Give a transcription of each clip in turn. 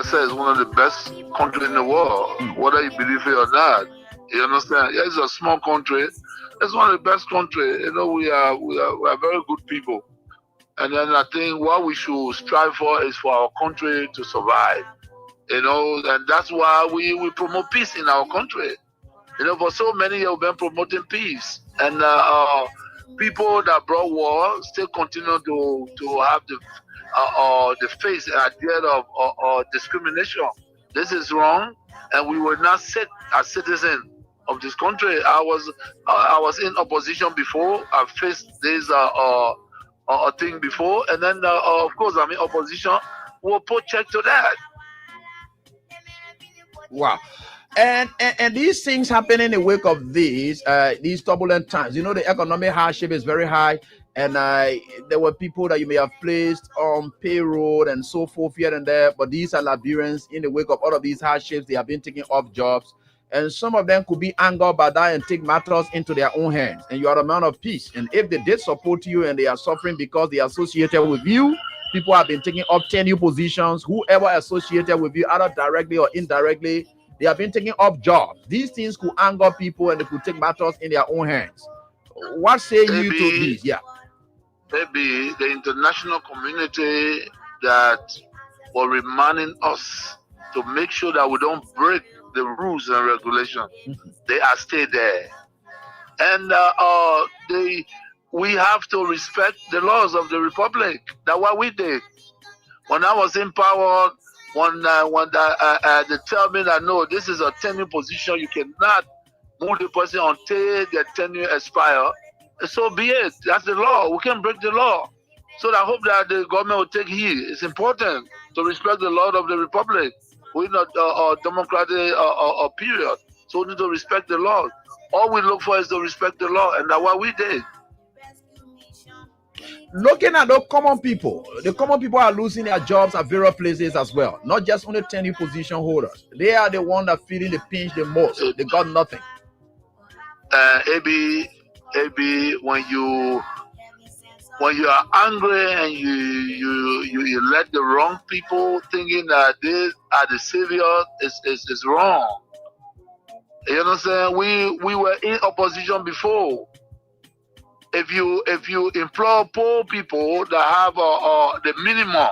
said, is one of the best countries in the world, whether you believe it or not. You understand? Yeah, it's a small country. It's one of the best countries. You know, we are very good people. And then I think what we should strive for is for our country to survive. You know, and that's why we promote peace in our country. You know, for so many years we've been promoting peace, and people that brought war still continue to have the face and idea of discrimination. This is wrong, and we will not sit as citizens of this country. I was in opposition before. I faced this thing before, and then of course I'm in opposition. We'll put check to that. Wow. And these things happen in the wake of these turbulent times. You know, the economic hardship is very high, and there were people that you may have placed on payroll and so forth here and there, but these are Liberians. In the wake of all of these hardships, they have been taking off jobs, and some of them could be angered by that and take matters into their own hands. And you are a man of peace, and if they did support you and they are suffering because they are associated with you, people have been taking up tenure positions. Whoever associated with you, either directly or indirectly, they have been taking up jobs. These things could anger people and they could take matters in their own hands. What say you to this? Yeah. Maybe the international community that were reminding us to make sure that we don't break the rules and regulations. They are still there. And we have to respect the laws of the Republic. That's what we did. When I was in power, when they tell me that no, this is a tenure position, you cannot move the person until the tenure expire. So be it. That's the law. We can't break the law. So I hope that the government will take heed. It's important to respect the law of the Republic. We're not a democratic period. So we need to respect the law. All we look for is to respect the law, and that's what we did. Looking at the common people are losing their jobs at various places as well. Not just only tenure position holders. They are the ones that feeling the pinch the most. They got nothing. AB, when you are angry and you let the wrong people thinking that they are the savior, is wrong. You understand? We were in opposition before. If you employ poor people that have the minimum,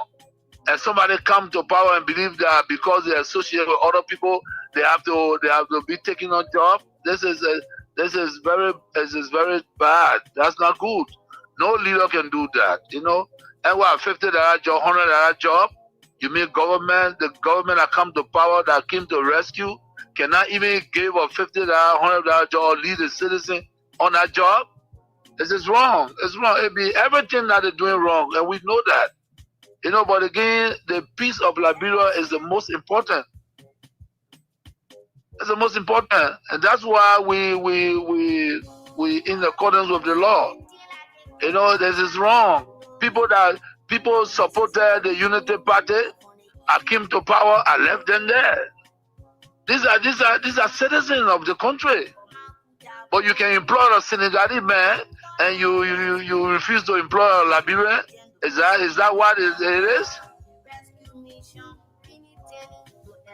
and somebody come to power and believe that because they associate with other people, they have to be taking on job. This is very bad. That's not good. No leader can do that. You know. And what, $50 job, $100 job? You mean the government that come to power that came to rescue cannot even give a $50, $100 job or lead a citizen on that job? This is wrong. It's wrong. It be everything that they're doing wrong, and we know that. You know, but again, the peace of Liberia is the most important. It's the most important, and that's why we in accordance with the law. You know, this is wrong. People supported the Unity Party. I came to power. I left them there. These are citizens of the country. But you can employ a Senegalese man and you refuse to employ a Liberian. Is that what it is?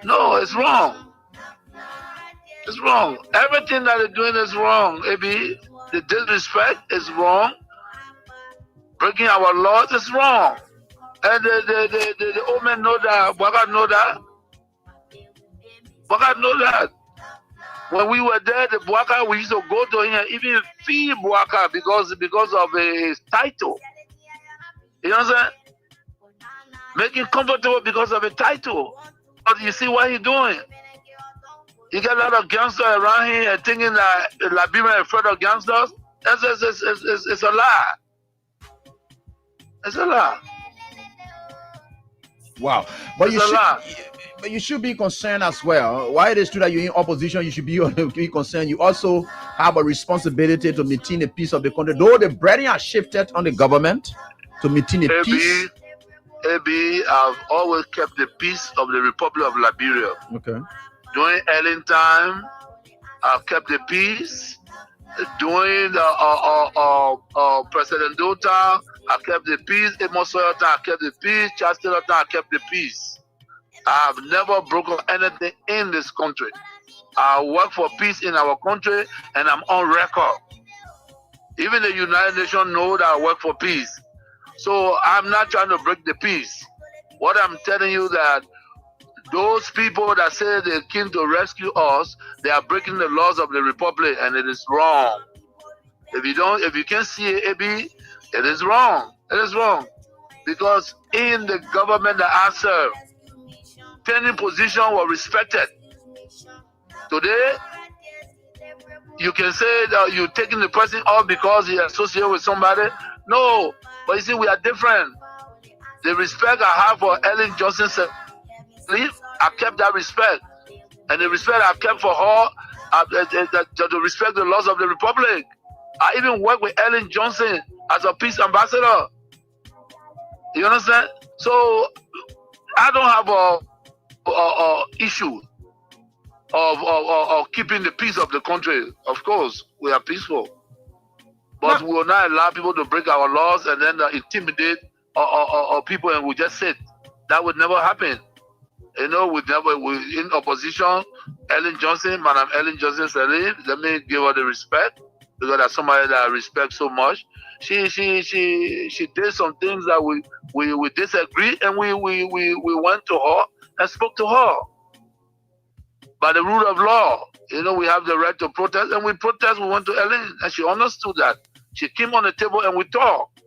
No, it's wrong. It's wrong. Everything that they're doing is wrong. Maybe the disrespect is wrong. Breaking our laws is wrong. And the old men know that. Bwaga know that. Bwaga know that. When we were there, the Bwaka, we used to go to him and even fee Bwaka because of his title. You know what I'm saying? Make him comfortable because of a title. But you see what he's doing? You get a lot of gangsters around here and thinking that Liberia is afraid of gangsters. It's a lie. It's a lie. Wow. But you should be concerned as well. Why it is true that you're in opposition, you should be concerned. You also have a responsibility to maintain the peace of the country. Though the burden has shifted on the government to maintain the peace. I've always kept the peace of the Republic of Liberia. Okay. During Ellen time, I've kept the peace. During the President Dota, I kept the peace. Amos Soyo time, I kept the peace. Charles Taylor time, I kept the peace. I have never broken anything in this country. I work for peace in our country, and I'm on record. Even the United Nations know that I work for peace. So I'm not trying to break the peace. What I'm telling you that those people that say they came to rescue us, they are breaking the laws of the republic, and it is wrong. If you can't see it, AB, it is wrong. It is wrong. Because in the government that I serve, any position was respected. Today, you can say that you're taking the person off because he associated with somebody. No, but you see, we are different. The respect I have for Ellen Johnson, I kept that respect. And the respect I kept for her, to respect the laws of the republic. I even worked with Ellen Johnson as a peace ambassador. You understand? So I don't have a issue of keeping the peace of the country. Of course, we are peaceful, but we will not allow people to break our laws and then intimidate people, and we just sit. That would never happen. You know, we in opposition. Ellen Johnson, Madam Ellen Johnson said, let me give her the respect, because that's somebody that I respect so much. She did some things that we disagree, and we went to her and spoke to her. By the rule of law, you know, we have the right to protest, and we protest. We went to Ellen, and she understood that. She came on the table and we talked.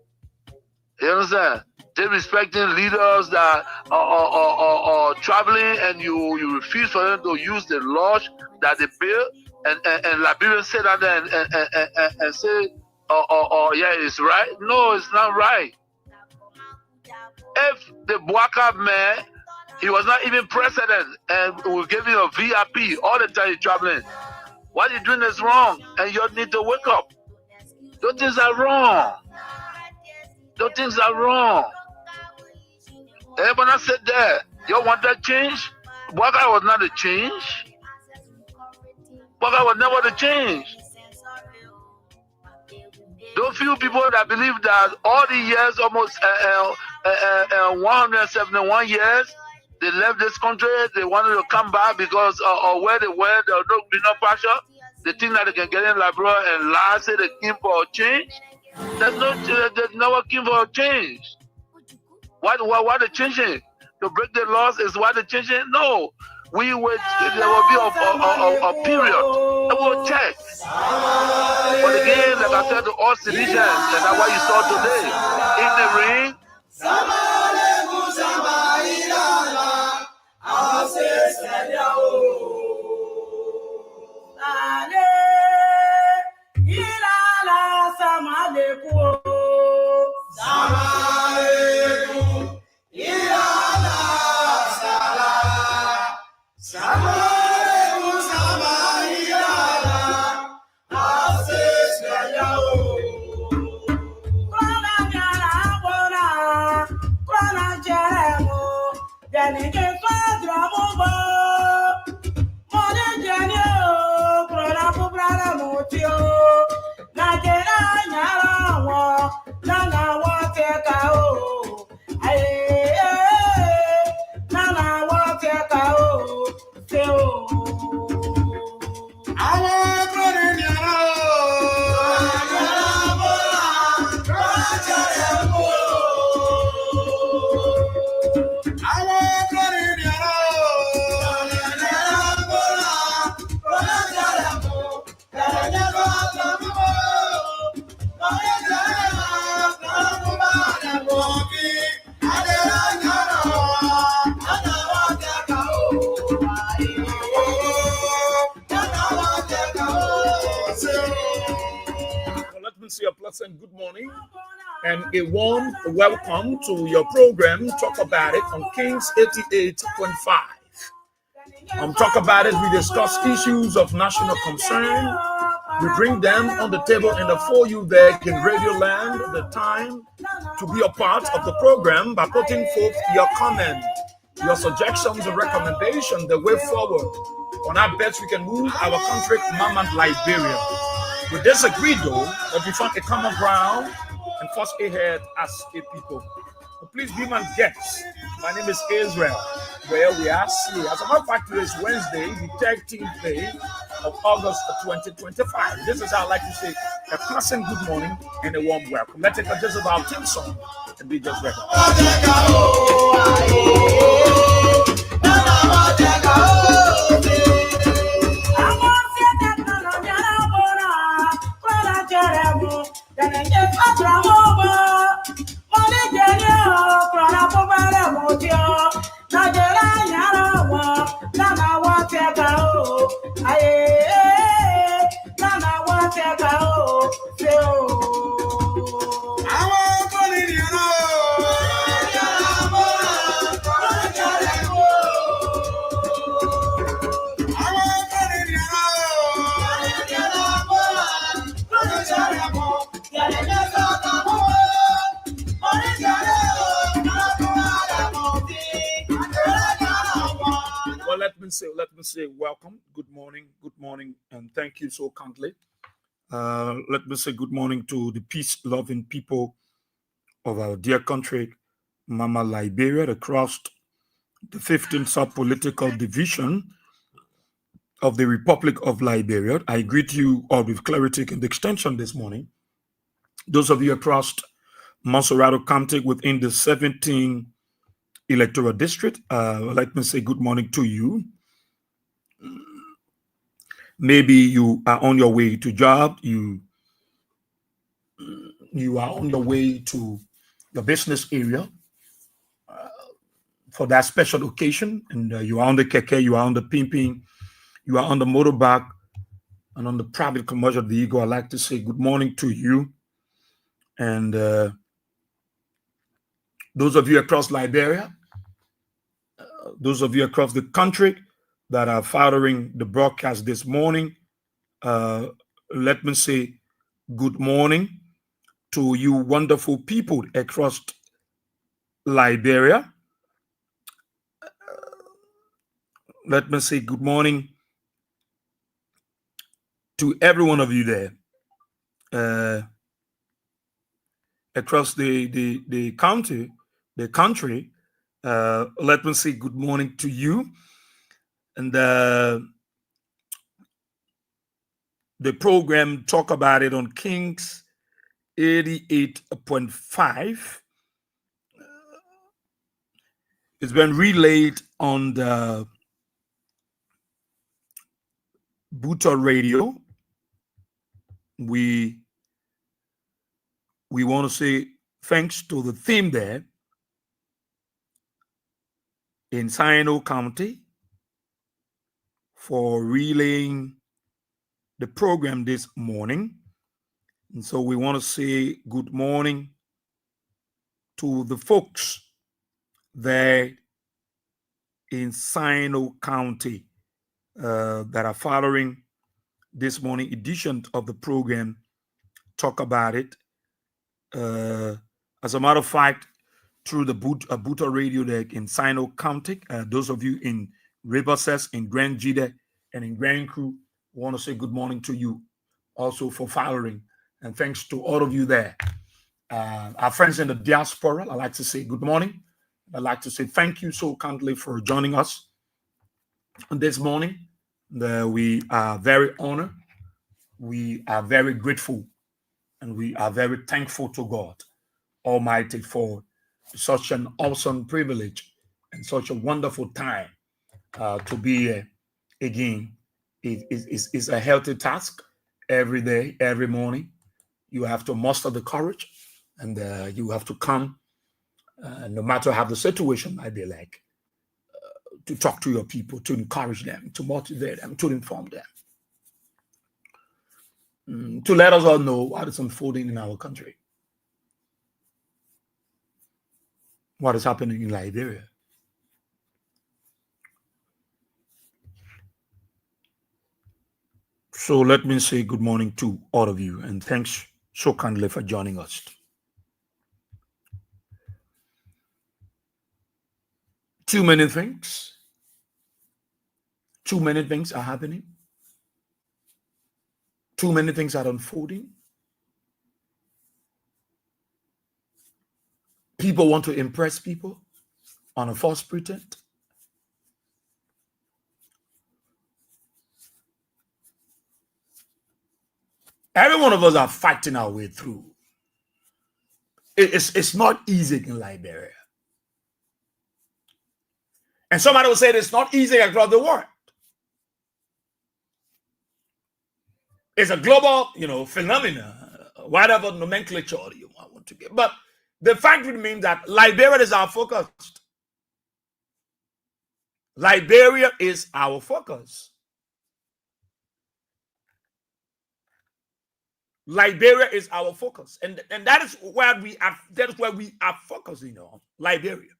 You understand? They respecting leaders that are traveling, and you refuse for them to use the laws that they built, and Liberians say that and say, yeah, it's right. No, it's not right. If the Bwaka man, he was not even president, and we gave him a VIP all the time he's traveling, what you're doing is wrong, and you need to wake up. Those things are wrong. Those things are wrong. Everyone said that. You want that change? Bwaka was not a change. Bwaka was never the change. Those few people that believe that all the years, almost 171 years, they left this country, they wanted to come back because of where they were, there was no greener pasture. They think that they can get in Liberia and lie, say they came for a change. There's never came for a change. Why they changing? To break the laws is why they changing? No. There will be a period that will check. But again, like I said to all citizens, and that's what you saw today in the ring. Say a pleasant good morning and a warm welcome to your program, Talk About It, on Kings 88.5. Talk About It, we discuss issues of national concern. We bring them on the table and for you there in Radio Land, the time to be a part of the program by putting forth your comment, your suggestions and recommendations, the way forward on how best we can move our country, Mama Liberia. We disagree, though, but we found a common ground and force ahead as a people. So please be my guest My name is Israel, where we are seeing. As a matter of fact, today is Wednesday, the 13th day of August 2025. This is how I like to say a pleasant good morning and a warm welcome. Let's take just of our theme song and be just ready. Well, let me say welcome, good morning, and thank you so kindly. Let me say good morning to the peace-loving people of our dear country, Mama Liberia, across the 15th sub-political division of the Republic of Liberia. I greet you all with clarity and extension this morning. Those of you across Monserrato County within the 17 electoral district, let me say good morning to you. Maybe you are on your way to job, you are on your way to your business area for that special occasion, and you are on the keke, you are on the pimping, you are on the motorbike, and on the private commercial vehicle. I'd like to say good morning to you. And those of you across Liberia, those of you across the country that are following the broadcast this morning, let me say good morning to you wonderful people across Liberia. Let me say good morning to every one of you there across the country. Let me say good morning to you. And the program talk about it on Kings 88.5. It's been relayed on the Buta Radio. We want to say thanks to the team there in Sino County for relaying the program this morning. And so we want to say good morning to the folks there in Sino County that are following this morning edition of the program. Talk about it. As a matter of fact, through the Buta Radio there in Sino County, those of you in Riverside, in Grand Jide, and in Grand Crew, want to say good morning to you also for following. And thanks to all of you there. Our friends in the diaspora, I'd like to say good morning. I'd like to say thank you so kindly for joining us this morning. We are very honored. We are very grateful. And we are very thankful to God Almighty for such an awesome privilege and such a wonderful time to be here again. It's a healthy task every day, every morning. You have to muster the courage, and you have to come, no matter how the situation might be like, to talk to your people, to encourage them, to motivate them, to inform them, to let us all know what is unfolding in our country, what is happening in Liberia. So let me say good morning to all of you, and thanks so kindly for joining us. Too many things are happening. Too many things are unfolding. People want to impress people. on a false pretense. Every one of us are fighting our way through. It's not easy in Liberia. And somebody will say it's not easy across the world. It's a global, phenomena, whatever nomenclature you want to give. But the fact remains that Liberia is our focus. Liberia is our focus. Liberia is our focus, and that is where we are. That is where we are focusing on Liberia,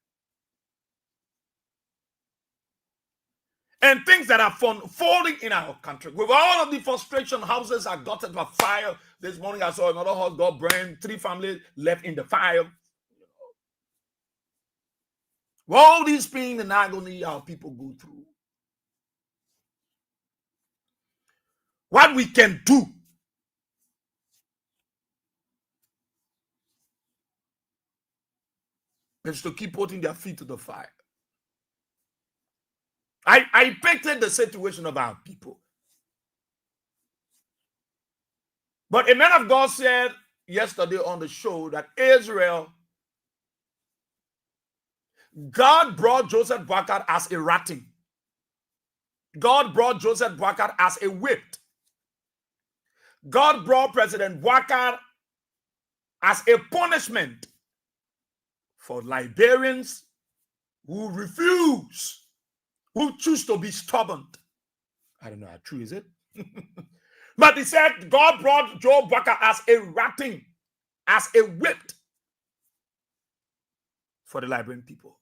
and things that are unfolding in our country. With all of the frustration, houses are gutted by fire. This morning, I saw another house got burned. 3 families left in the fire. With all these pain and agony our people go through, what we can do is to keep putting their feet to the fire. I pictured the situation of our people. But a man of God said yesterday on the show that Israel, God brought Joseph Boakat as a ratting. God brought Joseph Boakat as a whipped. God brought President Boakat as a punishment for Liberians who refuse, who choose to be stubborn. I don't know how true is it. But he said God brought Joe Boakat as a ratting, as a whipped for the Liberian people.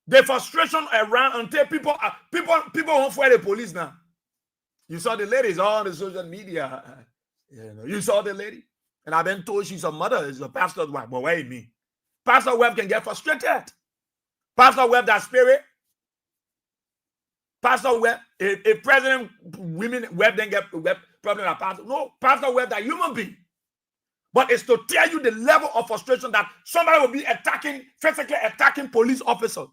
The frustration around until people won't fight the police now. You saw the ladies on the social media. You saw the lady, and I've been told she's a mother, is a pastor's wife. But wait a minute, Pastor Webb can get frustrated. Pastor Webb, that spirit. Pastor Webb, if President Women Webb then get Webb problem with Pastor. No, Pastor Webb, that human being. But it's to tell you the level of frustration that somebody will be physically attacking police officers.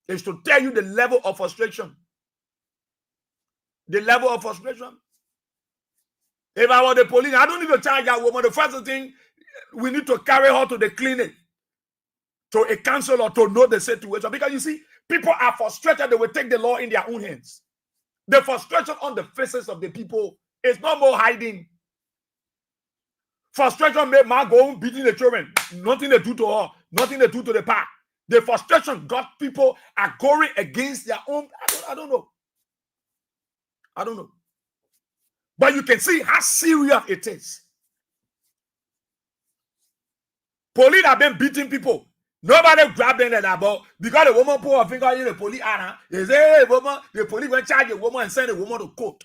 It's to tell you the level of frustration. The level of frustration. If I were the police, I don't need to charge that woman. The first thing, we need to carry her to the clinic, to a counselor to know the situation. Because you see, people are frustrated. They will take the law in their own hands. The frustration on the faces of the people is no more hiding. Frustration made my go home beating the children. Nothing they do to her. Nothing they do to the park. The frustration got people are going against their own. I don't know. I don't know. But you can see how serious it is. Police have been beating people. Nobody grabbed them at that ball because the woman put her finger in the police. They say, hey, woman, the police went charge the woman and send the woman to court.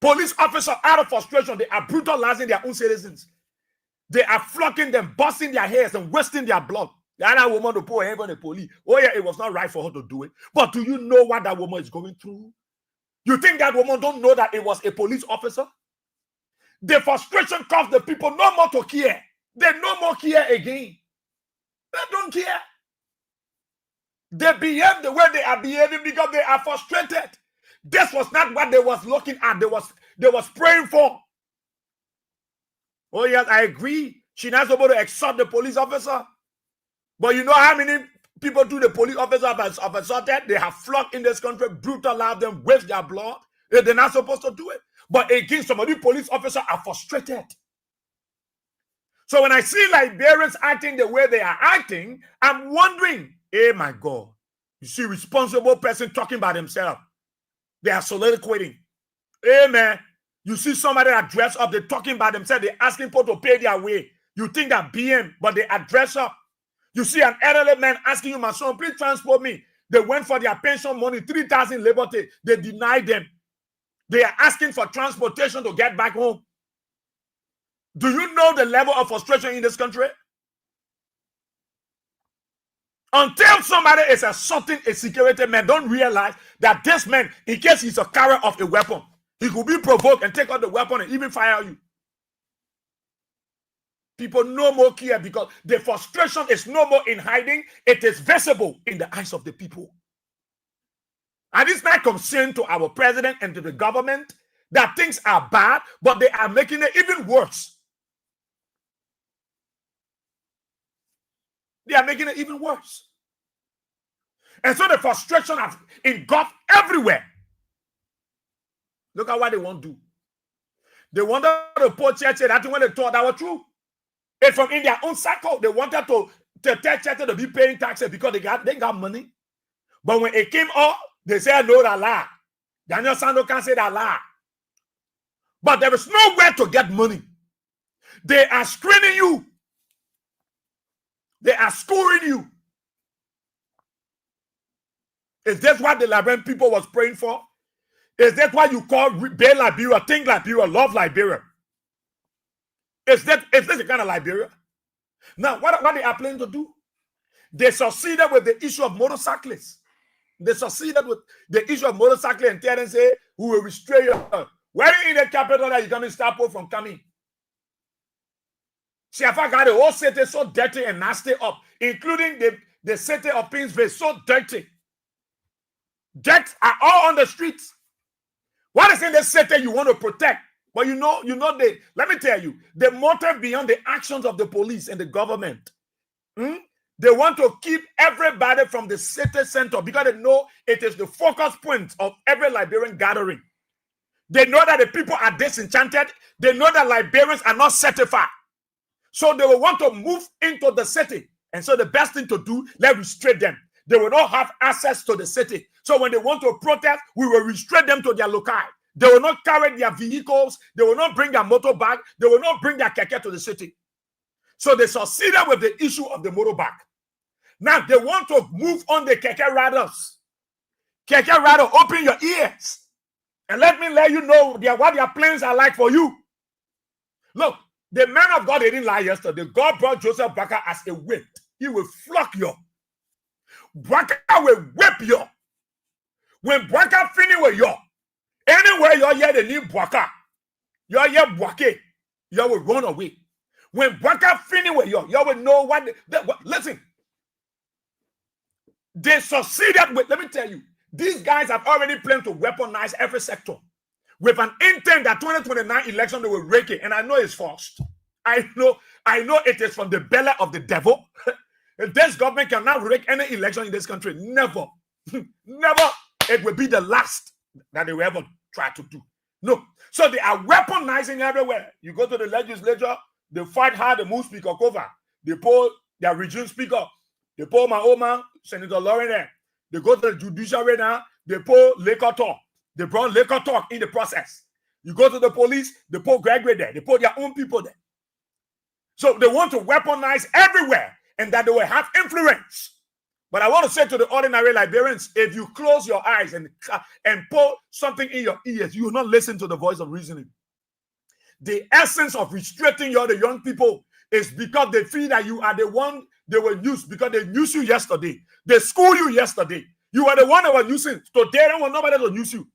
Police officers, out of frustration, they are brutalizing their own citizens. They are flocking them, busting their hairs and wasting their blood. The other woman to put her hand on the police. Oh yeah, it was not right for her to do it. But do you know what that woman is going through? You think that woman don't know that it was a police officer? The frustration caused the people no more to care. They no more care again. They don't care. They behave the way they are behaving because they are frustrated. This was not what they was looking at. They was praying for. Oh yes, I agree. She's not supposed to exalt the police officer. But you know how many people do the police officer have assaulted? They have flocked in this country, brutalized them, waste their blood. They're not supposed to do it. But again, some of the police officers are frustrated. So when I see Liberians acting the way they are acting, I'm wondering, hey my God, you see responsible person talking about themselves. They are soliloquating. Hey man, you see somebody that dress up, they're talking about themselves, they're asking people to pay their way. You think that BM, but they are dressed up. You see an elderly man asking you, my son, please transport me. They went for their pension money, 3,000 Liberty. They denied them. They are asking for transportation to get back home. Do you know the level of frustration in this country? Until somebody is assaulting a security man, don't realize that this man, in case he's a carrier of a weapon, he could be provoked and take out the weapon and even fire you. People no more care because the frustration is no more in hiding. It is visible in the eyes of the people. And it's not concerned to our president and to the government that things are bad, but they are making it even worse. They are making it even worse. And so the frustration has engulfed everywhere. Look at what they want to do. They wanted to put church that when they thought that was true. It's from in their own circle. They wanted to tell churches to be paying taxes because they got money. But when it came up, they said no, that lie. Daniel Sando can't say that lie. But there is nowhere to get money. They are screening you. They are scoring you. Is that what the Liberian people was praying for? Is that what you call Bay Liberia, think Liberia, love Liberia? Is this the kind of Liberia? Now, what they are planning to do? They succeeded with the issue of motorcyclists. They succeeded with the issue of motorcyclists and tell them, say, we will restrain you. Where in the capital that you coming stop from coming? Siafa got the whole city so dirty and nasty up, including the city of Pinsville, so dirty. Jets are all on the streets. What is in the city you want to protect? But you know, let me tell you, the motive beyond the actions of the police and the government. They want to keep everybody from the city center because they know it is the focus point of every Liberian gathering. They know that the people are disenchanted. They know that Liberians are not certified. So they will want to move into the city. And so the best thing to do, let's restrain them. They will not have access to the city. So when they want to protest, we will restrain them to their locale. They will not carry their vehicles. They will not bring their motorbike. They will not bring their keke to the city. So they succeeded with the issue of the motorbike. Now they want to move on the keke riders. Keke rider, open your ears. And let me let you know what their plans are like for you. Look, the man of God, they didn't lie yesterday. God brought Joseph Baka as a whip. He will flock you. Baka will whip you. When Baka finish with you, anywhere you're here, they need Baka. You're here, Baka. You will run away. When Baka finish with you, you will know what. Listen, they succeeded with. Let me tell you, these guys have already planned to weaponize every sector with an intent that 2029 election they will rake it. And I know it's forced. I know it is from the belly of the devil. This government cannot rake any election in this country. Never. Never. It will be the last that they will ever try to do. No. So they are weaponizing everywhere. You go to the legislature, they fight hard, the move speaker cover. They pull their region speaker. They pull my old man, Senator Lauren there. They go to the judiciary now, they pull Laker Talk. They brought Laker Talk in the process. You go to the police, they pull Gregory there. They pull their own people there. So they want to weaponize everywhere and that they will have influence. But I want to say to the ordinary Liberians, if you close your eyes and put something in your ears, you will not listen to the voice of reasoning. The essence of restricting you, the young people, is because they feel that you are the one they will use because they used you yesterday. They school you yesterday. You are the one they were using. Today, they want nobody to use you.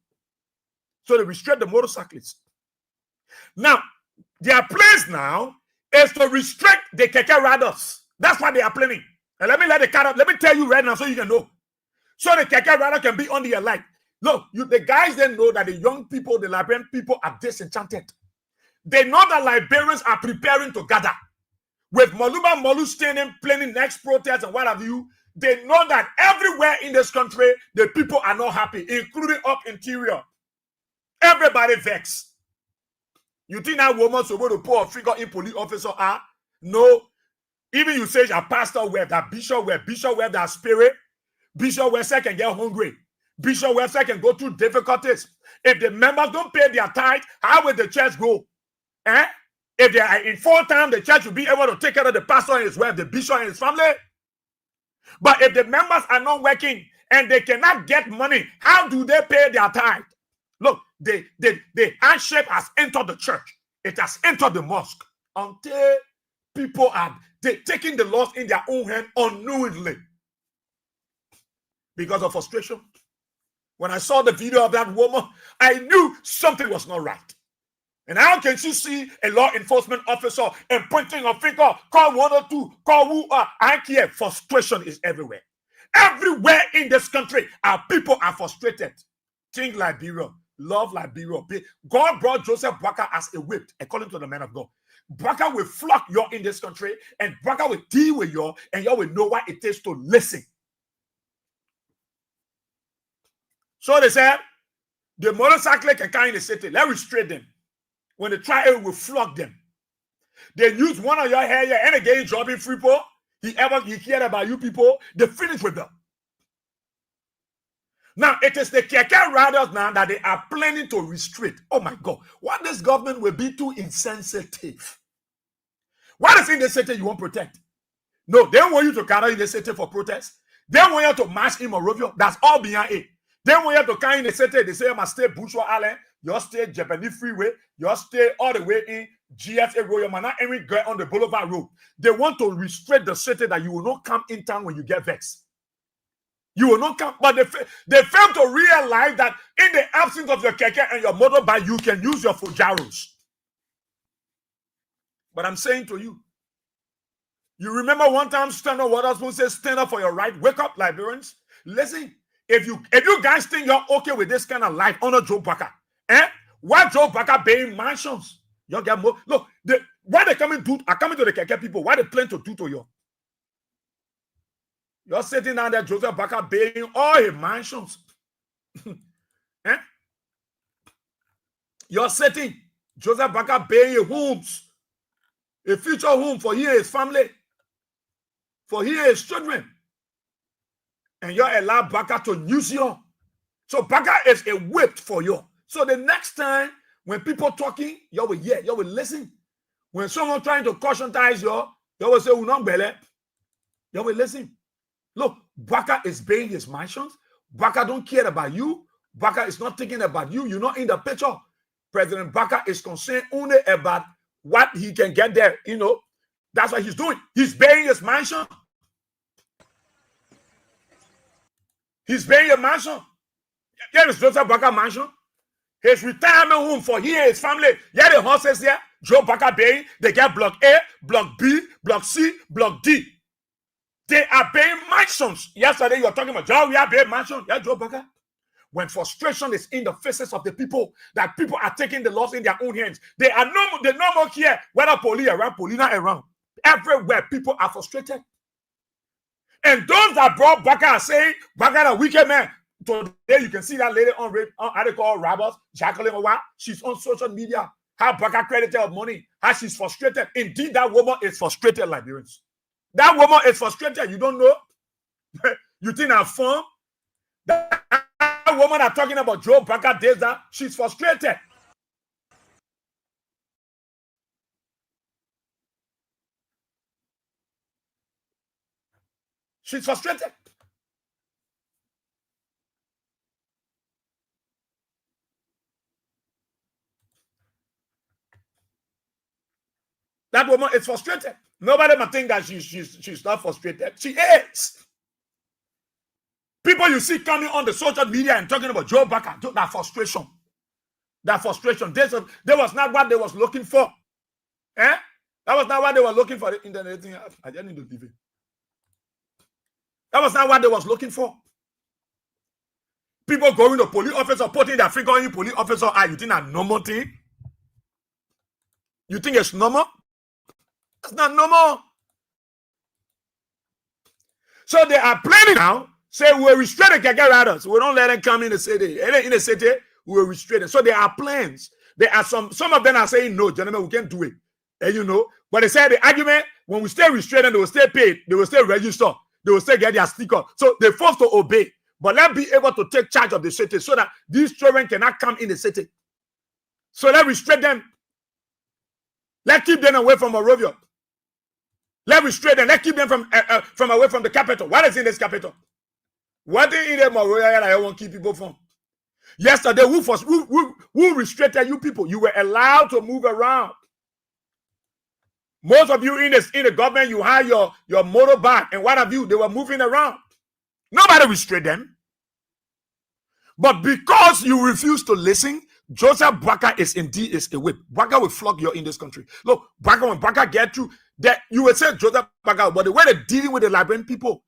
So they restrict the motorcyclists. Now, their place now is to restrict the keke riders. That's what they are planning. And let me tell you right now so you can know. So the keke rider can be under your light. Look, the guys then know that the young people, the Liberian people are disenchanted. They know that Liberians are preparing to gather. With Maluma Molu Stadium planning next protest and what have you, they know that everywhere in this country, the people are not happy, including up interior. Everybody vexed. You think that woman supposed to put a figure in police officer are? No. Even you say a pastor where that bishop where that spirit, bishop where can get hungry, bishop where can go through difficulties. If the members don't pay their tithe, how will the church go? If they are in full time, the church will be able to take care of the pastor and his wife, the bishop and his family. But if the members are not working and they cannot get money, how do they pay their tithe? Look, the handshake has entered the church. It has entered the mosque until people are taking the laws in their own hand unknowingly because of frustration. When I saw the video of that woman, I knew something was not right. And how can you see a law enforcement officer and pointing a finger, call 102, call who are, I care. Frustration is everywhere. Everywhere in this country, our people are frustrated. Think Liberia, love Liberia. God brought Joseph Baka as a whip, according to the man of God. Baka will flock you in this country, and Baka will deal with you, and you will know what it takes to listen. So they said, the motorcycle can carry in the city. Let's restrain them. When they try it, will flog them. They use one of your hair and again dropping free people. He cared about you people. They finish with them. Now it is the keke riders now that they are planning to restrict. Oh my God! What this government will be too insensitive. What is in the city you won't protect? No, they want you to carry in the city for protest. They want you to march in Morovia. That's all behind it. They want you to carry in the city. They say you must stay Bushwa Island. You stay Japanese Freeway. You stay all the way in GFA Road. You might not even get on the Boulevard Road. They want to restrict the city that you will not come in town when you get vexed. You will not come. But they fail to realize that in the absence of your keke and your motorbike, you can use your fujaros. But I'm saying to you, you remember one time Standard Waterspoon says, stand up for your right. Wake up, Liberians. Listen, if you guys think you're okay with this kind of life, honor Joe Baka. Why Joe Baka paying mansions? You get more. Look, why they coming to the keke people? Why they plan to do to you? You're sitting down there, Joseph Baka paying all his mansions. You're sitting, Joseph Baka paying homes, a future home for he and his family, for he and his children. And you're allowed Baka to use you. So Baka is a whip for you. So the next time when people talking, you will hear, you will listen. When someone trying to cautiontize you, you will say, you will listen. Look, Baka is paying his mansions. Baka don't care about you. Baka is not thinking about you. You're not in the picture. President Baka is concerned only about what he can get there. You know, that's what he's doing. He's paying his mansion. He's paying a mansion. Here is Joseph Baka mansion. His retirement home for he and his family. Yeah, the horses there. Joe Baka paying. They get block A, block B, block C, block D. They are paying mansions. Yesterday, you're talking about Joe, we are paying mansions. Yeah, Joe Baka. When frustration is in the faces of the people, that people are taking the laws in their own hands, they no more care whether police around, police not around. Everywhere, people are frustrated. And those that brought Baka are saying, Baka a wicked man. Today, you can see that lady on how they call robbers, Jacqueline Owa. She's on social media. How Baka credited her money. How she's frustrated. Indeed, that woman is frustrated, Liberians. That woman is frustrated. You don't know? You think I'm fun? That woman are talking about Joe Baka days that she's frustrated. She's frustrated. That woman is frustrated. Nobody might think that she's not frustrated. She is. People you see coming on the social media and talking about Joe Baka, that frustration. That frustration. There was not what they was looking for. That was not what they were looking for. The internet thing. I just need to leave it. That was not what they was looking for. People going to police officer, putting their finger on you, police officer. You think that's normal thing? You think it's normal? It's not normal. So they are planning now. Say we'll restrain the keke riders. We don't let them come in the city. In the city, we will restrain them. So there are plans. There are some of them are saying, no, gentlemen, we can't do it. And you know, but they say the argument, when we stay restrained, they will stay paid, they will stay registered, they will still get their sticker. So they're forced to obey. But let's be able to take charge of the city so that these children cannot come in the city. So let's restrain them. Let's keep them away from Morovia. Let's restrain them. Let's keep them from away from the capital. What is in this capital? What is in the Morovia that I want to keep people from? Yesterday, who restricted you people? You were allowed to move around. Most of you in the government, you had your motorbike, and what have you? They were moving around. Nobody restrained them. But because you refuse to listen, Joseph Baka is indeed a whip. Baka will flog you in this country. Look, Baka, when Baka get through, that you will say Joseph Baka, but the way they're dealing with the Liberian people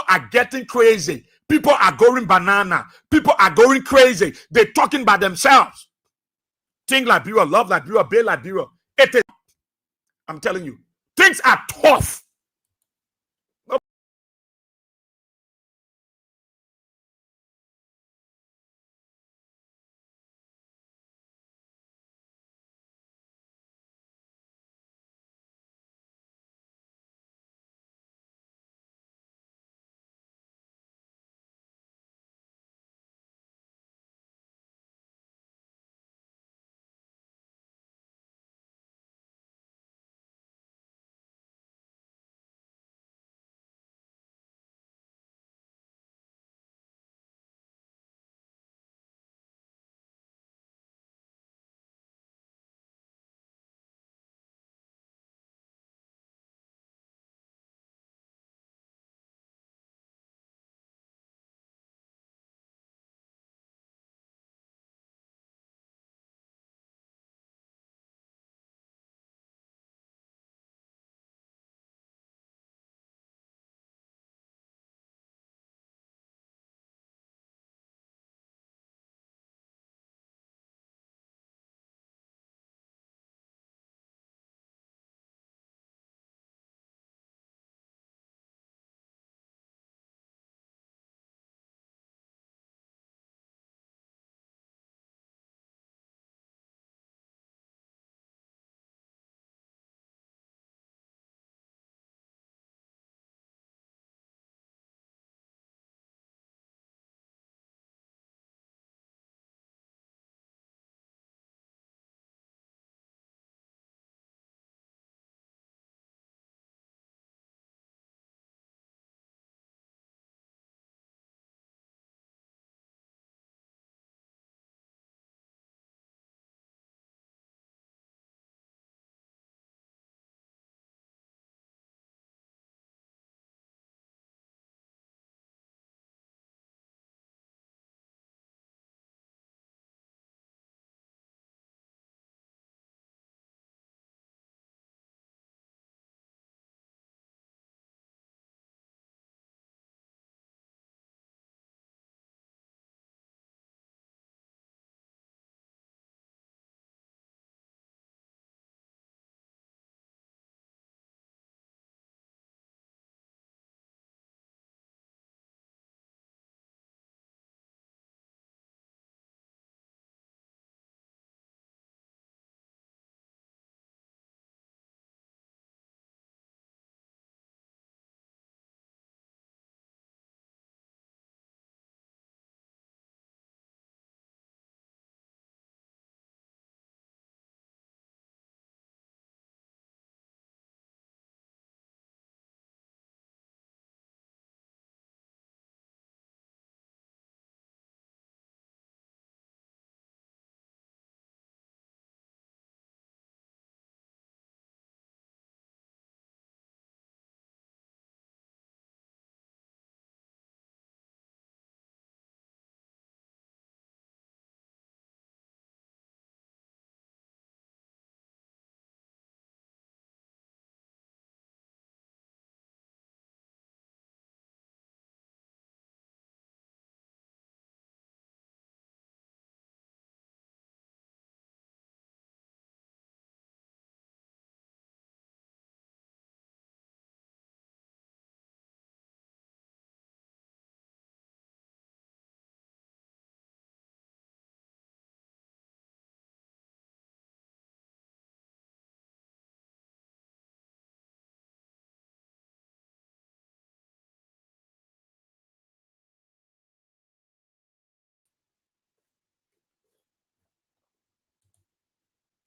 are getting crazy. People are going banana. People are going crazy. They're talking by themselves. Think Liberia, love Liberia, bail Liberia. It is, I'm telling you, things are tough.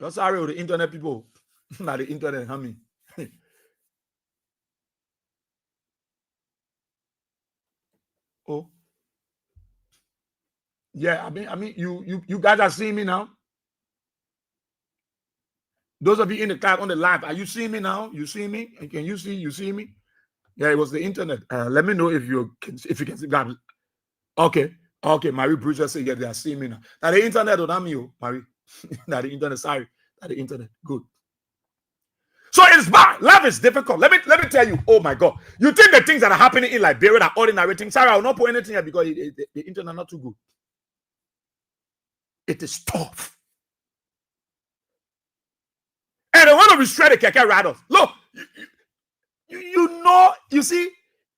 That's how the internet people, not the internet, humming. Oh, yeah. You guys are seeing me now. Those of you in the class on the live, are you seeing me now? You see me? Can you see? You see me? Yeah, it was the internet. Let me know if you can see that. Okay. Okay, Marie Bruce say, yeah, they are seeing me now. Now the internet don't have me, Marie. Now the internet, sorry. Now the internet, good. So it's bad. Life is difficult. Let me tell you. Oh my God! You think the things that are happening in Liberia are ordinary things? Sorry, I will not put anything here because the internet not too good. It is tough, and they want to restrain the keke riders. Look, you see,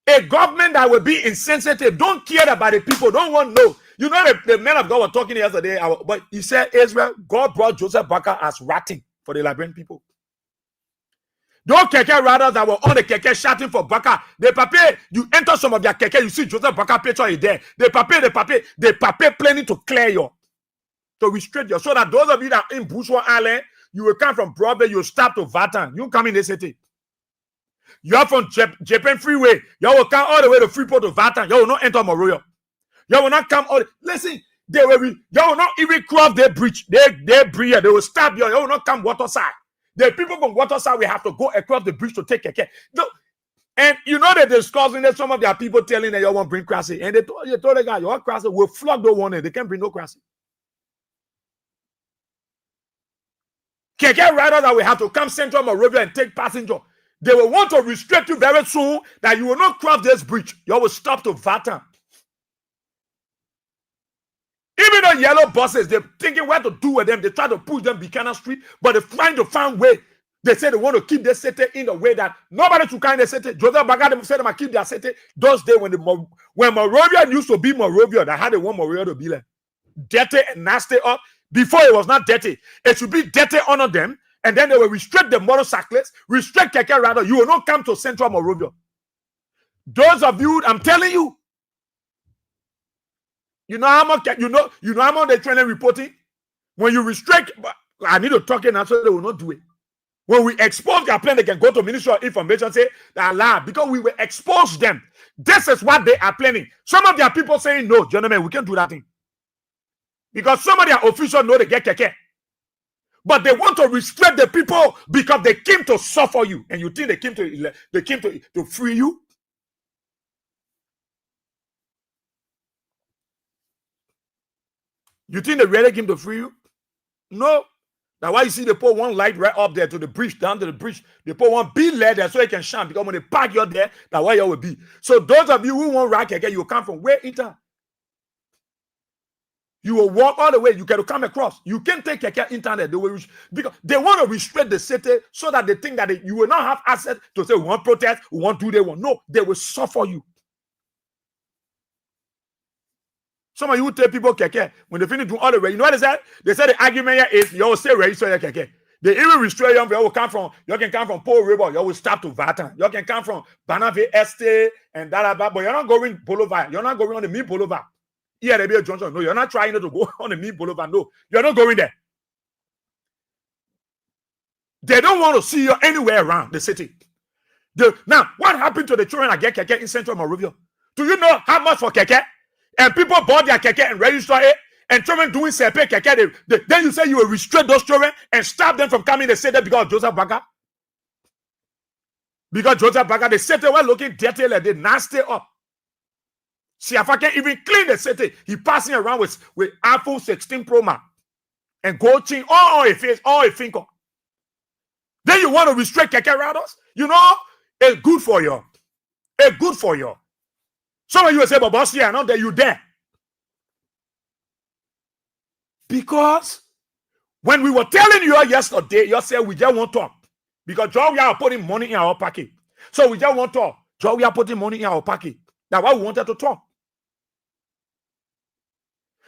a government that will be insensitive, don't care about the people, don't want to know. You know, the men of God were talking yesterday, but he said Israel, God brought Joseph Barker as ratting for the Liberian people. Those keke riders that were on the keke shouting for Baka, they prepare. You enter some of their keke, you see Joseph Baka picture is there. They prepare planning to clear you, to restrict you, so that those of you that are in Bushwa Island, you will come from Broadway, you stop to Vatan, you come in the city. You are from Japan Freeway, you will come all the way to Freeport to Vatan. You will not enter Moroyo. You will not come all. Listen, you will not even cross their bridge. They bridge, they will stop you. You will not come water side. The people from Waterside will have to go across the bridge to take care. No, and you know they're discussing that some of their people telling that you won't bring crassi. And they told the guy, your crassi will flog the one, they can't bring no crassi. Keke riders that will have to come Central Monrovia and take passenger. They will want to restrict you very soon that you will not cross this bridge. You will stop to Vatan. Even the yellow buses, they're thinking what to do with them. They try to push them Buchanan Street, but they're trying to find way. They say they want to keep their city in a way that nobody should kind of city. Joseph Bagada said they might keep their city. Those days when Monrovia used to be Monrovia, that had they want Monrovia to be like dirty and nasty up. Before it was not dirty. It should be dirty under them, and then they will restrict the motorcyclists, restrict Keke Rider. You will not come to Central Monrovia. Those of you, I'm telling you, you know how much how much they training reporting? When you restrict, I need to talk in so they will not do it. When we expose their plan, they can go to Ministry of Information, say that lie, because we will expose them. This is what they are planning. Some of their people saying, no, gentlemen, we can't do that thing. Because some of their officials know they get keke. But they want to restrict the people because they came to suffer you. And you think they came to free you? You think they really came to free you? No. That's why you see they put one light right up there to the bridge, down to the bridge. They put one big light there so it can shine. Because when they park you there, that's why you will be. So those of you who want ride keke, you will come from where enter. You will walk all the way. You can come across. You can't take keke internet. Because they want to restrict the city so that they think that you will not have access to say we want protest, we want to do they want. No, they will suffer you. Some of you take people keke when they finish doing all the way. You know what they said? They said the argument here is you will stay register your keke. They even restrict you. You can come from Paul River. You will stop to Vatan. You can come from Banave Estate and that, but you're not going Boulevard. You're not going on the Mid Boulevard. Yeah, there be a junction. No, you're not trying to go on the Mid Boulevard. No, you're not going there. They don't want to see you anywhere around the city. Now, what happened to the children that get keke in Central Monrovia? Do you know how much for keke? And people bought their keke and register it, and children doing sepe keke. Then you say you will restrict those children and stop them from coming to say that because of Joseph Baga. Because Joseph Baga, the city were looking dirty like they nasty up. See if I can even clean the city. He passing around with iPhone 16 Pro Max and gold chain all on a face, all a finger. Then you want to restrict keke riders? You know, it's good for you. It's good for you. Some of you will say, but boss, yeah, not that you there. Because when we were telling you yesterday, you said we just want to talk. Because Joe, we are putting money in our pocket. So we just want to talk. Joe, we are putting money in our pocket. That's why we wanted to talk.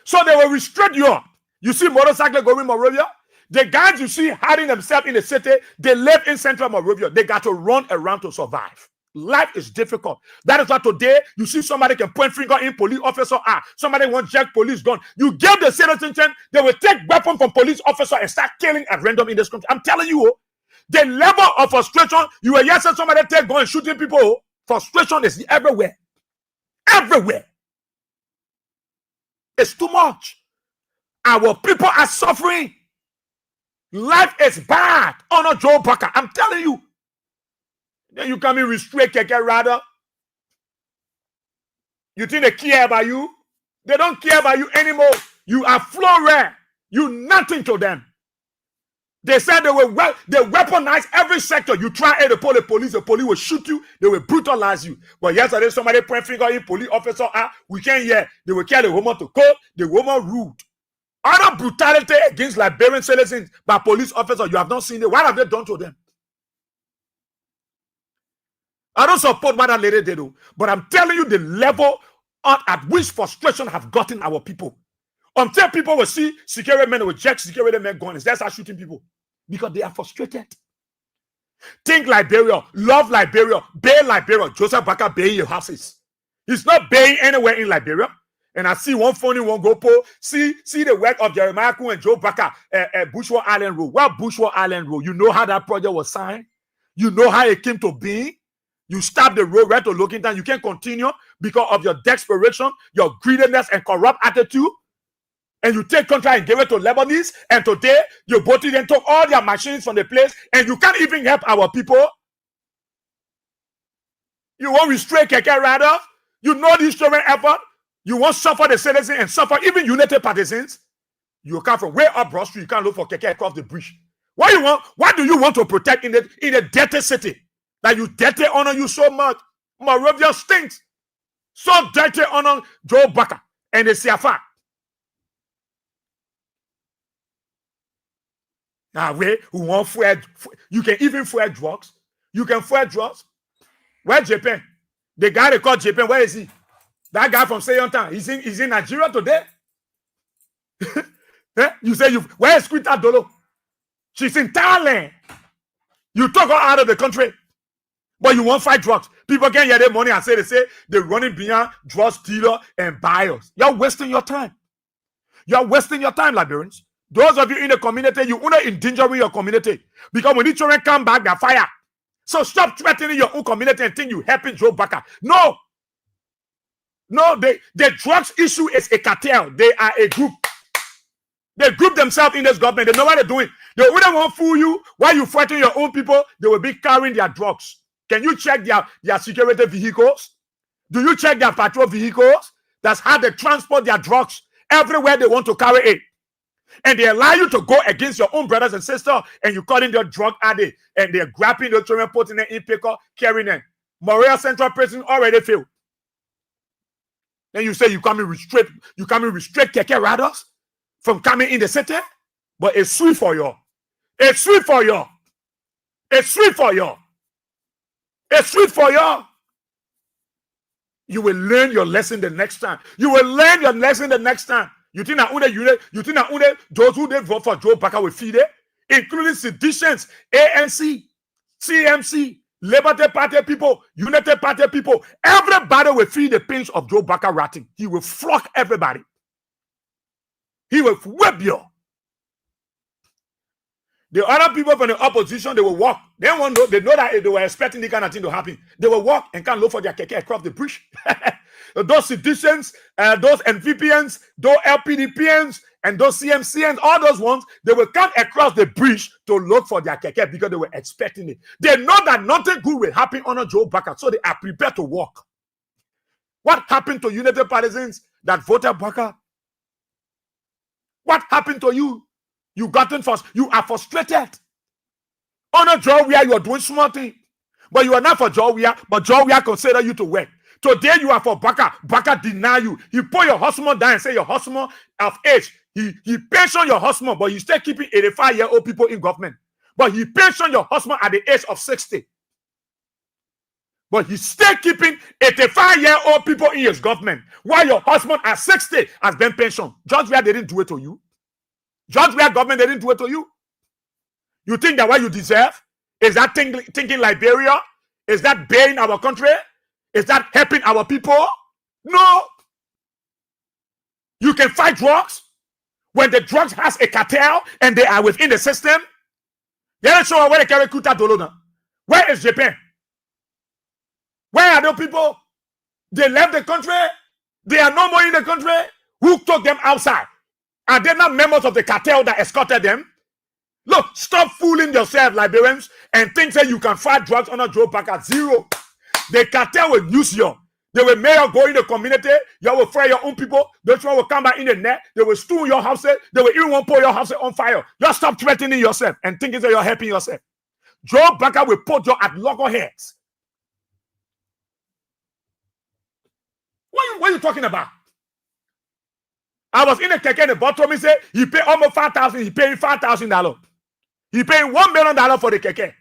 So they will restrict you. You see motorcycle going in Monrovia? The guys you see hiding themselves in the city, they live in Central Monrovia. They got to run around to survive. Life is difficult. That is why today you see somebody can point finger in police officer. Somebody want jack police gun. You give the citizen, they will take weapon from police officer and start killing at random in this country. I'm telling you, the level of frustration. You will hear somebody take gun and shooting people. Frustration is everywhere. Everywhere. It's too much. Our people are suffering. Life is bad. Oh no, Joe Parker. I'm telling you. Then you come in restrict keke rider. You think they care about you? They don't care about you anymore. You are floor rare. You nothing to them. They said they weaponize every sector. You try to pull the police will shoot you. They will brutalize you. But yesterday, somebody point finger in police officer. We can't hear. They will carry the woman to court. The woman rude. Other brutality against Liberian citizens by police officers. You have not seen it. What have they done to them? I don't support what that lady did, but I'm telling you the level at which frustration have gotten our people. Until people will see security men, will check security men guns, they start shooting people because they are frustrated. Think Liberia, love Liberia, bay Liberia. Joseph Baka baying your houses. He's not baying anywhere in Liberia. And I see one phony, one GoPro. See the work of Jeremiah Kuhn and Joe Baka at Bushwa Island Road. What Bushwa Island Road? You know how that project was signed. You know how it came to being. You stop the road right to looking down. You can't continue because of your desperation, your greediness, and corrupt attitude. And you take contract and give it to Lebanese. And today, you bought it and took all their machines from the place. And you can't even help our people. You want restrain Keke riders. You know this children effort. You want to suffer the citizens and suffer even United Partisans. You come from way up Broad Street. You can't look for Keke across the bridge. What you want? What do you want to protect in a dirty city? That you dirty honor you so much. Moravia stinks. So dirty honor Joe Baka and the CFA. Now, who want fuel? You can even fuel drugs. You can fuel drugs. Where Japan? The guy they call Japan, where is he? That guy from Seyon, he's in Nigeria today. You say where is Quita Dolo? She's in Thailand. You took her out of the country. But you won't fight drugs. People can't get their money and they say they're running behind drug dealer and buyers. You're wasting your time. You're wasting your time, Liberians. Those of you in the community, you are endangering your community. Because when the children come back, they're fire. So stop threatening your own community and think you're helping Joe Baka. No. No, the drugs issue is a cartel. They are a group. They group themselves in this government. They know what they're doing. They wouldn't want to fool you while you fighting your own people. They will be carrying their drugs. Can you check their security vehicles? Do you check their patrol vehicles? That's how they transport their drugs everywhere they want to carry it. And they allow you to go against your own brothers and sisters, and you call in their drug addict, and they're grabbing the children, putting them in pickle, carrying them. Morea Central Prison already failed. Then you say you come and restrict Keke riders from coming in the city, but it's sweet for you. It's sweet for you. It's sweet for you. It's sweet for you. You will learn your lesson the next time. You will learn your lesson the next time. You think that those who did vote for Joe Baka will feed it, including seditions, ANC, CMC, Liberty Party people, United Party people. Everybody will feel the pinch of Joe Baka ratting. He will flock everybody. He will whip you. The other people from the opposition, they will walk. They know that they were expecting the kind of thing to happen. They will walk and can't look for their keke across the bridge. Those seditions, those NVPNs, those LPDPNs, and those CMCNs, all those ones, they will come across the bridge to look for their keke because they were expecting it. They know that nothing good will happen under Joe Baka, so they are prepared to walk. What happened to United Partisans that voted Baka? What happened to you? You are frustrated. Honor Joe, where you are doing small thing, but you are not for Joe, but Joe, consider you to work. Today you are for Baka. Baka deny you. He put your husband down and say your husband of age. He pension your husband, but you still keeping 85-year-old people in government. But he pension your husband at the age of 60. But he's still keeping 85-year-old people in his government, while your husband at 60 has been pensioned. Judge where they didn't do it to you. Judge where government they didn't do it to you. You think that what you deserve? Is that thinking Liberia? Is that bearing our country? Is that helping our people? No. You can fight drugs when the drugs has a cartel and they are within the system. They don't show where they carry Kuta Dolona. Where is Japan? Where are those people? They left the country. They are no more in the country. Who took them outside? Are they not members of the cartel that escorted them? Look, stop fooling yourself, Liberians, and think that you can fight drugs under Joe Baka. Zero. The cartel will use you. They will mayor go in the community. You will fry your own people. Those one will come back in the net. They will steal your house. They will even want to pour your house on fire. Just stop threatening yourself and thinking that you're helping yourself. Joe Baka will put you at loggerheads. What are you talking about? I was in the keke and the bottom. He said he paid almost $5,000. He paid $5,000. He paid $1 million for the keke.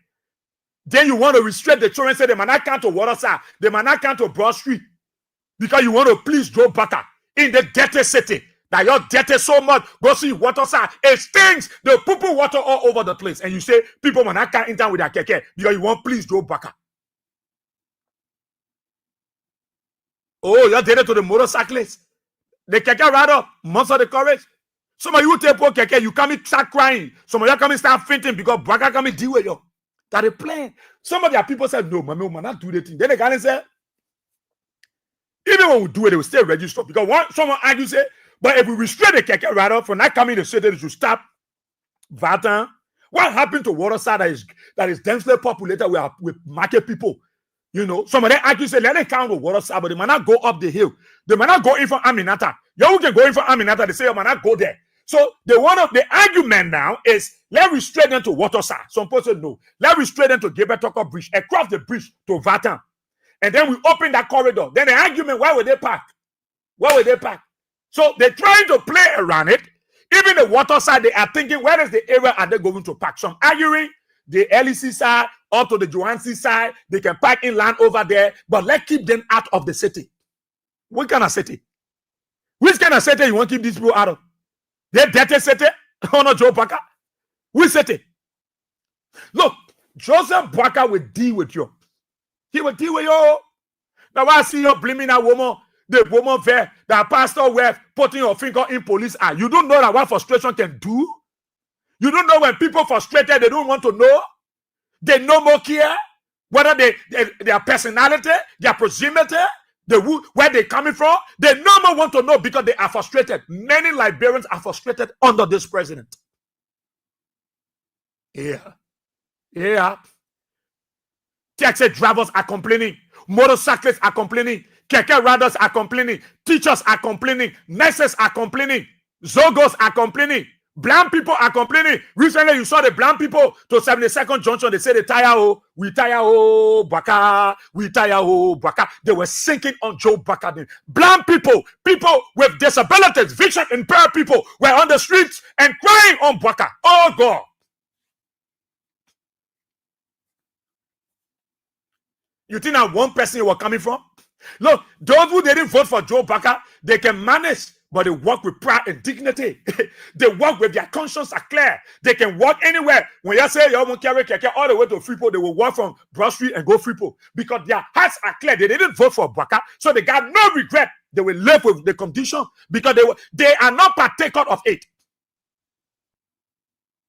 Then you want to restrict the children, say they might not come to Waterside, they might not come to Broad Street, because you want to please Joe Baka in the dirty city. That you're dirty so much, go see Waterside. It stinks. They poo water all over the place. And you say people might not come in town with their keke because you want to please Joe Baka. Oh, you're dirty to the motorcyclists. The keke rider, months of the courage. Some of you take poor keke, you come and start crying. Some of you come and start fainting because Baka come and deal with you. That they plan. Some of their people said, no, man, we will not do the thing. Then the guy said, even when we do it, they will still register. Because someone argues, say, but if we restrain the keke rider from not coming to the city to stop Vatan, what happened to Waterside that is densely populated with market people? You know, some of them argue, say, let them come with Waterside, but they might not go up the hill. They might not go in for Aminata. You can go in for Aminata, they say you might not go there. So the argument now is, let's restrain them to Waterside. Some people say no. Let's restrain them to Gebetoko Bridge, across the bridge to Vatan. And then we open that corridor. Then the argument, why would they park? Why would they park? So they're trying to play around it. Even the Waterside, they are thinking, where is the area are they going to park? Some arguing the LEC side or to the Johansi side. They can park in land over there, but let's keep them out of the city. What kind of city? Which kind of city you want to keep these people out of? They dirty city? Oh no, Joe Baka. Which city? Look, Joseph Baka will deal with you. He will deal with you. Now I see you blaming that woman, the woman there, that pastor were putting your finger in police eye. You don't know that what frustration can do? You don't know when people frustrated, they don't want to know? They no more care whether their personality, their proximity, where they're coming from. They no more want to know because they are frustrated. Many Liberians are frustrated under this president. Yeah. Taxi drivers are complaining. Motorcyclists are complaining. Keke riders are complaining. Teachers are complaining. Nurses are complaining. Zogos are complaining. Blind people are complaining. Recently, you saw the blind people to 72nd Junction. They say they tire, oh, we tire, oh, Baka, we tire, oh, Baka. They were sinking on Joe Baka. Blind people, people with disabilities, vision impaired people were on the streets and crying on Baka. Oh, God. You think that one person you were coming from? Look, those who didn't vote for Joe Baka, they can manage, but they walk with pride and dignity. They walk with their conscience are clear. They can walk anywhere. When you say you won't carry keke all the way to Freeport, they will walk from Broad Street and go Freeport because their hearts are clear. They didn't vote for Baka, so they got no regret. They will live with the condition because they are not partaker of it.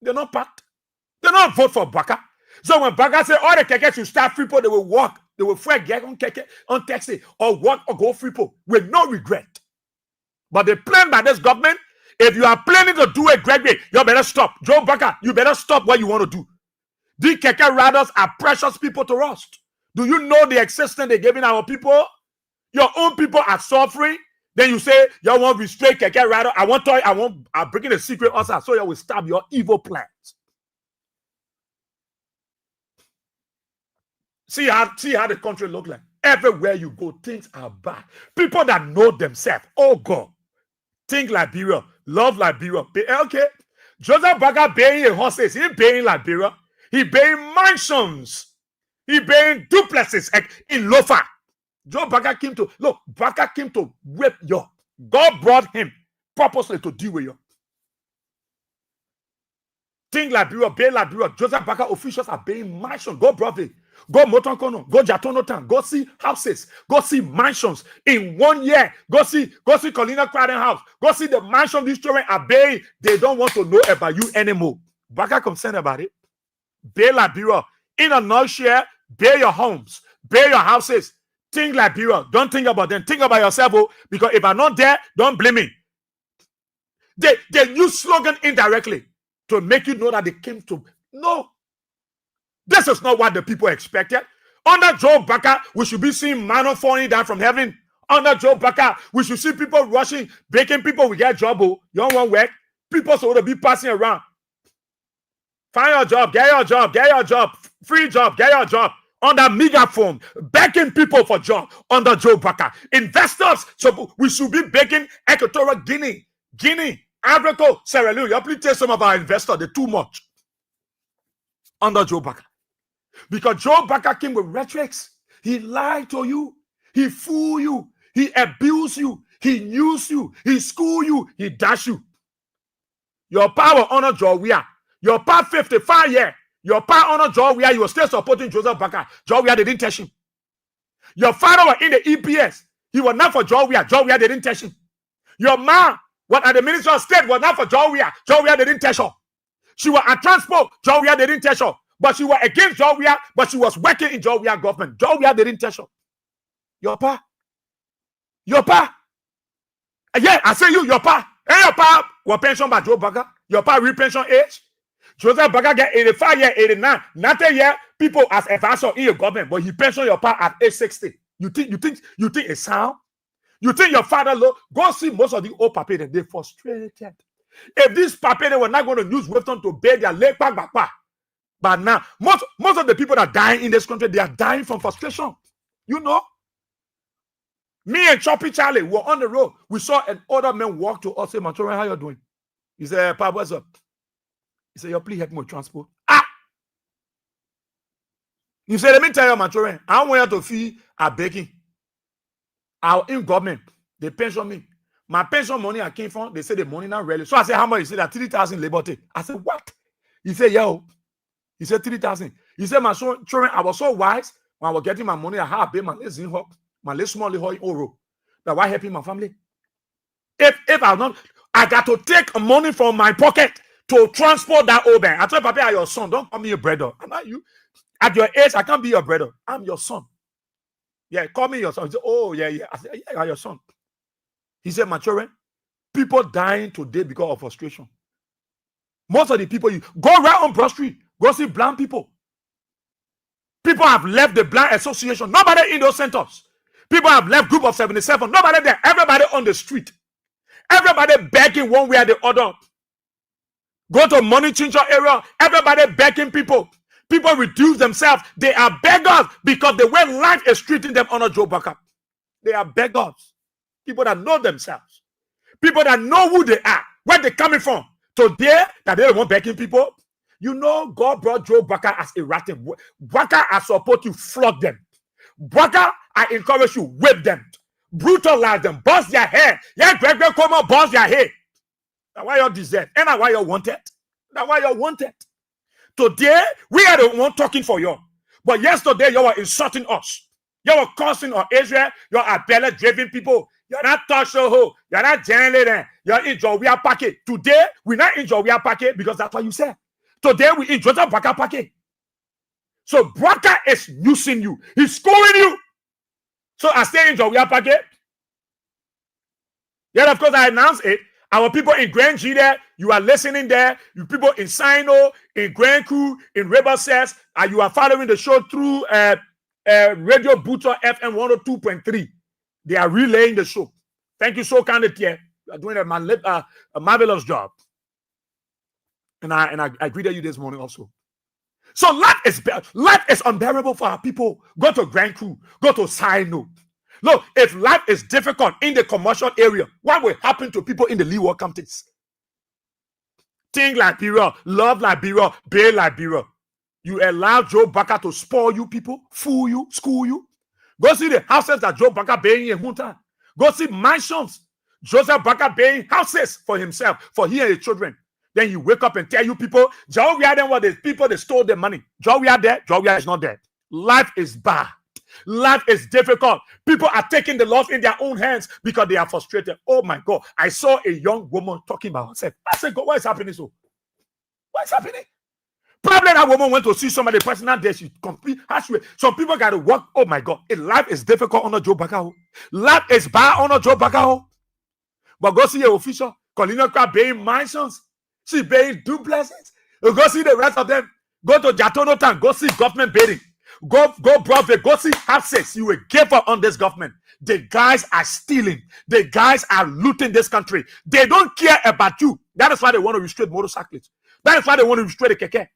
They're not part. They don't vote for Baka. So when Baka say all the keke should start Freeport, they will walk. They will get on keke, on taxi, or walk or go Freeport with no regret. But the plan by this government, if you are planning to do it, Gregory, you better stop. Joe Baka, you better stop what you want to do. These keke riders are precious people to us. Do you know the existence they're giving our people? Your own people are suffering. Then you say, you want to restrain keke rider. I'm breaking the secret also, so you will stop your evil plans. See how the country look like. Everywhere you go, things are bad. People that know themselves, oh God, think Liberia, love Liberia. Okay, Joseph Baka buying horses, he buying Liberia, he buying mansions, he buying duplexes in Lofa. Joe Baka came to whip you. God brought him purposely to deal with you. Think Liberia, Bay Liberia. Joseph Baka officials are paying mansions. Go Broadway, go Motonkono, go Jatono Town, go see houses, go see mansions in 1 year. Go see Colina Crowden House. Go see the mansion these children are paying. They don't want to know about you anymore. Baka concerned about it. Bay Liberia. In a nutshell, pay your homes, pay your houses. Think Liberia. Don't think about them. Think about yourself. Oh, because if I'm not there, don't blame me. They use slogan indirectly to make you know that they came to. No. This is not what the people expected. Under Joe Baka, we should be seeing manna falling down from heaven. Under Joe Baka, we should see people rushing, breaking people. We get job. You don't want work. People should be passing around. Find your job, get your job, get your job, free job, get your job. Under megaphone, begging people for job under Joe Baka. Investors, so we should be begging Equatorial Guinea, Ivory Coast, Sierra Leone. You please tell some of our investors they're too much under Joe Baka. Because Joe Baka came with rhetorics. He lied to you, he fooled you, he abused you, he used you, he schooled you, he dashed you. Your power honor Joe Wea. Your pa 55 years. Your pa honor Joe Wea. You were still supporting Joseph Baka. Joe Wea, they didn't touch him. Your father was in the EPS. He was not for Joe Wea. Joe Wea, they didn't touch him. Your ma was at the Ministry of State, was not for Joe Wea. Joe Wea, they didn't touch her. She was at transport. Joe Wea, they didn't touch her. But she was against Joe Wea, but she was working in Joe Wea government. Joe Wea, they didn't touch her. Your pa. Yeah, I say your pa. And your pa was pensioned by Joe Baka. Your pa re-pension age. Joseph Baka get 85 years, 89. Not a year, people as advisor in your government, but he pensioned your pa at age 60. You think it's sound? You think your father go see most of the old papier, they're frustrated. If this papier, they were not going to use wisdom to bear their leg back. But now, most of the people that are dying in this country, they are dying from frustration. You know? Me and Choppy Charlie were on the road. We saw an older man walk to us, say, Manchurian, how you doing? He said, Pa, what's up? He said, yo, please help me with transport. He said, let me tell you, Manchurian, I don't want you to feel a begging. Our in government, they pension me. My pension money I came from, they say the money not really. So I said, how much? He said that 3,000 labor take. I said, what? He said, yo. He said 3,000. He said, my children, I was so wise when I was getting my money. I had to pay my little hop, my little small euro. That why helping my family? If I not, I got to take money from my pocket to transport that old man. I told Papa, I'm your son. Don't call me your brother. I'm not you. At your age, I can't be your brother. I'm your son. Yeah, call me your son. He said, oh, yeah. I said, yeah, I'm your son. He said, my children, people dying today because of frustration. Most of the people, you go right on Broad Street, go see blind people. People have left the blind association. Nobody in those centers. People have left group of 77. Nobody there. Everybody on the street. Everybody begging one way or the other. Go to Money Changer area. Everybody begging people. People reduce themselves. They are beggars because the way life is treating them on a Joe Baka. They are beggars. People that know themselves. People that know who they are. Where they're coming from. Today, that they don't want begging people. You know, God brought Joe Baka as erratic. Baka, I support you, flog them. Baka, I encourage you, whip them. Brutalize them. Bust their hair. Yeah, Greg, come on, bust their hair. That's why you deserve. And that's why you wanted. That's why you wanted. Today, we are the one talking for you. But yesterday, you were insulting us. You were cursing on Israel. You are belly-driven people. You're not Tasho. You're not Jen. You're in Jowia Packet. Today, we're not in Jowia Packet because that's what you said. Today, we in Joseph Baka Packet. So, Baka is using you. He's scoring you. So, I stay in Jowia Packet. Yeah, of course, I announced it. Our people in Grand G there, you are listening there. You people in Sino, in Grand Crew, in Rebel Says, you are following the show through Radio Booter FM 102.3. They are relaying the show. Thank you so kindly, Pierre. You are doing a marvelous job. And I greeted you this morning also. So life is unbearable for our people. Go to Grand Crew. Go to Sino. Look, if life is difficult in the commercial area, what will happen to people in the leeward counties? Think Liberia, love Liberia, bail Liberia. You allow Joe Baka to spoil you people, fool you, school you. Go see the houses that Joe Baka paying in Hunter. Go see mansions. Joseph Baka paying houses for himself, for he and his children. Then you wake up and tell you people, Joe, we are them what the people they stole their money. Joe, we are there. Joe, we are is not there. Life is bad. Life is difficult. People are taking the laws in their own hands because they are frustrated. Oh my God. I saw a young woman talking about herself. I said, God, what is happening so? What is happening? Probably that woman went to see somebody, the person not there. She complete halfway. Some people got to work. Oh my God. Life is difficult on a Joe Baka. Life is bad on a Joe Baka. But go see your official. Colina Crab paying mansions. She paying duplexes. Go see the rest of them. Go to Jatono Town. Go see government building. Go brother, go see access. You will give up on this government. The guys are stealing. The guys are looting this country. They don't care about you. That is why they want to restrict motorcyclists. That is why they want to restrict the keke.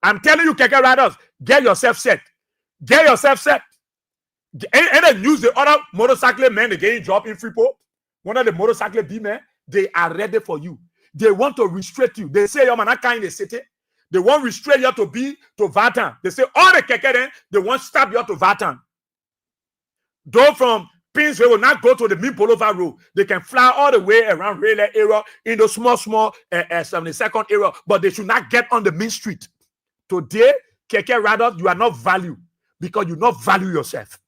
I'm telling you, keke riders, get yourself set. Get yourself set. And then use the other motorcycle men, they get job in Freeport. One of the motorcycle B men, they are ready for you. They want to restrict you. They say, yo man, I can't in the city. They want restrict you to be to Vatan. They say all the keke then, they want stop you to Vatan. Though from Pins, they will not go to the Mid Boulevard Road. They can fly all the way around Railway area in the small 72nd area, but they should not get on the main street. Today, keke riders, you are not valued because you not value yourself.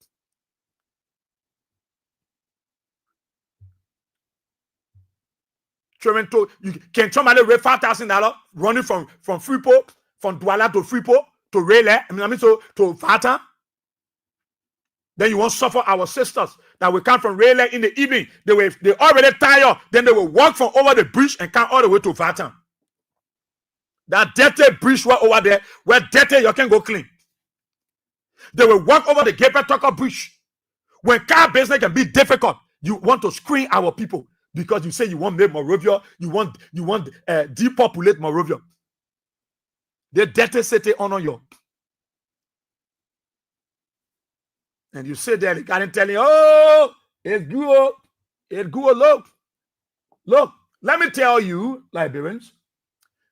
You can somebody raise $5,000 running from Freeport, from Douala to Freeport to Railway, to Vatan. Then you won't suffer our sisters that will come from Railway in the evening. They already tired. Then they will walk from over the bridge and come all the way to Vatan. That dirty bridge right over there, where dirty you can go clean. They will walk over the Gabriel Tucker Bridge. When car business can be difficult, you want to screen our people because you say you want to make Monrovia, you want depopulate Monrovia. The dirty city honor you. And you sit there, they can't tell you, oh, it's good. It's good. Look, let me tell you, Liberians,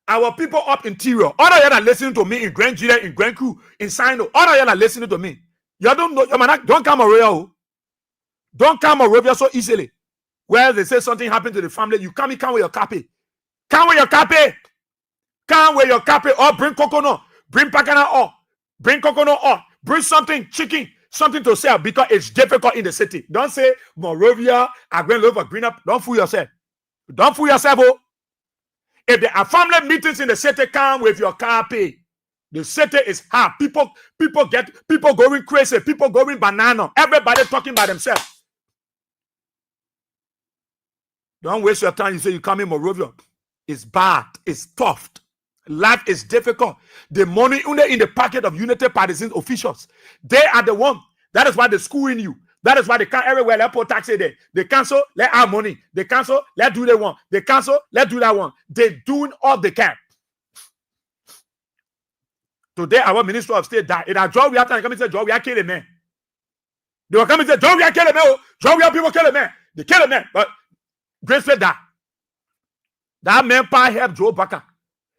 our people up interior, all of you that listening to me in Grand Gida, in Grand Crew, in Sino, all of you that listening to me, you don't know, don't come Monrovia. Don't come Monrovia so easily. Where they say something happened to the family, you come with your copy. Come with your copy. Come with your copy or bring coconut, bring pakana or bring coconut or bring something, chicken, something to sell because it's difficult in the city. Don't say Monrovia, I'm going to live for green up. Don't fool yourself. Don't fool yourself. Oh. If there are family meetings in the city, come with your copy. The city is hard. People going crazy, people going banana, everybody talking by themselves. Don't waste your time. You say you come in Monrovia. It's bad. It's tough. Life is difficult. The money only in the pocket of United Partisan officials. They are the one. That is why they schooling you. That is why they can't everywhere. Let put taxi there. They cancel. Let our money. They cancel. Let do that one. They cancel. Let do that one. They doing all they can. Today, our Minister of State died. It a job we have to come and say, "Job, we are killing men." They will come and say, "Job, we are killing men." Job, we are people killing men. They kill men, but Grace said that. That man pa helped Joe Baka.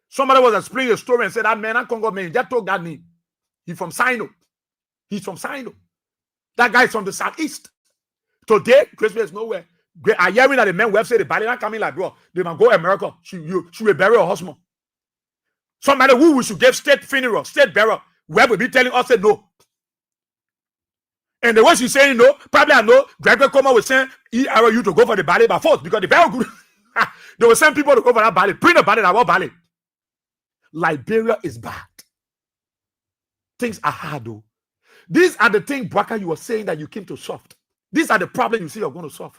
Somebody was explaining a story and said that man, that Congo man, just told that name. He's from Sino. He's from Sino. That guy is from the southeast. Today, Grace is nowhere. I hearing that the men website the body not coming like bro. They might go to America. She will bury her husband. Somebody who we should give state funeral, state burial, where will be telling us say no. And the way she's saying no, probably I know Gregory Coma was saying you to go for the ballet by force because the very good. They will send people to go for that ballet. Bring the ballet, that ballet. Liberia is bad. Things are hard though. These are the things, Baka, you were saying that you came to solve. These are the problems you say you're going to solve.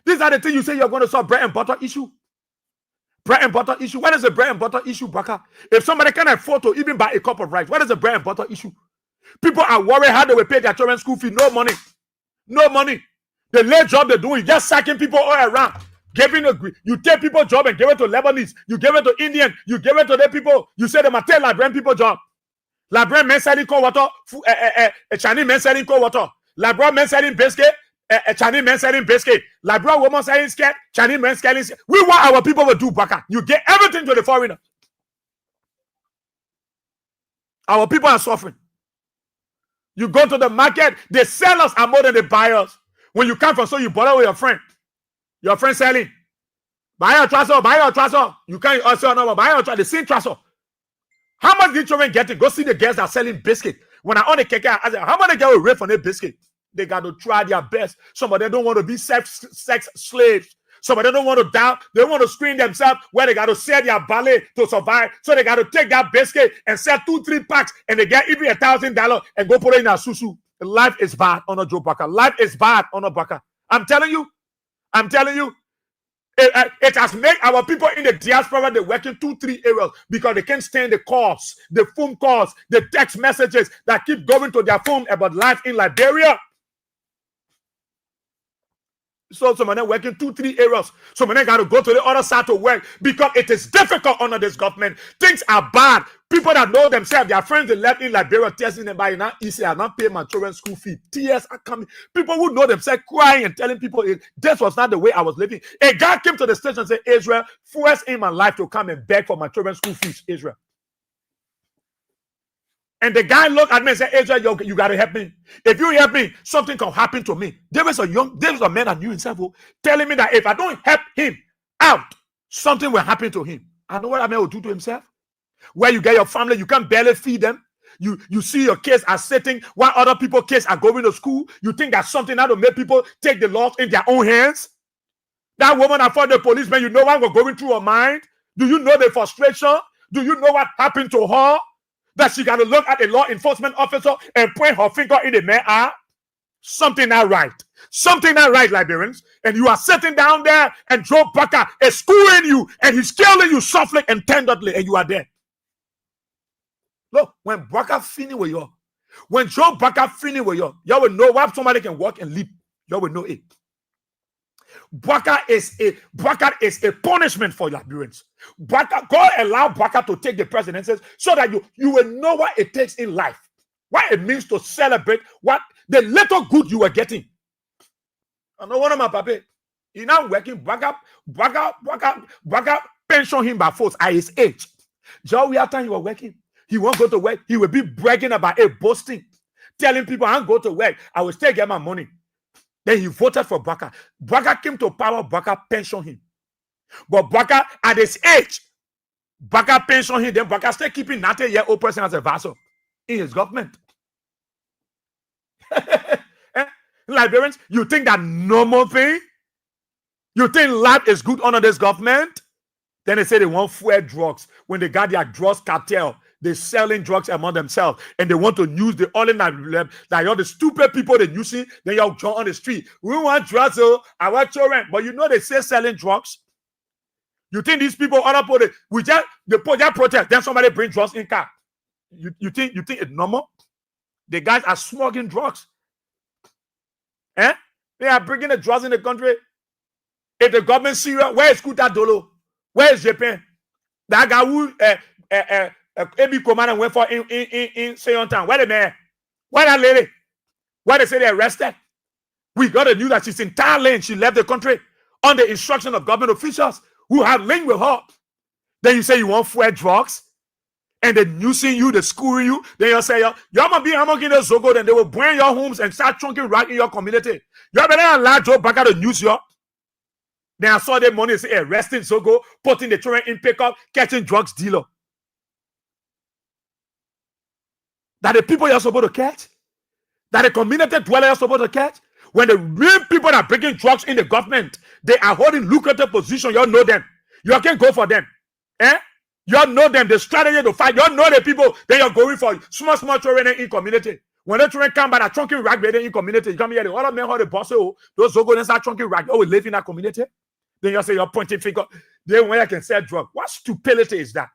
These are the things you say you're going to solve. Bread and butter issue. Bread and butter issue. What is the bread and butter issue, Baka? If somebody can afford to even buy a cup of rice, what is the bread and butter issue? People are worried how they will pay their children's school fee. No money. No money. The late job they're doing, just sacking people all around. You take people job and give it to Lebanese. You give it to Indian. You give it to the people. You say they must tell Liberian people job. Liberian men selling cold water. Chinese men selling cold water. Liberian men selling biscuit. Chinese men selling biscuit. Liberian women selling skirt. Chinese men selling skirt. We want our people to do Baka. You get everything to the foreigner. Our people are suffering. You go to the market, the sellers are more than the buyers. When you come from so you borrow with your friend selling. Buy your trouser. You can't also know buy your trouser, the same trouser. How much did children get it? Go see the girls that are selling biscuit. When I own a cake, I said, how much they get a rate for their biscuit? They got to try their best. Some of them don't want to be sex slaves. Some of them don't want to die. They want to screen themselves where they got to sell their ballet to survive. So they got to take that biscuit and sell 2-3 packs and they get even $1,000 and go put it in a susu. Life is bad on a Joe Baka. Life is bad on a Baka. I'm telling you. It has made our people in the diaspora, they work in 2-3 areas because they can't stand the calls, the phone calls, the text messages that keep going to their phone about life in Liberia. So some of them work in 2-3 areas. Some of them got to go to the other side to work because it is difficult under this government. Things are bad. People that know themselves, their friends they left in Liberia testing them by now easy. I not pay my children's school fee. Tears are coming. People who know themselves crying and telling people this was not the way I was living. A guy came to the station and said, Israel, first in my life to come and beg for my children's school fees, Israel. And the guy looked at me and said, Israel, you got to help me. If you help me, something can happen to me. There was a man that knew himself telling me that if I don't help him out, something will happen to him. I know what that man will do to himself. Where you get your family, you can barely feed them. You see your kids are sitting while other people's kids are going to school. You think that's something that will make people take the laws in their own hands? That woman that fought the policeman, you know what was going through her mind? Do you know the frustration? Do you know what happened to her? That she got to look at a law enforcement officer and point her finger in the man's eye? Something not right. Something not right, Liberians. And you are sitting down there and Joe Parker is schooling you and he's killing you softly and tenderly and you are there. Look, when Parker finished with you, when Joe Parker finished with you, you will know why somebody can walk and leap. You will know it. Baka is a punishment for Liberians. God allowed Baka to take the presidencies so that you will know what it takes in life, what it means to celebrate what the little good you are getting. I know one of my papa, he now working. Baka pension him by force at his age. Just we time he was working, he won't go to work. He will be bragging about it, boasting, telling people I go to work, I will still get my money. Then he voted for Baka. Baka came to power, Baka pensioned him. But Baka, at his age, Baka pensioned him. Then Baka still keeping 90-year-old person as a vassal in his government. Liberians, you think that normal thing? You think life is good under this government? Then they say they want fuel drugs. When they got their drugs cartel, they're selling drugs among themselves and they want to use the all in like all the stupid people they're using. Then y'all join on the street. We want drugs, so I want children. But you know they say selling drugs. You think these people other people they protest, then somebody bring drugs in car. You think it's normal? The guys are smoking drugs. They are bringing the drugs in the country. If the government serious, where is Kuta Dolo? Where is Japan? That guy who AB commander went for in Seyon Town. Where the man? Where that lady? Why they say they arrested? We got a news that she's in Thailand. She left the country on the instruction of government officials who have linked with her. Then you say you want fuel drugs, and then using you, they screwing you. Then you say y'all might be among in the Zogo. Then they will burn your homes and start chunking right in your community. You better allow Joe Baka to use you. Then I saw the money say arresting Zogo, putting the children in pickup, catching drugs dealer. That the people you're supposed to catch, that the community dweller you're supposed to catch, when the real people that are bringing drugs in the government, they are holding lucrative position. You know them. You can't go for them. You know them. The strategy to fight. You know the people that you're going for. Small children in community. When the children come by the chunky rag in community, you come here. The other men how the boss those Zogo and start chunky rag. Oh, we live in that community. Then you say you're pointing finger. Then when I can sell drugs, what stupidity is that?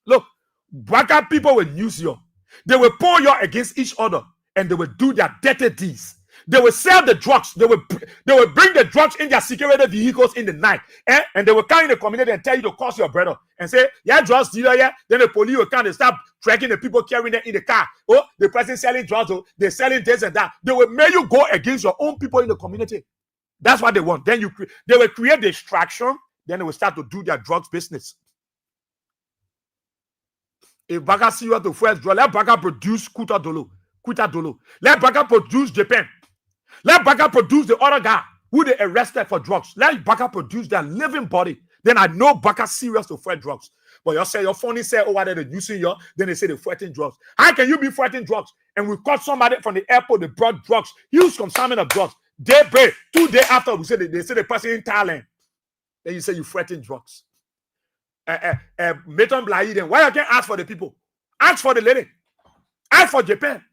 Look, Baka people will use you. They will pour you against each other and they will do their dirty deeds. They will sell the drugs. They will bring the drugs in their security vehicles in the night. And they will come in the community and tell you to call your brother and say, yeah, drugs dealer, yeah. Then the police will come and start tracking the people carrying them in the car. Oh, the person selling drugs, oh, they're selling this and that. They will make you go against your own people in the community. That's what they want. Then they will create distraction. Then they will start to do their drugs business. If Baka see you to first draw, let Baka produce Kuta Dolo. Let Baka produce Japan. Let Baka produce the other guy who they arrested for drugs. Let Baka produce their living body. Then I know Baka serious to fight drugs. But you say your phone say, oh, what are they using you? Then they say they're fighting drugs. How can you be fighting drugs? And we caught somebody from the airport, they brought drugs, huge consignment of drugs. Daybreak, 2 days after, they say the person in Thailand. Then you say you fighting drugs. Meton Blaiden, why you can't ask for the people? Ask for the lady. Ask for Japan.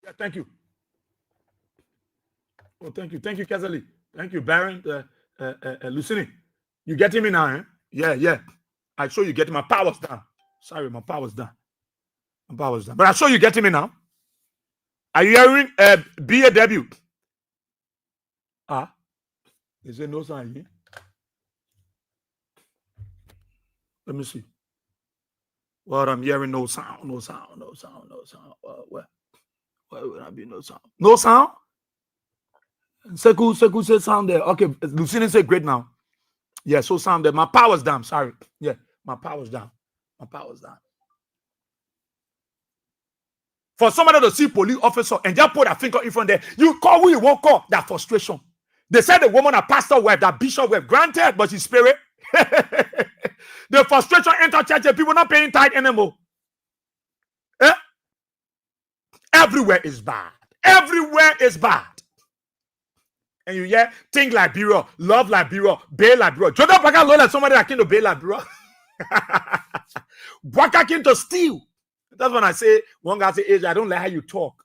Yeah, thank you. Oh, thank you. Thank you, Kazali. Thank you, Baron. Lucini. You getting me now, eh? Yeah, yeah. I show you getting my powers down. Sorry, my power's down. My power's down. But I show you getting me now. Are you hearing be a debut? Ah, is there no sound here? Let me see. Well, I'm hearing no sound, no sound, no sound, no sound. Where would I be? No sound. No sound? Seku said sound there. Okay, Lucini said great now. Yeah, so sound there. My power's down. Sorry. Yeah, my power's down. My power's down. For somebody to see police officer and just put a finger in front there, you call who you won't call. That frustration. They said the woman, a pastor wife, that bishop wife, granted, but she's spirit. The frustration enter church and people not paying tithe anymore. Eh? Everywhere is bad. Everywhere is bad. And you hear think like bureau, love like bureau, bail like bureau. Jordan Baka look like somebody that came to bail like bureau. Baka came to steal. That's when I say, one guy say, Asia, I don't like how you talk.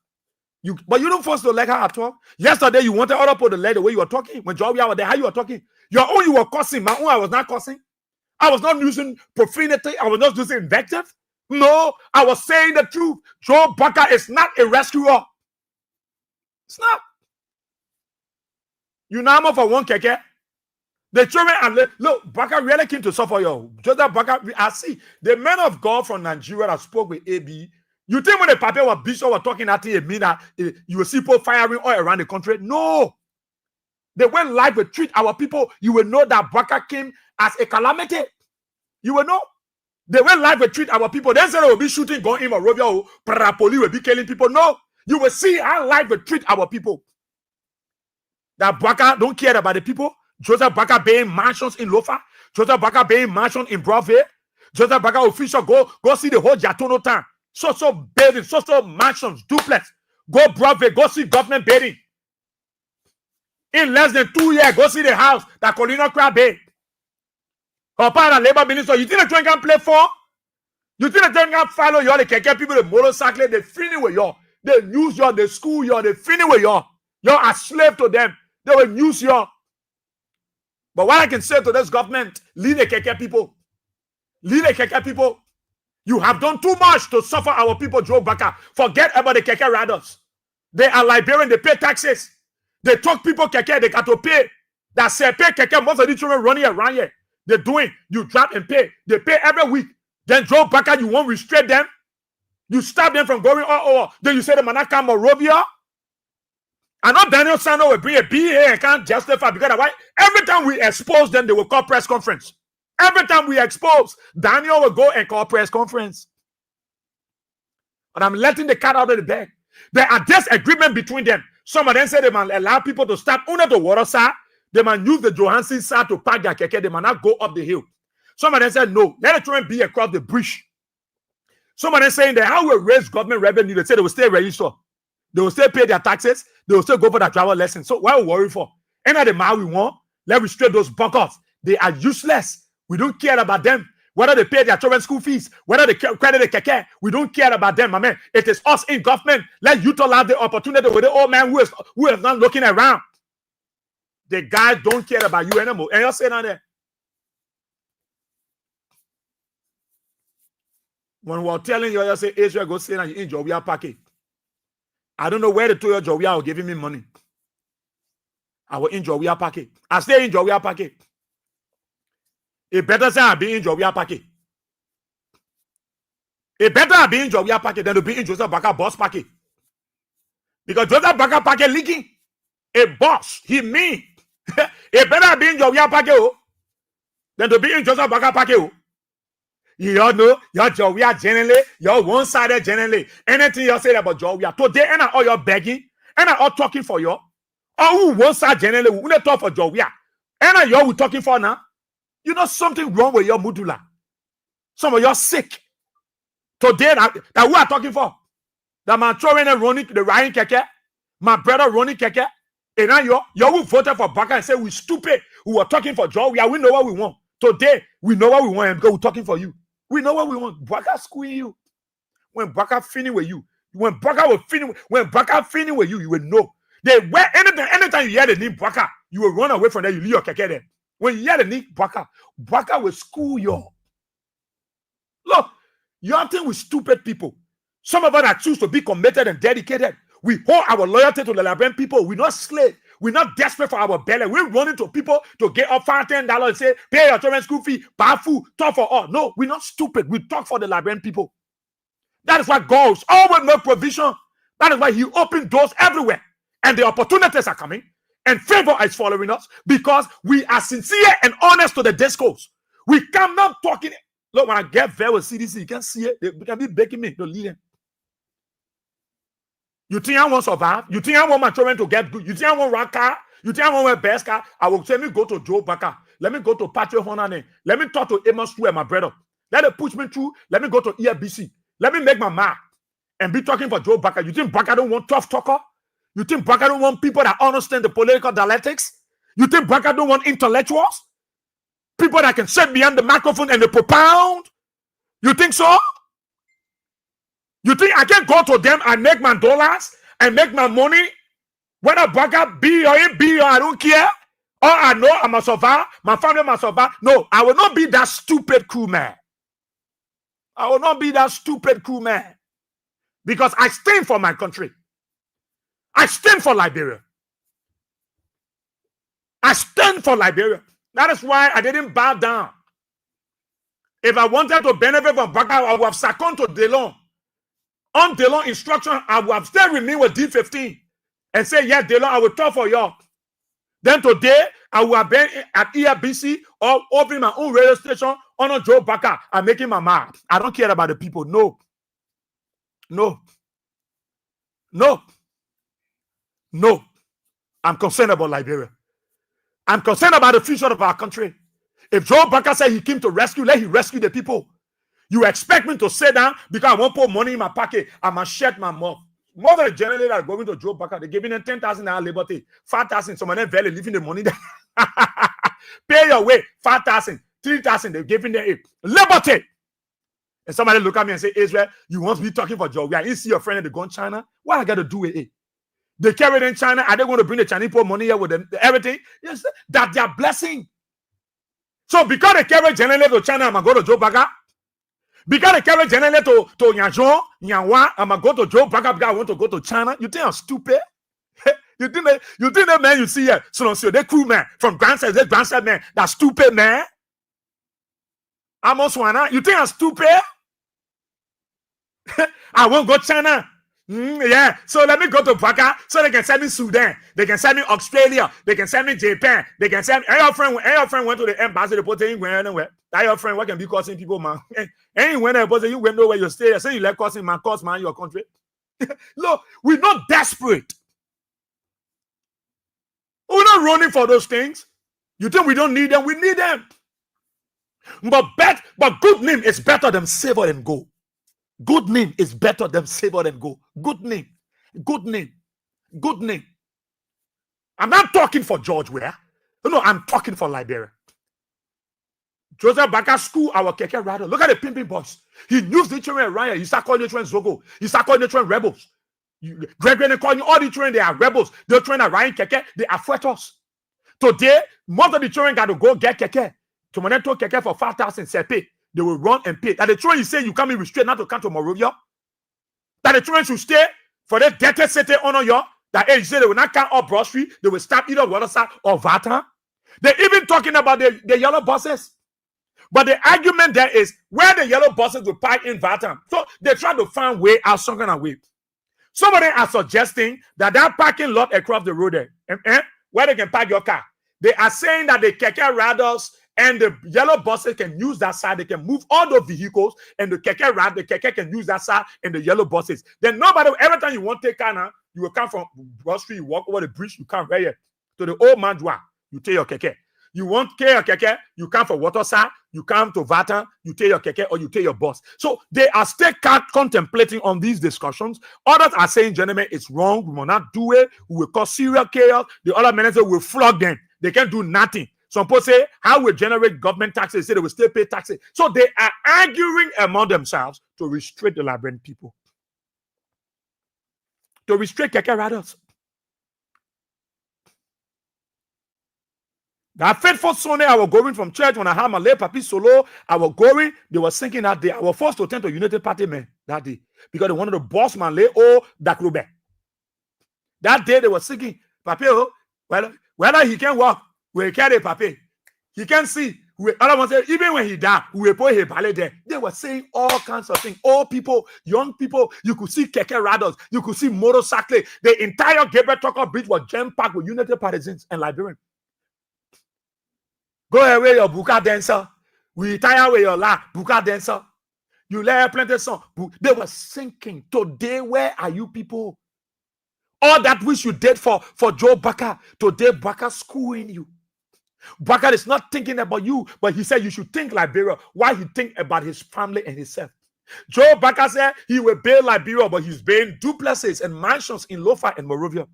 But you don't force to like how I talk. Yesterday, you wanted other people to like the way you were talking. When Joe was there, how you were talking. Your own, you were cussing. My own, I was not cussing. I was not using profanity. I was not using invective. No, I was saying the truth. Joe Baka is not a rescuer. It's not. You know for one keke. The children and look, Baka really came to suffer yo. Just that Baka, I see the men of God from Nigeria that spoke with AB. You think when the paper was bishop were talking at it mean that you will see people firing all around the country? No. They went live to treat our people. You will know that Baka came as a calamity. You will know. They went live to treat our people. They said they will be shooting, going in Morovia, Parapoli will be killing people. No. You will see how live to treat our people. That Baka don't care about the people. Joseph Baka being mansions in Lofa. Joseph Baka being mansion in Brave. Joseph Baka official go see the whole Jatono town. So building, so mansions, duplex. Go Brave, go see government building. In less than 2 years, go see the house that Colina Crab built. Or part of the labor minister, you think the train can play for? You think the train can follow you? They can get people, the motorcycle, they finish with you. They use you, they school you, they finish with you. You're a slave to them. They will use you. But what I can say to this government, lead the Keke people. Lead the Keke people. You have done too much to suffer our people, Joe Baka. Forget about the Keke riders. They are Liberian, they pay taxes. They talk people Keke, they got to pay. That say pay Keke, most of the children running around here. They're doing, you drop and pay. They pay every week. Then Joe Baka, you won't restrain them. You stop them from going all over. Then you say the Manaka Morovia. I know Daniel Sano will bring a B here and can't justify because of why every time we expose them, they will call press conference. Every time we expose, Daniel will go and call press conference. But I'm letting the cat out of the bag. There are disagreement between them. Some of them say they might allow people to stop under the water side. They might use the Johansson side to park their keke. They might not go up the hill. Some of them said no. Let the train be across the bridge. Some of them saying that how we raise government revenue. They say they will stay registered. They will still pay their taxes. They will still go for their travel lessons. So why we worry for? Any of the man we want, let me straight those buckets. They are useless. We don't care about them. Whether they pay their children's school fees, whether they credit the keke, we don't care about them, my man. It is us in government. Let utilize the opportunity with the old man who is not looking around. The guys don't care about you anymore. And you're saying on there. When we're telling you, you say Israel go say that you enjoy your package. I don't know where they told your Jowia are giving me money. I will enjoy your packet. I stay in your packet. It better say I be in your packet. It better I be in your packet than to be in Joseph Baka boss packet. Because Joseph Baka packet leaking. A boss, he mean. It better be in your packet than to be in Joseph Baka packet. You all know your Jowia generally, your one-sided generally. Anything you say about Jowia today, and all you're begging, and all talking for you. All who one-side generally, we not talk for Jowia. And you all we talking for now. You know something wrong with your mudula. Some of you are sick. Today, that we are talking for. That my children and running the Ryan Keke, my brother running Keke, and now you who voted for Baka and say we stupid. We were talking for Jowia. We know what we want. Today, we know what we want because we're talking for you. We know what we want. Baka squeeze you. When Baka finish with you, When Baka will finish, when Baka finish with you, you will know. They where anytime you hear the name Baka, you will run away from there. You leave your keke there. When you hear the name Baka, Baka will school you. Look, you're thing with stupid people. Some of us that choose to be committed and dedicated. We hold our loyalty to the Liberian people. We're not slaves. We're not desperate for our belly. We're running to people to get up $5-10 and say, pay your children's school fee, buy food, talk for all. No, we're not stupid. We talk for the Liberian people. That is why God always make provision. That is why He opened doors everywhere. And the opportunities are coming. And favor is following us because we are sincere and honest to the discourse. We come not talking. Look, when I get there with CDC, you can see it. They can be begging me to lead them. You think I won't survive? You think I want my children to get good? You think I want one car? You think I want my best car? I will say, let me go to Joe Baka. Let me go to Patrick Honane. Let me talk to Amos Stu and my brother. Let it push me through. Let me go to EFBC. Let me make my mark and be talking for Joe Baka. You think Baka don't want tough talker? You think Baka don't want people that understand the political dialectics? You think Baka don't want intellectuals? People that can sit behind the microphone and they propound? You think so? You think I can go to them and make my dollars and make my money? Whether Baka be or ain't be or I don't care. Or I know I must survive. My family must survive. No, I will not be that stupid cool man. I will not be that stupid cool man. Because I stand for my country. I stand for Liberia. I stand for Liberia. That is why I didn't bow down. If I wanted to benefit from Baka, I would have succumbed to Delon. On Delon instruction, I would have still remained with D15 and say, yeah, Delon, I will talk for y'all. Then today, I will have been at EFBC or opening my own radio station on Joe Baka and making my mark. I don't care about the people. No. No. No. No. I'm concerned about Liberia. I'm concerned about the future of our country. If Joe Baka said he came to rescue, let him rescue the people. You expect me to sit down because I won't put money in my pocket. I must shut my mouth. More than the generally that are going to Joe Baka, they're giving them 10,000 liberty, 5,000. Some of them barely leaving the money there. Pay your way, 5,000, 3,000. They're giving them liberty. And somebody look at me and say, Israel, you want me talking for Joe? You see your friend that they go in China? What I got to do with it? They carry it in China. Are they going to bring the Chinese people money here with them? Everything? Yes, that they are blessing. So because they carry generally to China, I'm going to go to Joe Baka. Because they carry generally to Nyanjon, Nyanwa, I'm going to go to Joe Baka because I want to go to China. You think I'm stupid? you think that man you see here, so they cool man from Grandside, that Grandside man, that stupid man. Amos Wana, you think I'm stupid? I won't go to China. Yeah, so let me go to Baka so they can send me Sudan, they can send me Australia, they can send me Japan, they can send me. Your friend went to the embassy, they put in anywhere. That your friend, what can be causing people, man? Anywhere they put you went nowhere you stay, so you let causing man, cause man your country. Look, we're not desperate. We're not running for those things. You think we don't need them? We need them. But good name is better than silver and gold. Good name is better than silver and gold. Good name. Good name. Good name. I'm not talking for George Weah. No, I'm talking for Liberia. Joseph Baka school our keke rider. Look at the pimping boys. He used the children riot. He start calling the children Zogo. He start calling the children rebels. Gregory calling all the children, they are rebels. They're trying to ride keke. They are fighters. Today, most of the children got to go get keke. To monitor keke for 5,000 pay. They will run and pay. That the children you say you come in restraint not to come to Morovia. That the children should stay for the debtor city honor you. That you say they will not come up Broad Street. They will stop either Waterside or Vatan. They're even talking about the yellow buses. But the argument there is where the yellow buses will park in Vatan. So they try to find way out, some kind of way. Somebody are suggesting that parking lot across the road there, where they can park your car. They are saying that the keke riders and the yellow buses can use that side. They can move all those vehicles, and the keke can use that side and the yellow buses. Then nobody, every time you want to take car now, you will come from Broad Street, you walk over the bridge, you come right here to the old man dwa, you take your keke. You want to your keke, you come from Waterside, you come to Vatan, you take your keke or you take your bus. So they are still contemplating on these discussions. Others are saying, gentlemen, it's wrong. We will not do it. We will cause serial chaos. The other ministers will flog them. They can't do nothing. Some people say, how will generate government taxes? They say they will still pay taxes. So they are arguing among themselves to restrict the Liberian people. to restrict keke riders. That faithful Sunday, I was going from church when I had my late papi solo. I was going, they were singing that day. I was forced to attend to United Party men that day because they wanted to boss man lay Dakrube. That day they were singing, papi, oh, whether he can walk, we carry papi. He can see. Other ones say, even when he died, we put his ballet there. They were saying all kinds of things. Old people, young people, you could see keke riders, you could see motorcycle. The entire Gabriel Tucker Bridge was jam-packed with United Partisans and Liberians. Go away your buka dancer. We retire with your la buka dancer. You let plenty song. They were singing. Today, where are you people? All that which you did for Joe Baka, today Baka schooling you. Baka is not thinking about you, but he said you should think Liberia. Why he think about his family and himself? Joe Baka said he will build Liberia, but he's building duplexes and mansions in Lofa and Morovia.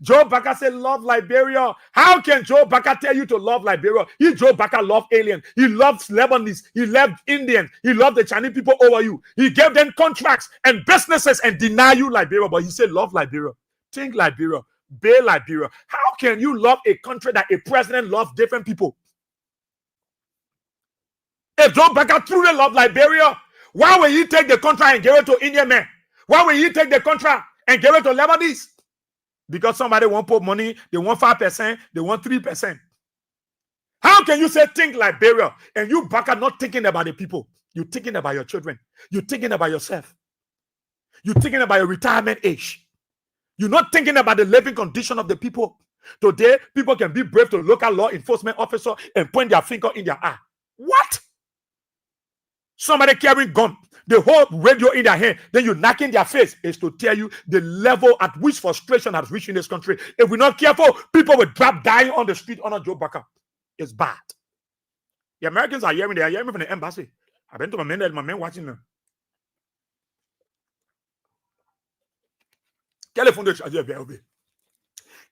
Joe Baka said, love Liberia. How can Joe Baka tell you to love Liberia? Joe Baka loved aliens. He loves Lebanese. He loved Indians. He loved the Chinese people over you. He gave them contracts and businesses and deny you Liberia. But he said, love Liberia. Think Liberia. Build Liberia. How can you love a country that a president loves different people? If Joe Baka truly loved Liberia, why will he take the contract and give it to Indian men? Why will he take the contract and give it to Lebanese? Because somebody won't put money, they want 5%, they want 3%. How can you say think Liberia and you Baka not thinking about the people? You're thinking about your children. You're thinking about yourself. You're thinking about your retirement age. You're not thinking about the living condition of the people. Today, people can be brave to local law enforcement officer and point their finger in their eye. What? Somebody carrying gun, the whole radio in their hand, then you knock in their face, is to tell you the level at which frustration has reached in this country. If we're not careful, people will drop dying on the street under Joe Baka. It's bad. The Americans are hearing, they are hearing from the embassy. I've been to my men watching them. Quel est le fond de charger FF?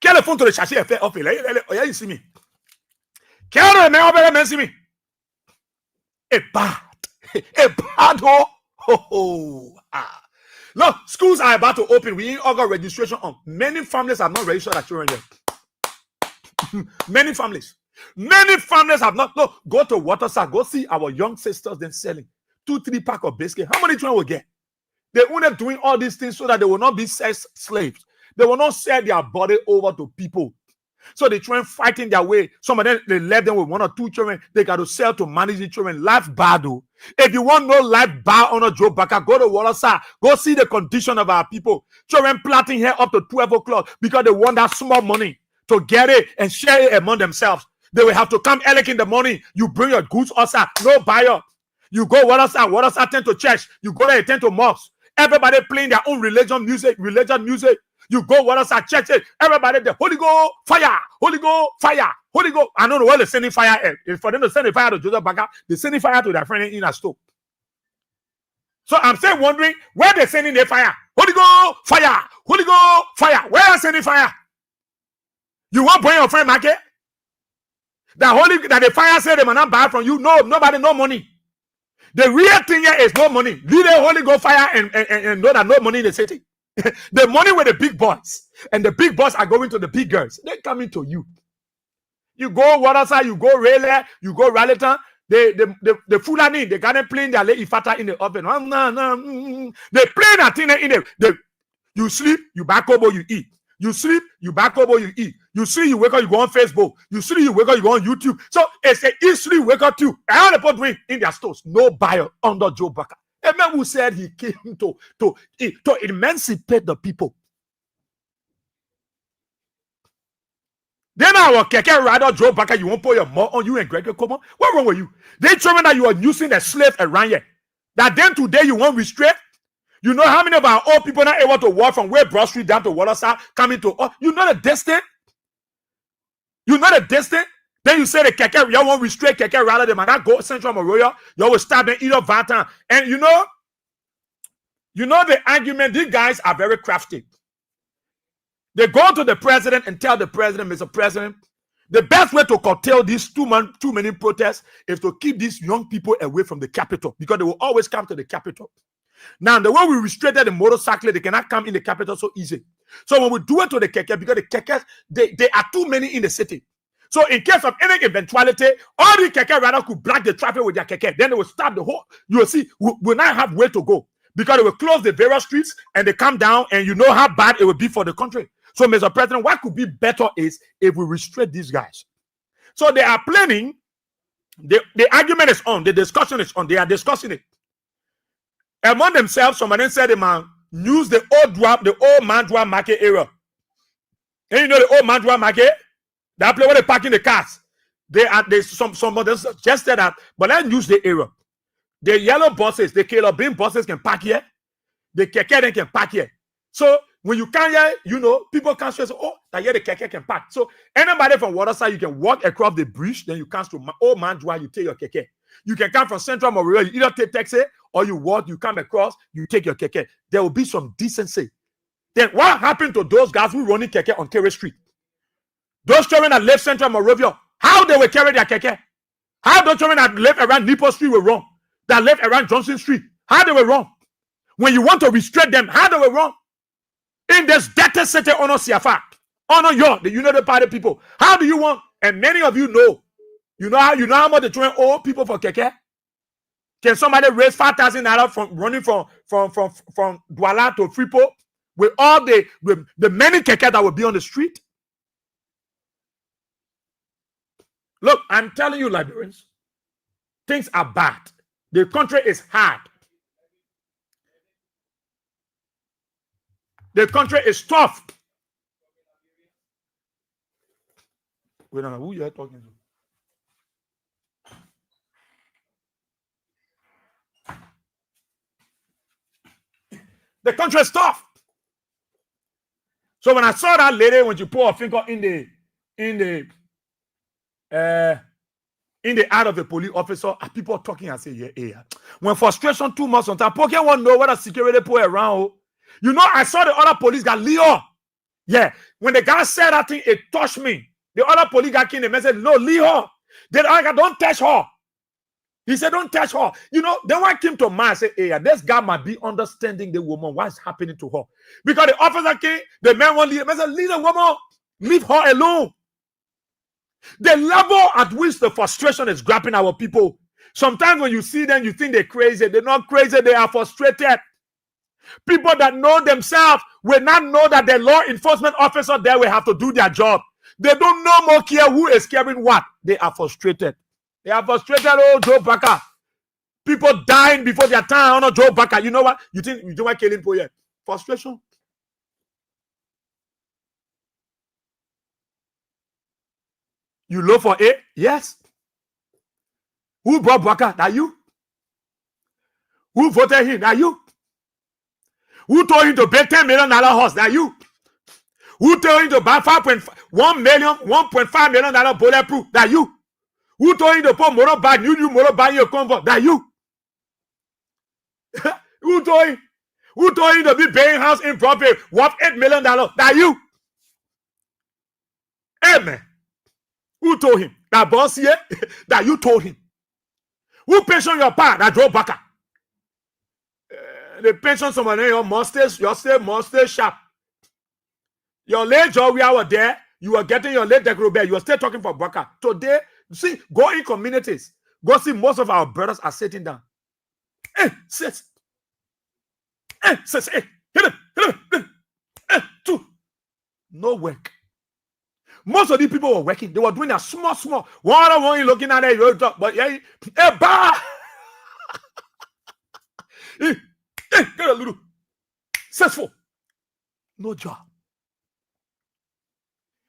Quel est le fond de charger FF? Là, you see me. Quel est le men see me? It's bad. It's bad. Look, schools are about to open. We ain't all got registration on. Many families have not registered their children yet. Many families have not. Look, go to Waterside. Go see our young sisters then selling 2-3 pack of biscuit. How many children will get? They're only doing all these things so that they will not be sex slaves. They will not sell their body over to people. So they try and fighting their way. Some of them, they left them with 1 or 2 children. They got to sell to manage the children. Life bad, though. If you want no life bad on a Joe Baka, go to Waterside. Go see the condition of our people. Children plotting here up to 12 o'clock because they want that small money to get it and share it among themselves. They will have to come early in the morning. You bring your goods outside. No buyer. You go Waterside tend to church. You go there, tend to mosque. Everybody playing their own religion music. You go Waterside church. Everybody the Holy Ghost fire, Holy Ghost fire, Holy Ghost. I don't know where they're sending fire at. If for them to send the fire to Joseph Baka, they're sending fire to their friend in a store. So I'm still wondering where they're sending the fire. Holy Ghost fire, Holy Ghost fire. Where are sending fire? You want to bring your friend market? That the fire said they might not buy from you. No, nobody, no money. The real thing here is no money. Leave the Holy Ghost fire and know that no money in the city. The money with the big boys. And the big boys are going to the big girls. They're coming to you. You go Waterside, you go Raleigh, you go Raleigh. The Fulani, they can't play their lady fata in the oven. They play that thing in the you sleep, you back over, you eat. You sleep, you back over, you eat. You see, you wake up, you go on Facebook. You see, you wake up, you go on YouTube. So it's a easily wake up too. All the people doing in their stores, no buyer under Joe Baka. A man who said he came to emancipate the people. Then our keke rider Joe Baka, you won't put your more on you and Greg Como. What wrong with you? They told me that you are using the slave around here. That then today you won't restrict. You know how many of our old people not able to walk from where Broad Street down to Waterside coming to? You know the distance. You know the distance. Then you say the keke, you won't restrict keke rather than not go Central Moroya. You will stop and eat up Vatan. And you know the argument. These guys are very crafty. They go to the president and tell the president, Mr. President, the best way to curtail these too many protests is to keep these young people away from the capital because they will always come to the capital. Now, the way we restricted the motorcycle, they cannot come in the capital so easy. So when we do it to the keke, because the kekes, they are too many in the city. So in case of any eventuality, all the keke rather could block the traffic with their keke. Then they will stop the whole. You will see, we'll not have way to go because they will close the various streets and they come down, and you know how bad it will be for the country. So, Mr. President, what could be better is if we restrict these guys. So they are planning. The argument is on. The discussion is on. They are discussing it among themselves. Somebody said, "The man use the old Mandra market area." And you know the old Mandra market. That place where they parking the cars. Some of them suggested that, but let's use the area. The yellow buses, the Caleb buses can park here. The keke can park here. So when you come here, you know, people can say, oh, that here the keke can park. So anybody from Waterside, you can walk across the bridge, then you come to Old Mandra, you take your keke. You can come from Central Montreal, you either take taxi or you walk, you come across, you take your keke. There will be some decency. Then what happened to those guys who running keke on Kerry Street? Those children that left Central Montreal, how they will carry their keke? How those children that left around Nippo Street were wrong? That left around Johnson Street, how they were wrong? When you want to restrict them, how they were wrong? In this data city, honor CFA, honor your the United Party people. How do you want? And many of you know how much they train old people for keke. Can somebody raise $5,000 from running from Douala to Freeport with all the many keke that will be on the street? Look, I'm telling you, Liberians, things are bad. The country is hard. The country is tough. We don't know who you're talking to. The country is tough. So when I saw that lady, when you put her finger in the eye of the police officer, people talking and say, yeah. When frustration too much, sometimes Poké won't know what a security put around. You know, I saw the other police guy, Leo. Yeah. When the guy said that thing, it touched me. The other police guy came and said, no, Leo. Then I got, don't touch her. He said, don't touch her. You know, then when I came to mind, I said, hey, this guy might be understanding the woman, what's happening to her. Because the officer came, the man won't leave. I said, leave the woman. Leave her alone. The level at which the frustration is grabbing our people. Sometimes when you see them, you think they're crazy. They're not crazy. They are frustrated. People that know themselves will not know that the law enforcement officer there will have to do their job. They don't know more care who is carrying what. They are frustrated. They are frustrated. Oh, Joe Baker. People dying before their time. Oh, no, Joe Baker. You know what? You think you don't want killing people yet? Frustration. You look for it? Yes. Who brought Baker? That you? Who voted him? That you? Who told him to pay $10 million horse? That you? Who told him to buy $1.5 million bulletproof? That you? Who told him to put motorbike, new motorbike in your comfort? That you? Who told him? Who told him to be paying house in profit worth $8 million? That you? Amen. Who told him? That boss here? That you told him. Who pensioned your pa? That Joe Baker. The pension someone in your must stay sharp. Your late job, we were there. You were getting your late decorator. You were still talking for Baker. Today, see, go in communities. Go see most of our brothers are sitting down. Sit. Sit. Hit him. Two. No work. Most of these people were working. They were doing that small. One other one looking at it, but yeah, get a little successful. No job.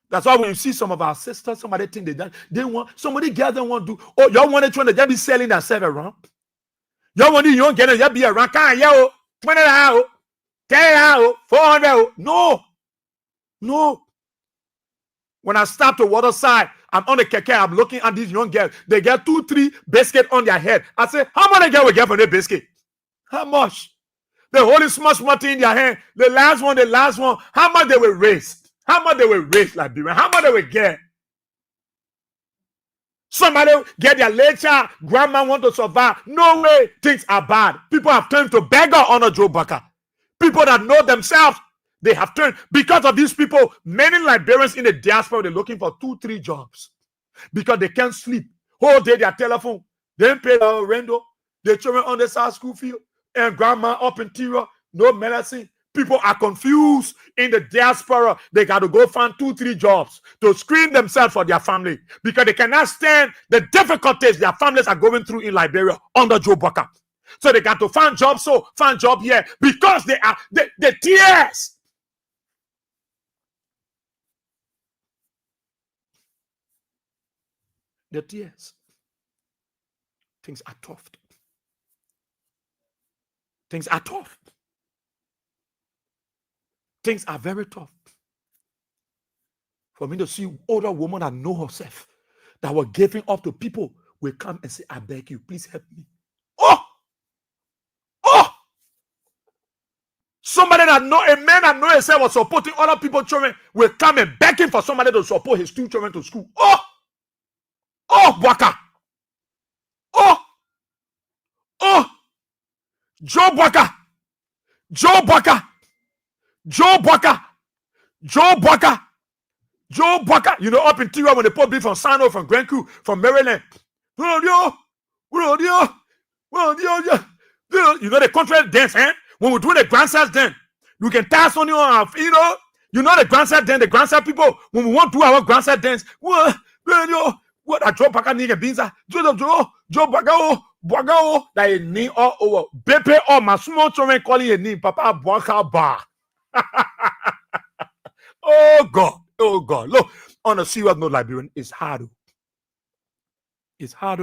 That's why when you see some of our sisters, somebody think they want somebody girls don't want to do. Oh, y'all want to try to be selling themselves around. Y'all want to you don't get it, y'all be around. Can't you? $20, $10, $400. No. When I start to Waterside, I'm on the keke, I'm looking at these young girls. They get 2-3 biscuits on their head. I say, how much they get for the biscuit? How much? They're holding small thing in their hand. The last one. How much they will raise? How much they will raise, Liberia? How much they will get? Somebody get their lecture, grandma want to survive. No way, things are bad. People have turned to beggar under Joe Bucker. People that know themselves, they have turned. Because of these people, many Liberians in the diaspora, they're looking for 2-3 jobs because they can't sleep. Whole day their telephone, they don't pay the rent, the children on the side school field, and grandma up interior, no medicine. People are confused in the diaspora. They got to go find 2-3 jobs to screen themselves for their family because they cannot stand the difficulties their families are going through in Liberia under Joe Bucker. So they got to find jobs, so find job here because they are the tears. The tears. Things are tough. Things are tough. Things are very tough. For me to see older women that know herself, that were giving up to people, will come and say, I beg you, please help me. Oh! Somebody that know, a man that know himself was supporting other people's children will come and begging for somebody to support his 2 children to school. Oh! Waka! Oh! Joe Bucker! You know, up in Tiwa when they put beef from Sano, from Grand Coup, from Maryland. You know the contract dance, eh? When we do the grandsons dance, we can toss on you know the grandson dance, the grandson people, when we want to do our grandson dance, what a Joe Bucker nigga beans, Joe Bucker, that is name all over. Bepe or my small children calling a name, Papa Buaka Bar. Oh God, look, on a serious note, Liberian, it's hard. It's hard.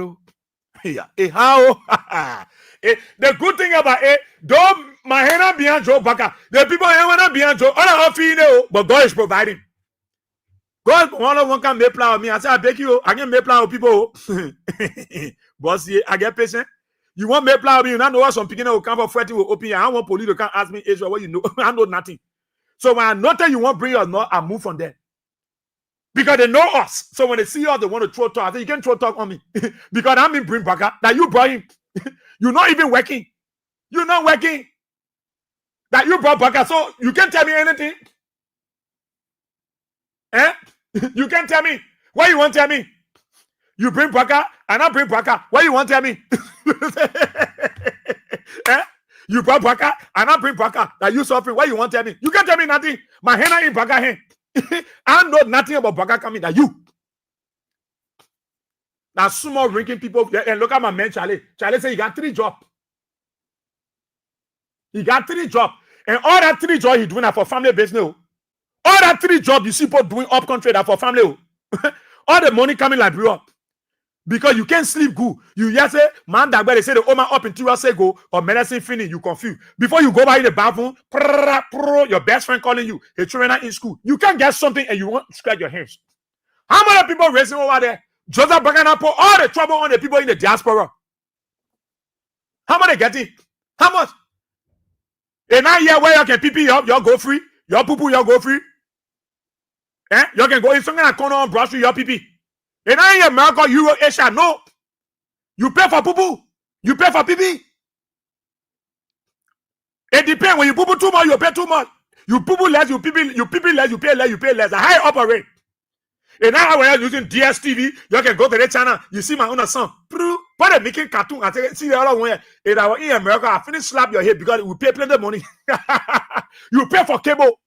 Yeah, it's hard. The good thing about it, don't my hand behind Joe Bucker. The people ain't behind Joe. But God is providing. God, one can make plan with me. I say, I beg you, I can make plan with people. Boss, I get patient. You want make plan with me? You don't know what some people will come for fighting will open. I want police to come ask me, Israel, what you know? I know nothing. So when I know that you want to bring us, I move from there. Because they know us. So when they see us, they want to throw talk. I say, you can't throw talk on me. Because I'm in bring Bucker. That you brought him. You're not even working. You're not working. That you brought Bucker. So you can't tell me anything. Eh? You can't tell me. What you want to tell me? You bring Bucker and I bring Bucker. What you want to tell me? Eh? You brought Bucker and I bring Bucker. That you suffering. What you want to tell me? You can't tell me nothing. My hand in Bucker hand. I know nothing about Bucker coming. That you. Now small drinking people. And look at my man Charlie. Charlie said he got 3 jobs. He got 3 jobs. And all that 3 jobs he doing that for family business. All that 3 jobs you see people doing up country that for family. All the money coming like you up. Because you can't sleep good. You just say, man, that way they say the Oma up in Tiwa say go or medicine finish, you confused. Before you go by in the bathroom, your best friend calling you, hey, children in school. You can't get something and you want to scratch your hands. How many people racing over there? Joseph Bagana put all the trouble on the people in the diaspora. How much they getting? How much? And now here where you can pee up, you go free. Your poo you go free. Eh? You can go in something like corner on brush your pee. And now here America, Euro, Asia, no. You pay for poo. You pay for pee. It depends. When you poo too much, you pay too much. You poo less, you pee less, you pay less, you pay less. A high operate. And now when you're using DSTV, you can go to the channel. You see my own son. But they're making cartoon. I see the other one. And I was in America. I finish slap your head because we pay plenty of money. You pay for cable.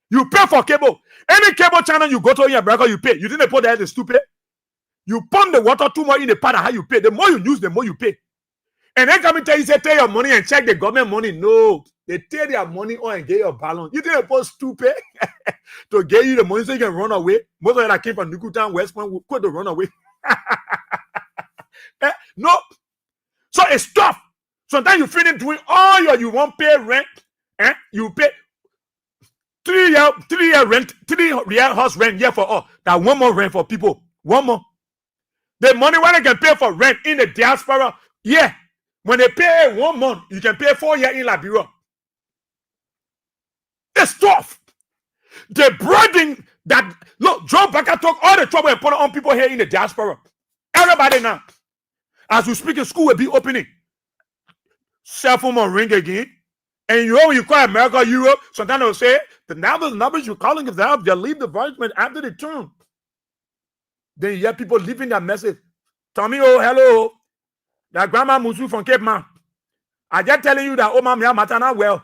You pay for cable. Any cable channel you go to in America, you pay. You didn't put that as stupid. You pump the water too much in the pot. How you pay? The more you use, the more you pay. And then come and tell you, say, take your money and check the government money. No, they take their money on and get your balance. You didn't put stupid to get you the money so you can run away. Most of them that came from Nukutown, West Point, will quit to run away. No. So it's tough. Sometimes you finish doing all you won't pay rent. You pay 3 year rent, 3 real house rent here for all. That 1 more rent for people. 1 more. The money when they can pay for rent in the diaspora, yeah. When they pay 1 month, you can pay 4 years in Liberia. It's tough. The burden that look, Joe Bucker took all the trouble and put it on people here in the diaspora. Everybody now. As we speak, school will be opening. Cell phone will ring again. And you know when you call America, Europe, sometimes they'll say, the numbers you're calling, if they'll leave the voicemail after the tune. Then you hear people leaving their message. Tommy, oh, hello. That grandma Musu from Cape Man. I just telling you that, oh, mom, yeah, matter not well.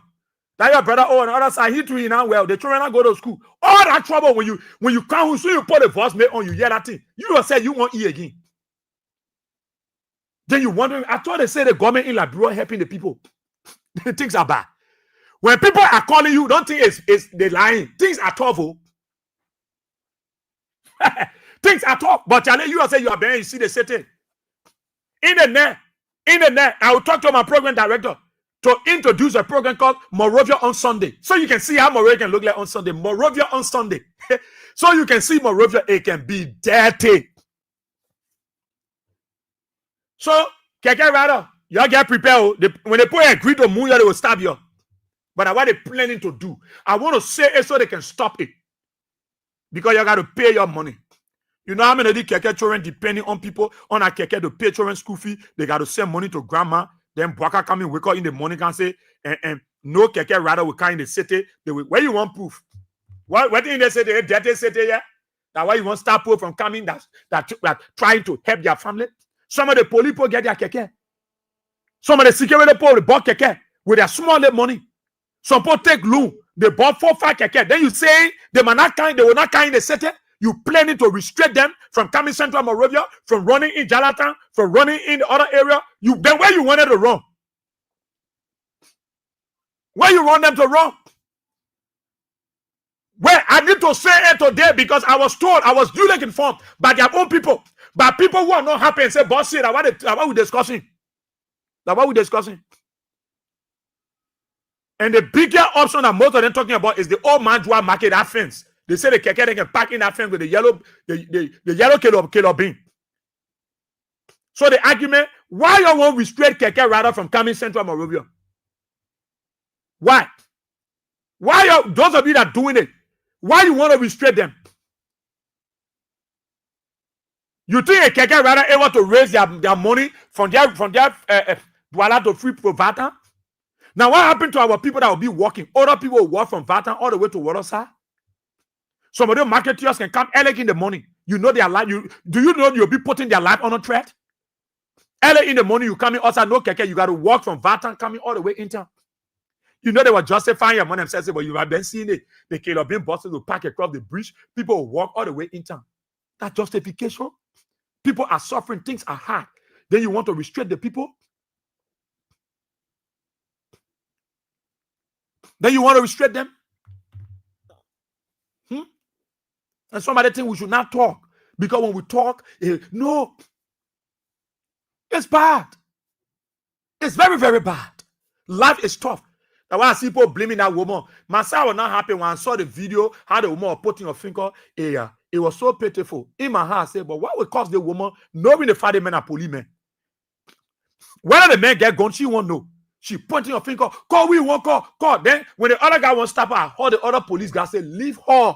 That your brother, oh, on the other side, he too, he now well. The children not go to school. All that trouble when you come, so you put a voicemail on, you hear that thing. You don't say you want E again. Then you wondering, I thought they say the government in Liberia helping the people. Things are bad. When people are calling you, don't think it's they lying. Things are tough, oh. Things are tough. But you say you are behind, you see the setting. In the net, I will talk to my program director to introduce a program called Moravia on Sunday. So you can see how Moravia can look like on Sunday. Moravia on Sunday. So you can see Moravia, it can be dirty. So, Keke Rider, y'all get prepared. When they put a grid on moon, they will stab you. But what they're planning to do, I want to say it so they can stop it. Because you got to pay your money. You know how many of the Keke children, depending on people on a Keke to pay children school fee, they got to send money to grandma. Then Bwaka come in, wake up in the morning and say, and no Keke Rider will come in the city. They will, where you want proof? What in the city? Dirty city, yeah? That's why you want start people from coming that trying to help their family. Some of the police people get their Keke. Some of the security people they bought Keke with their small money. Some people take loan. They bought 4 or 5 Keke. Then you say they will not come in the city. You planning to restrict them from coming Central Moravia, from running in Jalatan, from running in the other area. Then where you wanted to run? Where you want them to run? Where I need to say it today because I was told, I was duly informed by their own people. But people who are not happy and say, boss, that's what we're discussing. That's what we're discussing. And the bigger option that most of them talking about is the old Manjua market, that fence. They say the Keke, they can pack in that fence with the yellow kilo bean. So the argument, why you won't restrict Keke rather from coming Central Moravia? Why? Why those of you that are doing it, why you want to restrict them? You think a Keke rather able to raise their money from their Douala to free Vatan? Now, what happened to our people that will be walking? Other people will walk from Vatan all the way to Watersa. Some of the marketeers can come early in the morning. You know their life. Do you know you'll be putting their life on a threat? Early in the morning, you come in outside, no Keke, you got to walk from Vatan coming all the way in town. You know they were justifying your money themselves, but you have been seeing it. The kilo being buses will pack across the bridge. People will walk all the way in town. That justification. People are suffering. Things are hard. Then you want to restrict the people? Then you want to restrict them? And somebody think we should not talk. Because when we talk, no. It's bad. It's very, very bad. Life is tough. That's why I see people blaming that woman. Myself was not happy when I saw the video, how the woman was putting her finger. It was so pitiful. In my heart, I said, but what would cause the woman knowing the father men are policemen? Whether the men get gone, she won't know. She pointing her finger, call, we won't call. Then when the other guy won't stop her, I heard the other police guy say, leave her.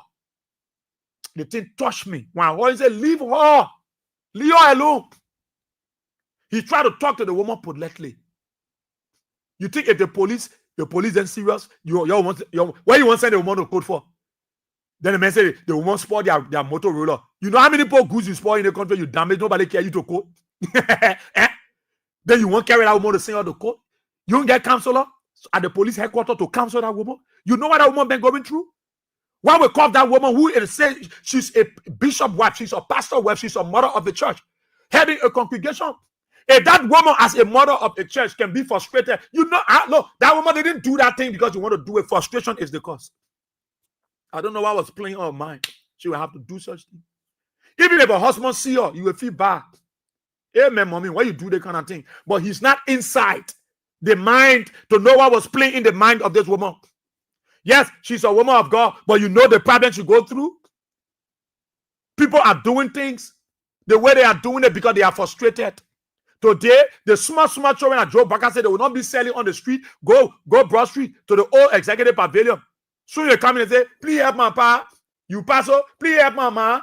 The thing touched me. When I heard him say, leave her. Leave her alone. He tried to talk to the woman politely. You think if the police then serious, where you want to send the woman to court for? Then the man say the woman spoil their Motorola. You know how many people goods you spoil in the country, you damage, nobody care you to court. Then you won't carry that woman to send her to court. You don't get counselor at the police headquarters to counsel that woman. You know what that woman been going through? Why we call that woman who is say she's a bishop wife, she's a pastor wife, she's a mother of the church, heading a congregation. If that woman as a mother of the church can be frustrated, you know, no, that woman didn't do that thing because you want to do it. Frustration is the cause. I don't know why I was playing on her mind. She will have to do such thing. Even if a husband see her, you will feel bad. Amen, mommy, why you do that kind of thing? But he's not inside the mind to know what was playing in the mind of this woman. Yes, she's a woman of God, but you know the problems you go through. People are doing things the way they are doing it because they are frustrated. Today, the small children at Joe Baker said they will not be selling on the street. Go Broad Street to the old executive pavilion. Soon they come in and say, please help my pa. You pass, please help my ma.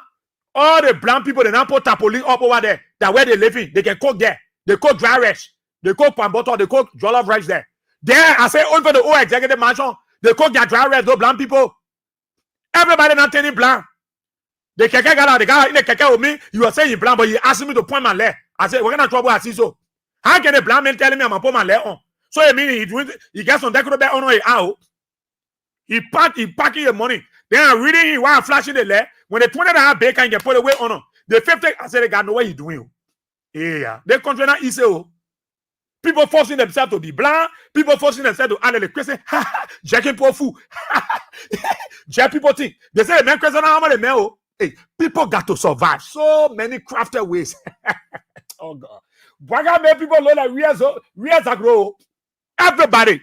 All the brown people, they now put tarpaulin up over there. that where they living, they can cook there. They cook dry rice. They cook pan butter. They cook jollof rice there. There, I say, over the old executive mansion, they cook their dry rice, those black people. Everybody not turning black. The guy in the keke with me, you are saying black, but you asking me to point my leg. I said, we're gonna trouble I see so. How can a black man telling me I'm gonna put my leg on? So you mean he gets some decorative on way out. He packing your money. Then I'm reading it while I'm flashing the leg. When the 20 that bacon can put away on the 50, I said they got no way he's doing. Yeah, they country not easy. People forcing themselves to be blind. People forcing themselves to handle the question. Jacking poor food. Jack people think. They say, man, question how much they hey, people got to survive. So many crafted ways. Oh, God. Braga made people look like real agro. Everybody.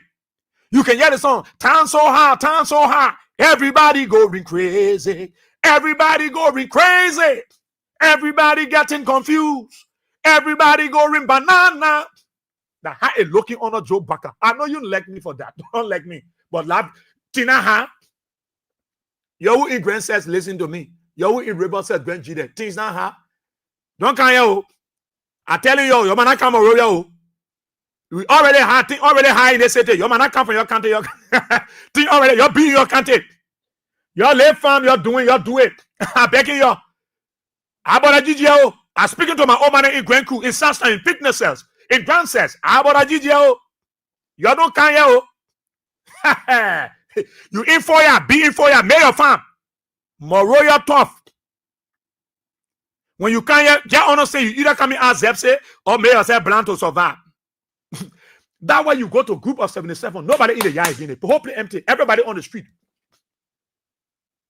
You can hear the song. Time so high. Everybody going crazy. Everybody going crazy. Everybody getting confused. Everybody going banana. Now, how is looking on a Joe Baker? I know you like me for that. Don't like me. But love, Tina, ha? Yo, in Grand says, listen to me. Yo, in Rebel says, Grand G there. Things not ha? Don't come here. I tell you, your man, I come over here. We already high in the city. Your man, I come from your country. Think already, you're being your country. Your left farm, you're do it. I'm begging you. How about a GGO? I'm speaking to my old man in Grand Crew, in Sunshine, in fitness cells. In Grand says, how about a GGO? You don't come here. You in for ya, be in for ya, make your farm. Moroya tough. When you come here, just honestly, you either come in as Zepse or make yourself bland to survive. That way you go to a group of 77, nobody in the yard again. Hopefully empty. Everybody on the street.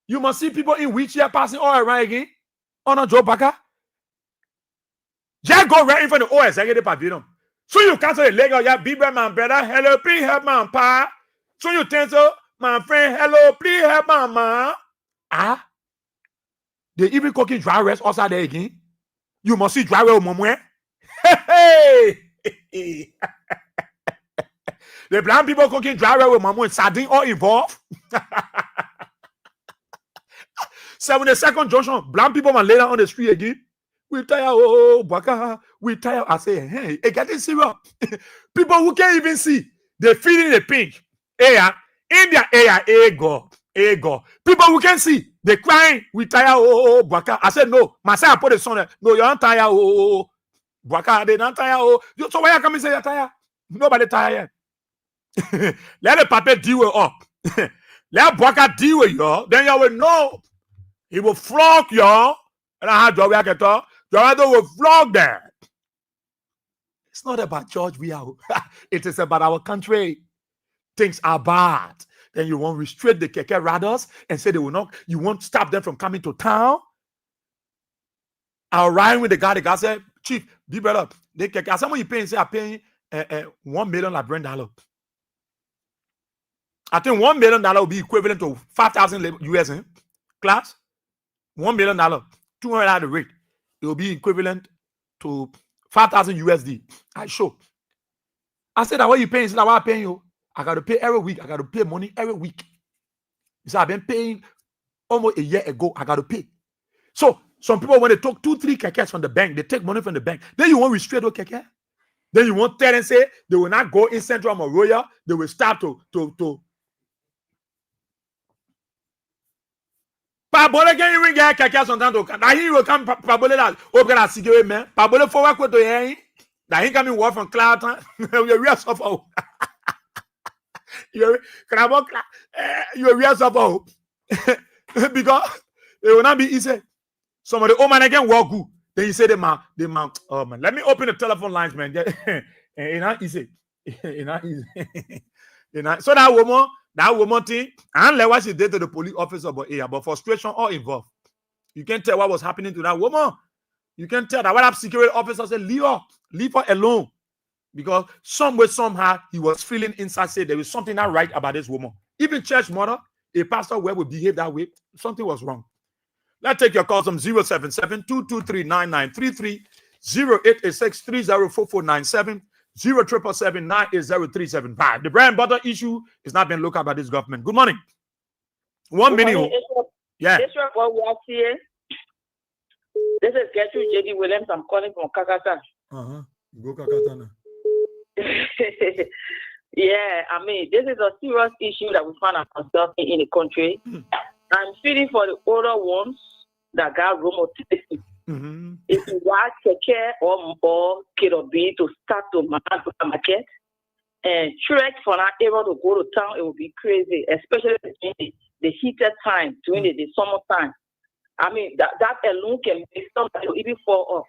You must see people in wheelchair passing all around again. On a Joe Baker. Just go right in front of the old executive pavilion. So you cancel the leg of your big man, brother. Hello, please help my pa. So you think so, my friend. Hello, please help my ma. Ah, they even cooking dry rice outside there again. You must see dry rice, mama. Hey, the black people cooking dry rice with mama and sardine all involved. 72nd junction, black people man lay down on the street again. We tired, oh, Baka. We tired. I say, hey, it getting serious. People who can't even see, they're feeling the pink. Air, in their air, ego. People who can see, they crying. We tired, oh, Baka. I said, no. Myself, I put the song there. No, you're not tired, oh, Baka. They're not tired, oh. So why you come and say you're tired? Nobody tired yet. Let the papa deal with up. Let Baka deal with you. Then you will know. He will flog you. And I had Joe Yaketo. Jorado will flog them. It's not about George we are. It is about our country. Things are bad. Then you won't restrict the keke riders and say they will not. You won't stop them from coming to town. I'll ride with the guy said, Chief, be better. The keke. Someone you paying say I'm paying $1 million like $1 I think $1 million will be equivalent to 5,000 US class. $1 million, 200 at the rate. It will be equivalent to 5,000 USD. I show. I said that what you paying? He said that what I'm paying you. I got to pay every week. I got to pay money every week. He said I've been paying almost a year ago. I got to pay. So some people when they took 2-3 kekes from the bank, they take money from the bank. Then you won't restrict those keke. Then you won't tell and say they will not go in Central Moroya. They will start to Pabole can even get keke on time. Now he will come Pabole that open a cigarette man. Pabole for work with the hair. That he coming work from cloud. You're real suffer. You're real suffer. Because it will not be easy. Some of the old man again walk good. Then you say the man. Oh man, let me open the telephone lines, man. It's not easy. It's not easy. So that woman thing, and like what she did to the police officer, but frustration all involved. You can't tell what was happening to that woman. You can tell that what security officer said, leave her alone. Because some way, somehow, he was feeling inside, say there was something not right about this woman. Even church mother, a pastor where would behave that way, something was wrong. Let's take your calls from 077-223-9933, 0886-304497, 0777-980-375. The brand butter issue is not being looked at by this government. Good morning. 1 minute. Yeah. This is what we are seeing. This is Gertrude J.D. Williams. I'm calling from Kakata. Go Kakata. Yeah, I mean, this is a serious issue that we find ourselves in the country. I'm feeling for the older ones that got rheumatism. If you want to care or kid or be to start to market and trek for that area to go to town, it will be crazy, especially during the heated time, during the summer time. I mean, that alone can make somebody even fall off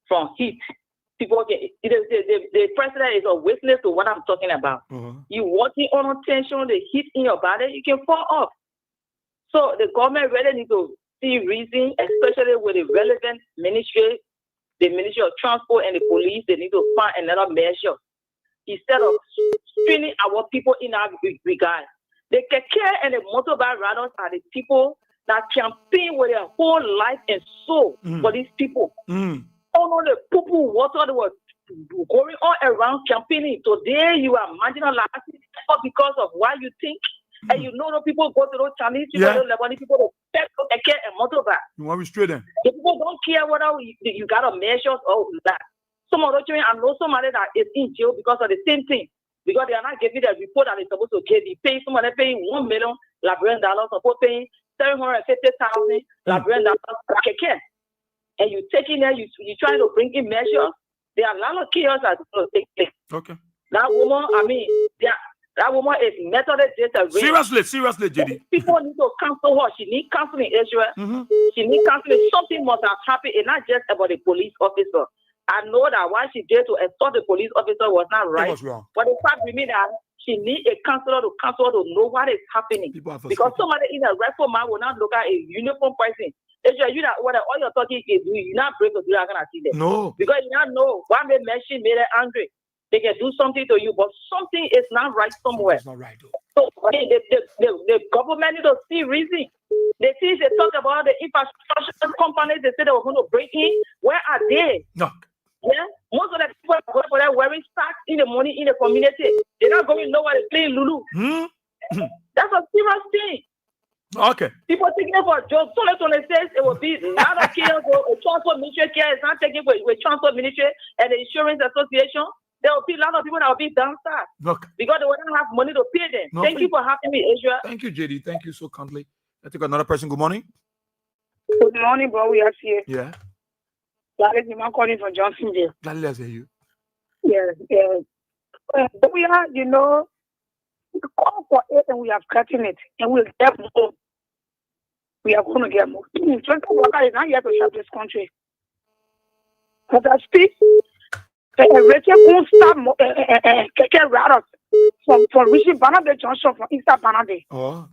from heat. People get the president is a witness to what I'm talking about. You working on tension, the heat in your body, you can fall off. So the government really needs to see reason, especially with the relevant ministry, the Ministry of Transport and the police. They need to find another measure instead of screening our people in our regard. The keke and the motorbike riders are the people that campaign with their whole life and soul for these people. All the people water they were going all around campaigning. Today you are marginalized because of what you think. And you know the people go to those Chinese people, those Lebanese people, they take care and motorbike. You want to straight them? The people don't care whether you got a measure or that. Some of those children, I know somebody that is in jail because of the same thing. Because they are not giving the report that they're supposed to give. They pay somebody paying $1 million Liberian dollars, support paying $750,000 Liberian dollars like a care. And you taking there, you trying to bring in measures. There are a lot of chaos that's going to take place. Okay. That woman, I mean, that woman is mentally disabled. Seriously, JD. People need to counsel her. She needs counseling, Israel. She needs counseling. Something must have happened. It's not just about the police officer. I know that what she did to assault the police officer was not right. It was wrong. But the fact remains that she needs a counselor to counsel her to know what is happening. Because somebody in a rifle man will not look at a uniform person. Israel, you not what all you're talking is you're not brave to do that kind of thing. No. Because you not know what made her angry. They can do something to you, but something is not right somewhere. It's not right, though. So the government need to see reason. They see they talk about the infrastructure companies. They say they were going to break in. Where are they? No. Yeah, most of the people are going for that wearing socks in the morning in the community. They're not going nowhere to play Lulu. That's a serious thing. Okay. People taking it for a joke. So says it will be a lot of care. A transport ministry care is not taking with transport ministry and the insurance association. There will be a lot of people that will be downside. Look. Because they will not have money to pay them. No, thank you for having me, Asia. Thank you, JD. Thank you so kindly. I take another person. Good morning. Good morning, bro. We are here. Yeah. That is my calling from Johnsonville. Gladly, I hear you. Yes. We are, we call for it and we have gotten it. And we'll get more. We are going to get more. Central worker is not here to shop this country. As I speak, Rachel won't stop keke riders from reaching Banade Junction from Eastern Banade. Oh.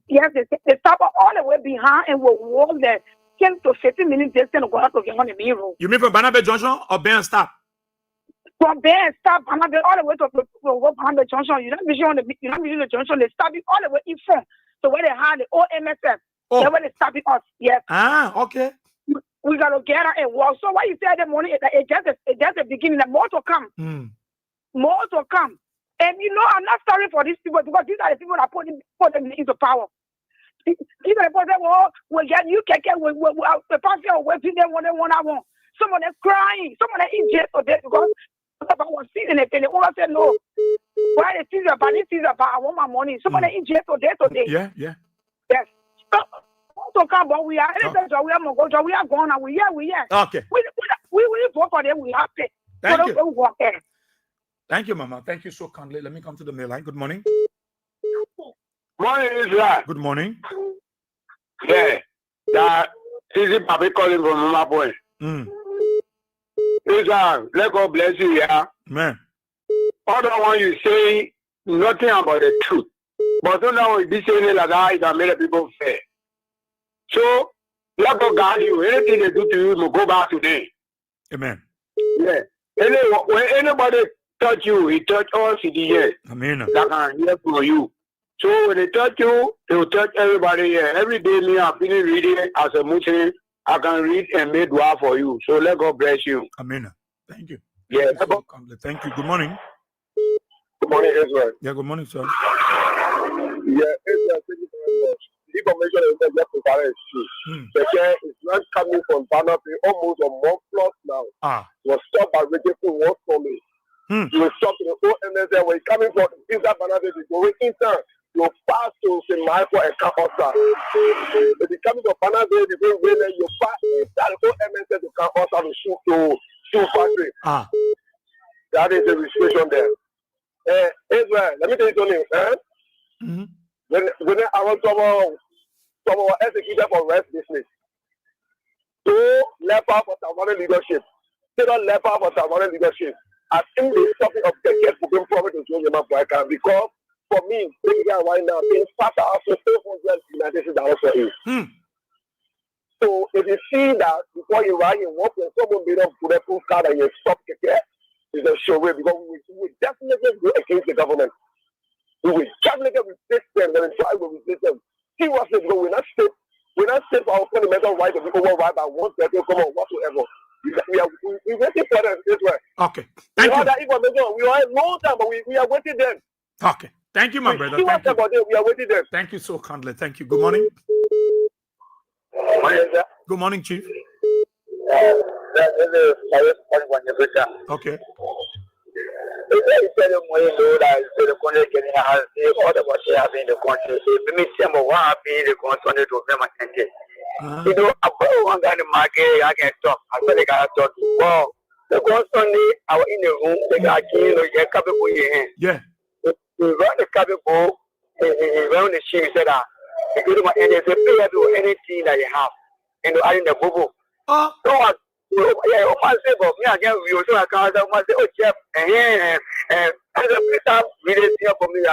Yes, they stop all the way behind and will walk there 10 to 15 minutes distance to go out to get on the main road. You mean from Banade Junction or Ben Stop? From Ben Stop, Banade all the way to go Banade Junction. You're not vision the junction. They stop it all the way in front. So where they have the OMSF, that's where they stop it us. Yes. Okay. We gotta get out and walk. So what you said that morning, it's just the beginning. More to come. More to come. And I'm not sorry for these people because these are the people that put them into power. These are the people that will get you the party will waiting them when they want. Some of them crying. Some of them in jail today because I was seeing it and they all said no. Why they see about this is about I want my money. Some of them in jail today. Yeah. Yes. To come, but we are we are gone and we are. Okay. We vote for them, we have to. Thank you. Thank you, Mama. Thank you so kindly. Let me come to the mail line. Good morning. Morning, Israel. Good morning. Yeah. That is it, Papi calling from Mama Boy. Israel, let God bless you, yeah. Man. Other one you say nothing about the truth. But don't know if this saying like that, it can make people fair. So, let God guide you. Anything they do to you, will go back to them. Amen. Yeah. When anybody touch you, he touch us in the ear. Amen. That can hear from you. So when they touch you, they will touch everybody here. Every day, me, I'm feeling reading as a Muslim. I can read and make dua for you. So let God bless you. Amen. Thank you. Yeah. Thank you. Good morning. Good morning, Israel. Yeah, good morning, sir. Yeah, Israel, thank you very much. information is just prepared. The care is not coming from Banner almost a month plus now. Was stopped by Registry Work for me. You will stop to the whole MSL when coming from inside Banner, you go in turn. You pass to St. Michael and Camposa. If you come to Banner, you go in there, you pass inside the whole MSL to Camposa to shoot factory. That is the restriction there. Israel, let me tell you something. When I want someone executed for rest business, so left out for Salvadoran leadership, still left out for Salvadoran leadership. I think the topic of the get program problem to join them because for me, right now, being part of $400 for you. So if you see that before you ride in work, when someone made up bulletproof card and you stop the care, it's a show way because we will definitely go against the government. We will definitely resist them and try to resist them. Seriously, because we're not safe for our fundamental right to be override by one person or whatsoever. We're waiting for them this way. Okay. Thank you. That information. We are long time, but we are waiting them. Okay. Thank you, my brother. Thank you. We are waiting them. Thank you so kindly. Thank you. Good morning. Good morning, Chief. Okay. You know, about one guy in the market, I can talk. I said, I got to talk. Well, the one Sunday, I was in the room, they got you know, you can't be here. Yeah. We run the cabin bowl, he ran the sheep, said, if you do my any, pay do anything that you have. And I in the bubble. Oh. So I, yeah, I say, but me again, we also I can't say, oh, Jeff, and as a person, really see for me, I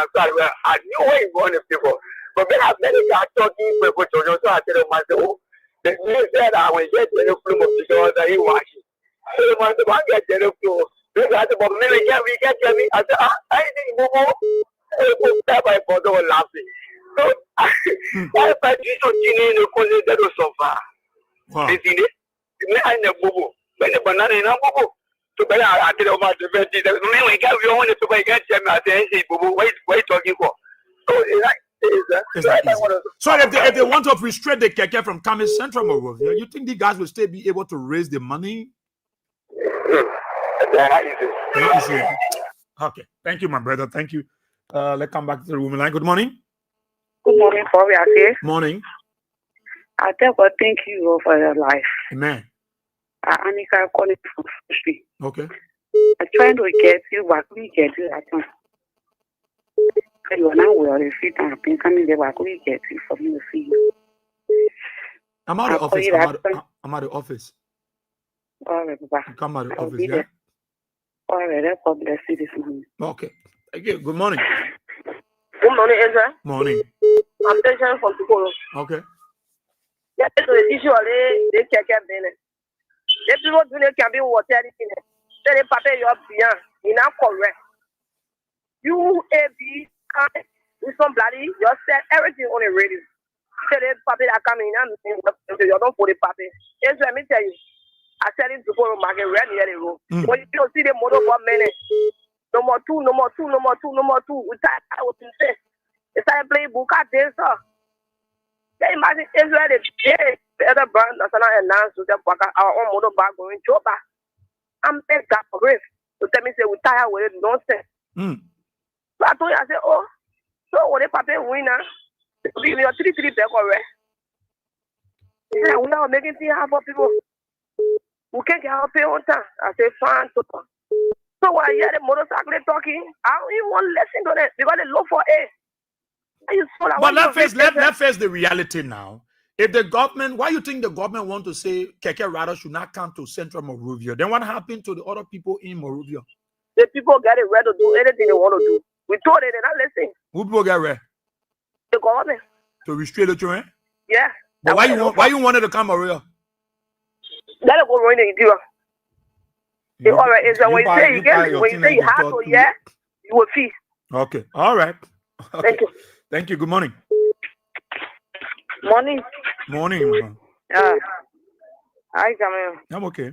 knew where you want the people. But then I many guys talking people to so I tell myself, the news said I will get the plume of the door that he watches. So the one get the floor. This is about me, we get me. I said, I think more. I for the laughing. So I find you so in the corner that was so far. This is it. I know boo. When the banana in a boo. So better I tell about the bed. The we get we want to get them at the end. Boo, wait talking for. So so if they want to restrict the keke from coming central Monrovia, you think the guys will still be able to raise the money? Okay. Thank you, my brother. Thank you. Let's come back to the woman line. Good morning. Good morning, Bobby. Morning. I tell God, thank you for your life. Amen. Anika calling from Street. Okay. I'm trying to get you, but we get you at once. You are now well, if you can be coming there, we get you for me to see you. I'm out of office. I'm out of office. All right, Baba. Come out of office, yeah? All right, God bless you this morning. Okay. Thank you. Good morning. Good morning, Ezra. Morning. I'm Tension from Tukoro. Okay. Yeah, so the issue they can't get in. If people do not can be water in it, then they pay your beyond. You're not correct. You with some bloody, you said everything on the radio. Say the papi that come in and you don't put the papi. Yes, let me tell you. I said it to go market red near the road. When you don't see the motor for minute. No more two. We I was in this. It's like playing book at this. They imagine Israel the other brand that's not announced to them our own motor bag going to back. I'm begged that for grief. So tell me say we tired with it nonsense. So I told you, I said, oh, so what if Papa winner? We are 3 back already. Yeah, we are making things happen for people. We can't get our pay on time. I said, fine. So when I hear the motorcycle talking, I don't even want to listen to them because they look for it. But let's face the reality now. If the government, why you think the government want to say Keke Rada should not come to Central Monrovia? Then what happened to the other people in Monrovia? The people get it ready to do anything they want to do. We told them, they're not listening. Who people get ready? The government. To restrain the children? Yeah. But why you wanted to come Monrovia? Let it go ruin the idea. All right, is that when you say you have to, yeah, you will feel. Okay. All right. Okay. Thank you. Thank you. Good morning. Morning. Morning. Hi, Camille. I'm okay.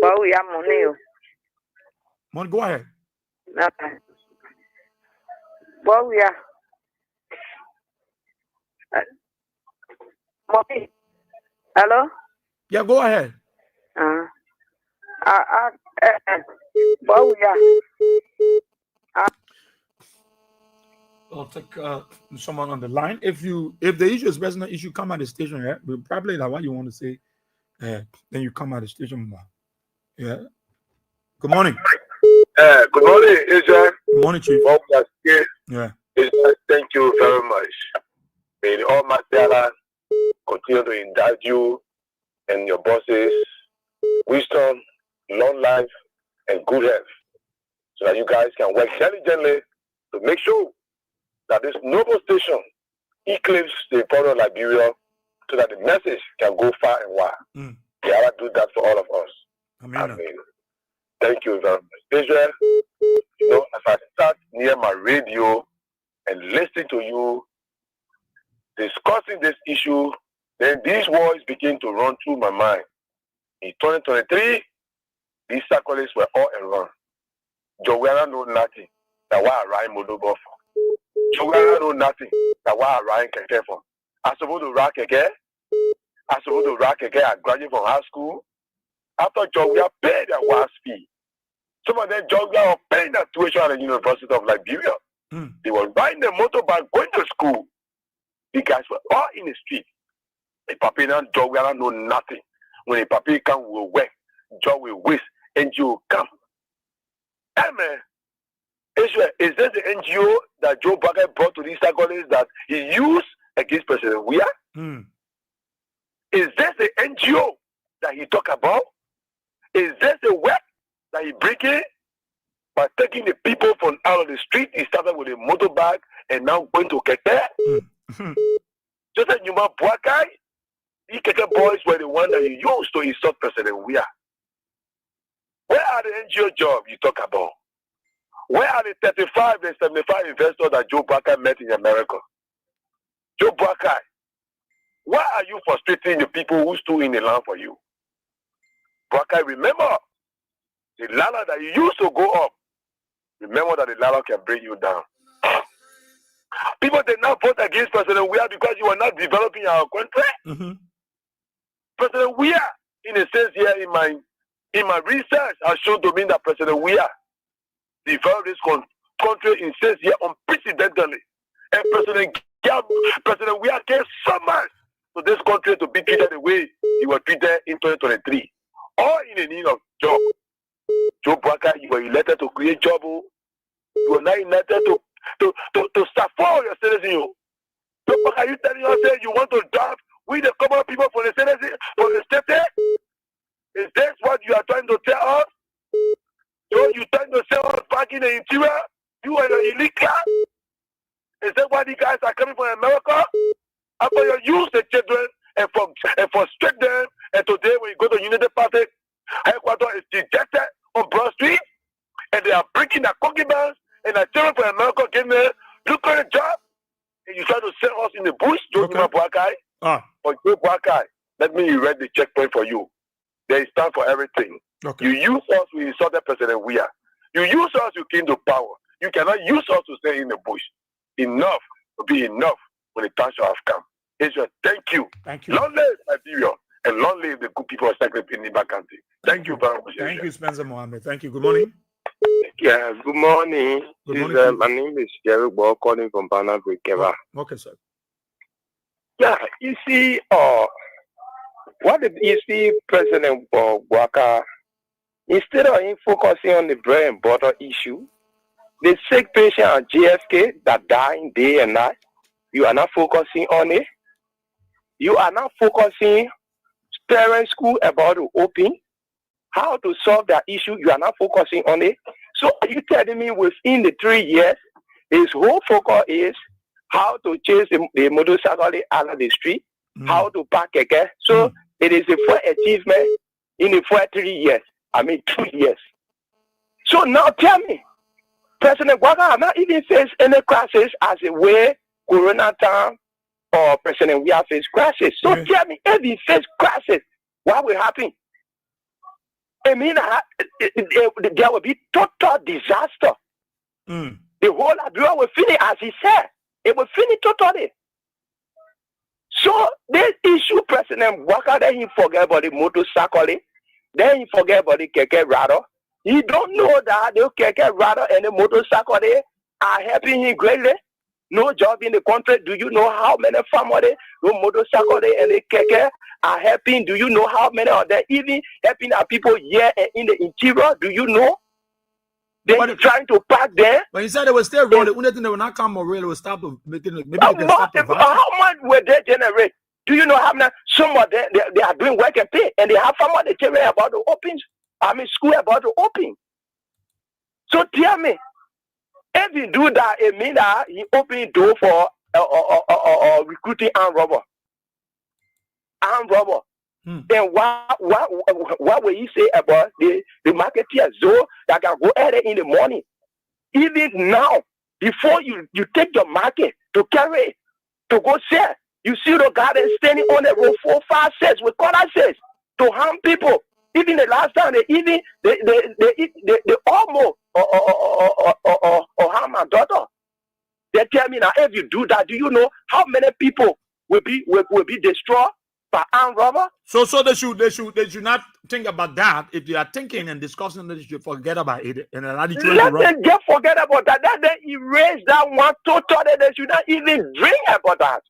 Well, we have money. Morning, go ahead. Okay. Well, we are. Mommy. Hello? Yeah, go ahead. But we are. I'll take someone on the line. If the issue is personal issue, come at the station. Yeah, but probably like what you want to say. Then you come at the station. Yeah. Good morning. Good morning, Israel. Good morning, Chief. Yeah. Israel, thank you very much. May the Almighty Allah continue to indulge you and your bosses wisdom, long life, and good health, so that you guys can work diligently to make sure that this noble station eclipses the important of Liberia, so that the message can go far and wide. May Allah do that for all of us. Amen. Thank you very much. Israel, as I sat near my radio and listening to you discussing this issue, then these words begin to run through my mind. In 2023, these circles were all around. Joanna know nothing. That's why I ride Modobo for. Joanna know nothing. That's why I ride Keke for. I supposed to rock again. I graduated from high school. After Joanna paid their wise fee. Some of them Joanna were paying their tuition at the University of Liberia. They were riding the motorbike going to school. The guys were all in the street. The papi and Joanna know nothing. When the papi come, will work. Job will waste. NGO come. Hey man, Israel, is this the NGO that Joe Biden brought to these circles that he used against President Weah? Is this the NGO that he talk about? Is this the work that he breaking by taking the people from out of the street? He started with a motorbike and now going to Keke. Just like Yuma Buakai, these Keke boys were the one that he used to insult President Weah. Where are the NGO jobs you talk about? Where are the 35 and 75 investors that Joe Bakai met in America? Joe Bakai, why are you frustrating the people who stood in the line for you? Bakai, remember, the ladder that you used to go up, remember that the ladder can bring you down. People did not vote against President Weah because you are not developing our country. President Weah, in a sense here in my research, has shown to me that President Weah developed this country in sense here unprecedentedly. And President Weah gave so much to this country to be treated the way he was treated in 2023. All in the need of job. Joe Baka, you were elected to create job. You were not elected to support your citizens. Joe Baka, you telling us that you want to draft with the common people for the citizens, for the state? Is this what you are trying to tell us? So you trying to sell us back in the interior? You are the elite class? Is that why these guys are coming from America? After you use the children and frustrate them, and today when you go to Unity Party, headquarters is dejected on Broad Street, and they are breaking their concubines, and the children from America getting there, look at the job, and you try to sell us in the bush, Joe Buakai. Or Joe Buakai, let me read the checkpoint for you. There is time for everything. You use us, we insulted President Weah. You use us, you came to power. You cannot use us to stay in the bush. Enough will be enough when the time shall have come. Israel, thank you. Thank you. Long live Liberia, and long live the good people of Sacred Peninsula County. Thank you very much. Thank you, Spencer Mohammed. Thank you. Good morning. Yeah, good morning. Good morning. My name is Jerry Ball, calling from Banabri, Keva. Okay, sir. Yeah, you see, what did you see President Waka, instead of him focusing on the bread and butter issue, the sick patient at GSK that dying day and night, you are not focusing on it. You are not focusing parent school about to open, how to solve that issue. You are not focusing on it. So are you telling me within the 3 years, his whole focus is how to chase the motorcycle out of the street, how to park again? So it is a full achievement in the first 3 years. 2 years. So now tell me, President Waka has not even faced any crisis as a way Corona time or President we have faced crisis. So tell me, if he faced crisis, what will happen? I mean, there will be total disaster. The whole Liberia will finish, as he said. It will finish totally. So this issue President Walker, then he forget about the motorcycle, then he forget about the keke rider. He don't know that the keke rider and the motorcycle are helping him greatly. No job in the country. Do you know how many farmers, the motorcycle and the keke are helping? Do you know how many of them even helping our people here and in the interior? Do you know? They're trying to park there. But he said they will still roll. The only thing they will not come or really will stop making it. Maybe they can stop the how much will they generate? Do you know how many? Some of them they are doing work and pay, and they have farmers they tell me about the open. School about to open. So tell me, if you do that, it means that you open door for recruiting armed robber. Then what will you say about the marketeers that can go early in the morning? Even now, before you take your market to carry it, to go sell, you see the guy standing on the road 4, 5 sets with cutlasses to harm people. Even the last time they almost or harm my daughter. They tell me now, if you do that, do you know how many people will be destroyed by armed robber? So they should not think about that. If they are thinking and discussing, they should forget about it and allow the children to run. Let them just forget about that. They erase that one totally. They should not even dream about that.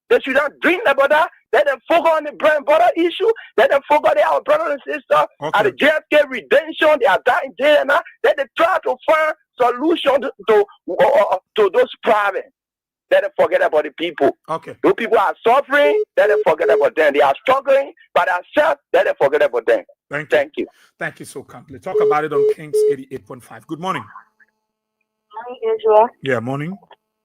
They should not dream about that. Let them focus on the bread and butter issue. Let them focus on our brothers and sisters at the JFK redemption. They are dying there now. Let them try to find solutions to those problems. Let them forget about the people. Okay. Those people are suffering. Let them forget about them. They are struggling by themselves. Let them forget about them. Thank you. Thank you so kindly. Talk about it on Kings 88.5. Good morning. Morning, Israel. Yeah, morning.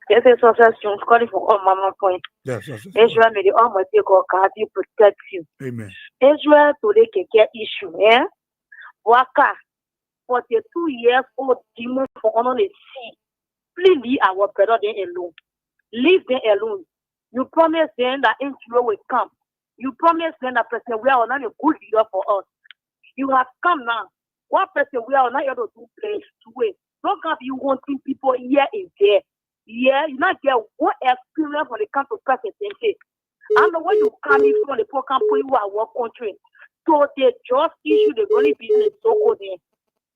Yes, it's also calling for all Mama Point. Yes. Israel, may the Almighty God protect you. Amen. Israel today can get issue, Waka, 42 years old demon for honor the sea. Please leave our brother there alone. Leave them alone. You promise them that Israel will come. You promise them that President we are not a good leader for us. You have come now. One person we are not able to do place to wait. Don't have you wanting people here and there. Yeah, you not get one experience when it comes to presidency. I know when you come in from the poor company who are work country. So they just issue the running business so good there.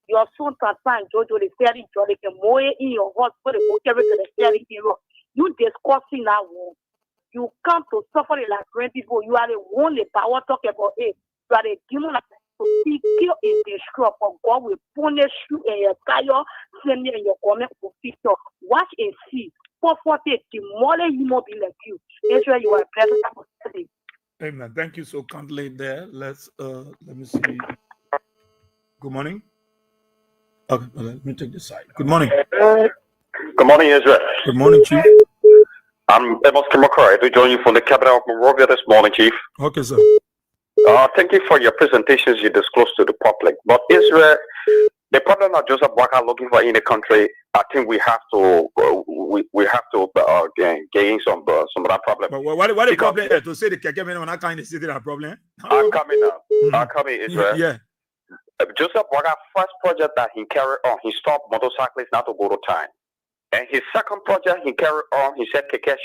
Your son Tantan Jojo the ferry job they can mow in your hospital they go carry to the ferry hero. You discussing that one. You come to suffer like 20 people. You are the one the power talk about it. You are the demon like to see kill in the scrub for God will punish you and your tire, send me in your comment for future. Watch and see. For 40, tomorrow you won't be like you. Israel, you are blessed. Amen. Thank you so kindly there. Let me see. Good morning. Okay, let me take this side. Good morning. Good morning, Israel. Good morning, Chief. I'm Amos Kimakari to join you from the capital of Monrovia this morning, Chief. Okay, sir. Thank you for your presentations you disclosed to the public. But Israel, the problem that Joseph Walker looking for in the country, I think we have to gain some of that problem. But what the problem is to say the Kekeme when I can't see that problem? I'm coming now. I'm coming, Israel. Yeah. Joseph Walker first project that he carried on, he stopped motorcyclists not to go to time. And his second project he carried on, he said Keke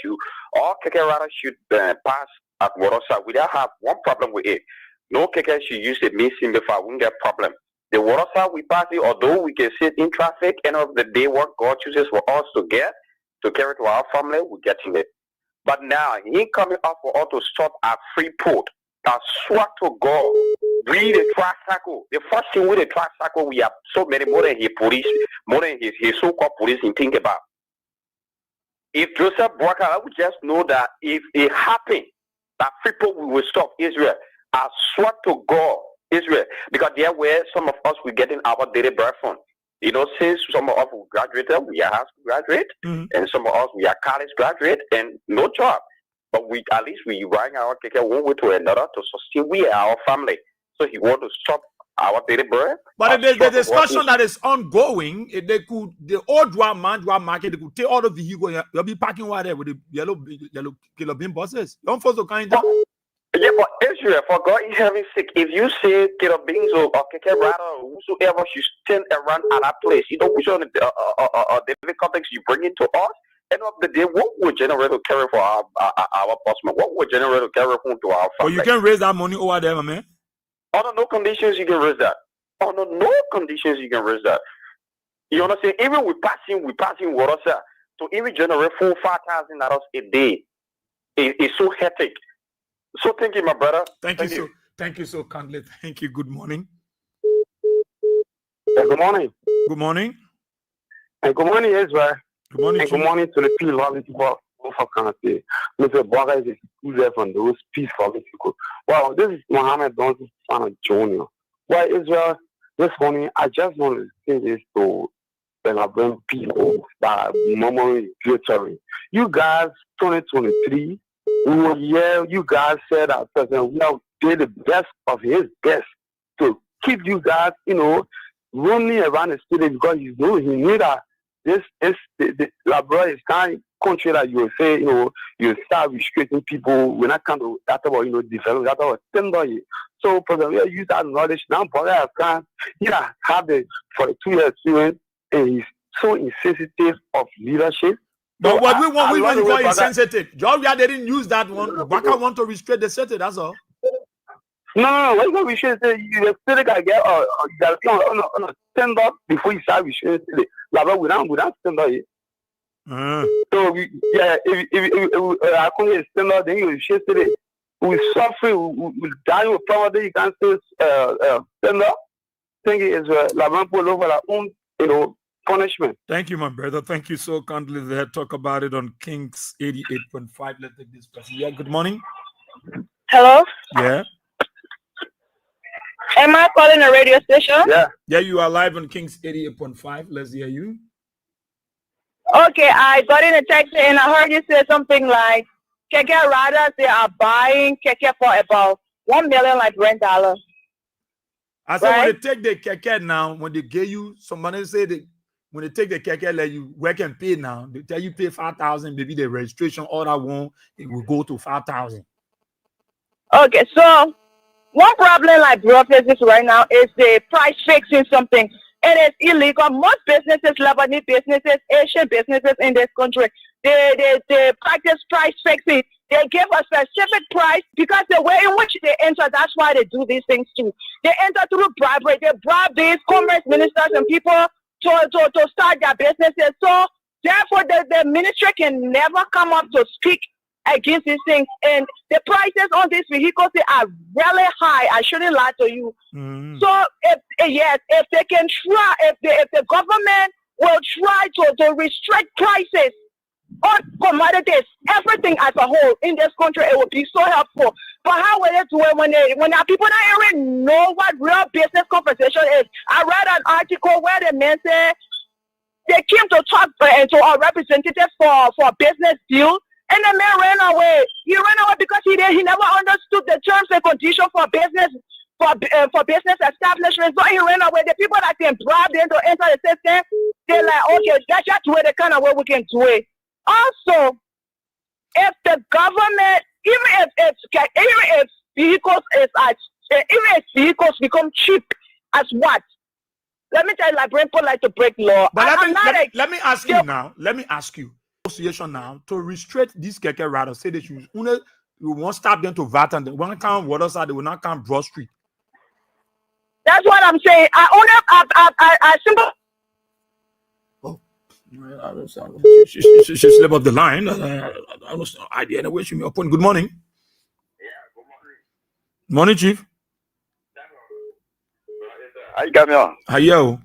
riders should pass at Waterside. We don't have one problem with it. No Keke should use it missing before we get problem. The Waterside we pass it, although we can sit in traffic, end of the day what God chooses for us to carry to our family, we're getting it. But now he coming up for us to stop at Freeport. I swear to God, we the tricycle. The first thing with the tricycle, we have so many more than his police, more than his so-called police and think about. If Joseph Walker, I would just know that if it happened, that people will stop Israel. I swear to God, Israel, because there were some of us we getting our daily bread from. You know, since some of us we graduated, we are high school graduate, and some of us we are college graduate and no job. But we at least we run our keke one way to another to sustain we are our family. So he want to stop our daily bread. But the discussion that is ongoing, the old market, they could take all the vehicles, you'll be parking right there with the yellow kilo bin buses. Don't force the kind of. Yeah, but Israel, for God in heaven's sake, if you say kilo beans or keke rider or whosoever should stand around at that place, you know which one the difficulties you bring into us, end of the day, what would generator carry for our postman? What would generator carry home to our family? But you can raise that money over there, my man. Under no conditions you can raise that. Under no conditions you can raise that. You understand? Even we passing water, sir, to even generate $4,000-5,000 a day. It's so hectic. So thank you, my brother. Thank you so kindly. Thank you. Good morning. Good morning. Good morning. And good morning, Israel. Good morning. And good morning to the people of Canada. Mr. Boga is there from those peaceful people. Well, this is Mohammed Don's son Jr. Well, Israel, this morning I just want to say this to bring people that memory glittering. You guys, 2023, we were here. You guys said that President Will did the best of his best to keep you guys, running around the city because he knew that this is the Labrador is kind of country that you will say, you start restricting people when I come to that about, develop that about 10 years. So President Will use that knowledge now, but I have have the 42-year experience and he's so insensitive of leadership. But what we want, we call insensitive. Georgia didn't use that one. Baka want to restrict the city, that's all. No. What we should say, you still gotta get you gotta be on a stand up before you start restricting the Labrador without stand up. So if I couldn't stand up, then you restrict it. We suffer, we die with poverty. You can't say stand up. Thing is, Labrador pull over our own, punishment. Thank you, my brother. Thank you so kindly there. Talk about it on Kings 88.5. Let's take this person. Yeah, good morning. Hello? Yeah. Am I calling a radio station? Yeah, you are live on Kings 88.5. Let's hear you. Okay, I got in a text and I heard you say something like Keke riders, they are buying Keke for about $1 million like $1. I said when they take the Keke now, when they give you, somebody say that when they take the Keke, let you work and pay now, they tell you pay 5,000, maybe the registration order won't, it will go to 5,000. Okay, so one problem like broad places right now is the price fixing something. It is illegal. Most businesses, Lebanese businesses, Asian businesses in this country, they practice price fixing. They give a specific price because the way in which they enter, that's why they do these things too. They enter through bribery. They bribe these commerce ministers and people to start their businesses. So therefore, the ministry can never come up to speak against these things. And the prices on these vehicles, they are really high. I shouldn't lie to you. So if they can try, if the government will try to restrict prices on commodities, everything as a whole in this country, it would be so helpful. But how will they do it when our people don't even know what real business compensation is? I read an article where the man said they came to talk to our representatives for business deal, and the man ran away. He ran away because he never understood the terms and conditions for business establishments. So he ran away. The people that can bribe them to enter the system, they're like, okay, that's just the kind of way we can do it. Also, if the government, even if vehicles become cheap as what? Let me tell you, like people like to break law. But let me ask you now. Let me ask you, association now to restrict these Keke riders. Say that you won't stop them to VAT and they won't come water side. They will not come Broad Street. That's what I'm saying. I simply. She slipped off the line. I don't know idea anyway. She may open. Good morning. Good morning. Morning, Chief. How you got me on? How you?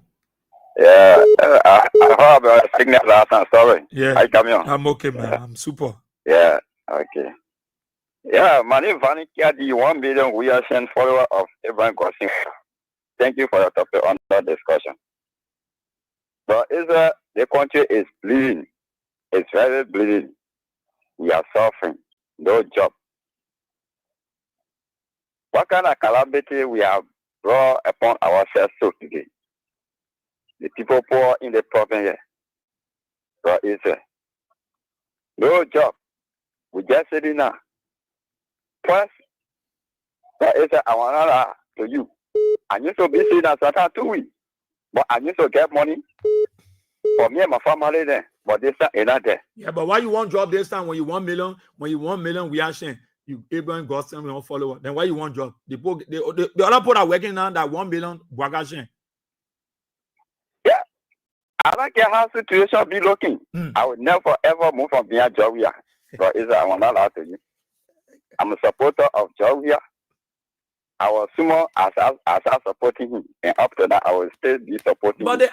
Yeah, I heard about a signal last time. Sorry. Yeah. How you got me on? I'm okay, man. I'm super. Yeah. Okay. Yeah, my name is Vanny Kiadi, 1 billion we are sent follower of Abraham Crossing. Thank you for your topic on that discussion. But Israel, the country is bleeding. It's very bleeding. We are suffering. No job. What kind of calamity we have brought upon ourselves so today? The people poor in the province here. But Israel, no job. We just sitting now. Plus, but Israel, I want to you. I used to be sitting at Satan 2 weeks. But I used to get money for me and my family then. But this time, not there. Yeah, but why you want job this time when you 1 million? When you 1 million, we are saying you Abraham Gosden, we don't follow. Then why you want job? The other people are working now that 1 million. Yeah, I don't care how situation be looking. I would never ever move from being Georgia. But I want to lie to you. I'm a supporter of Georgia. I was sumo as I supporting him, and up to that, I will still be supporting. But him.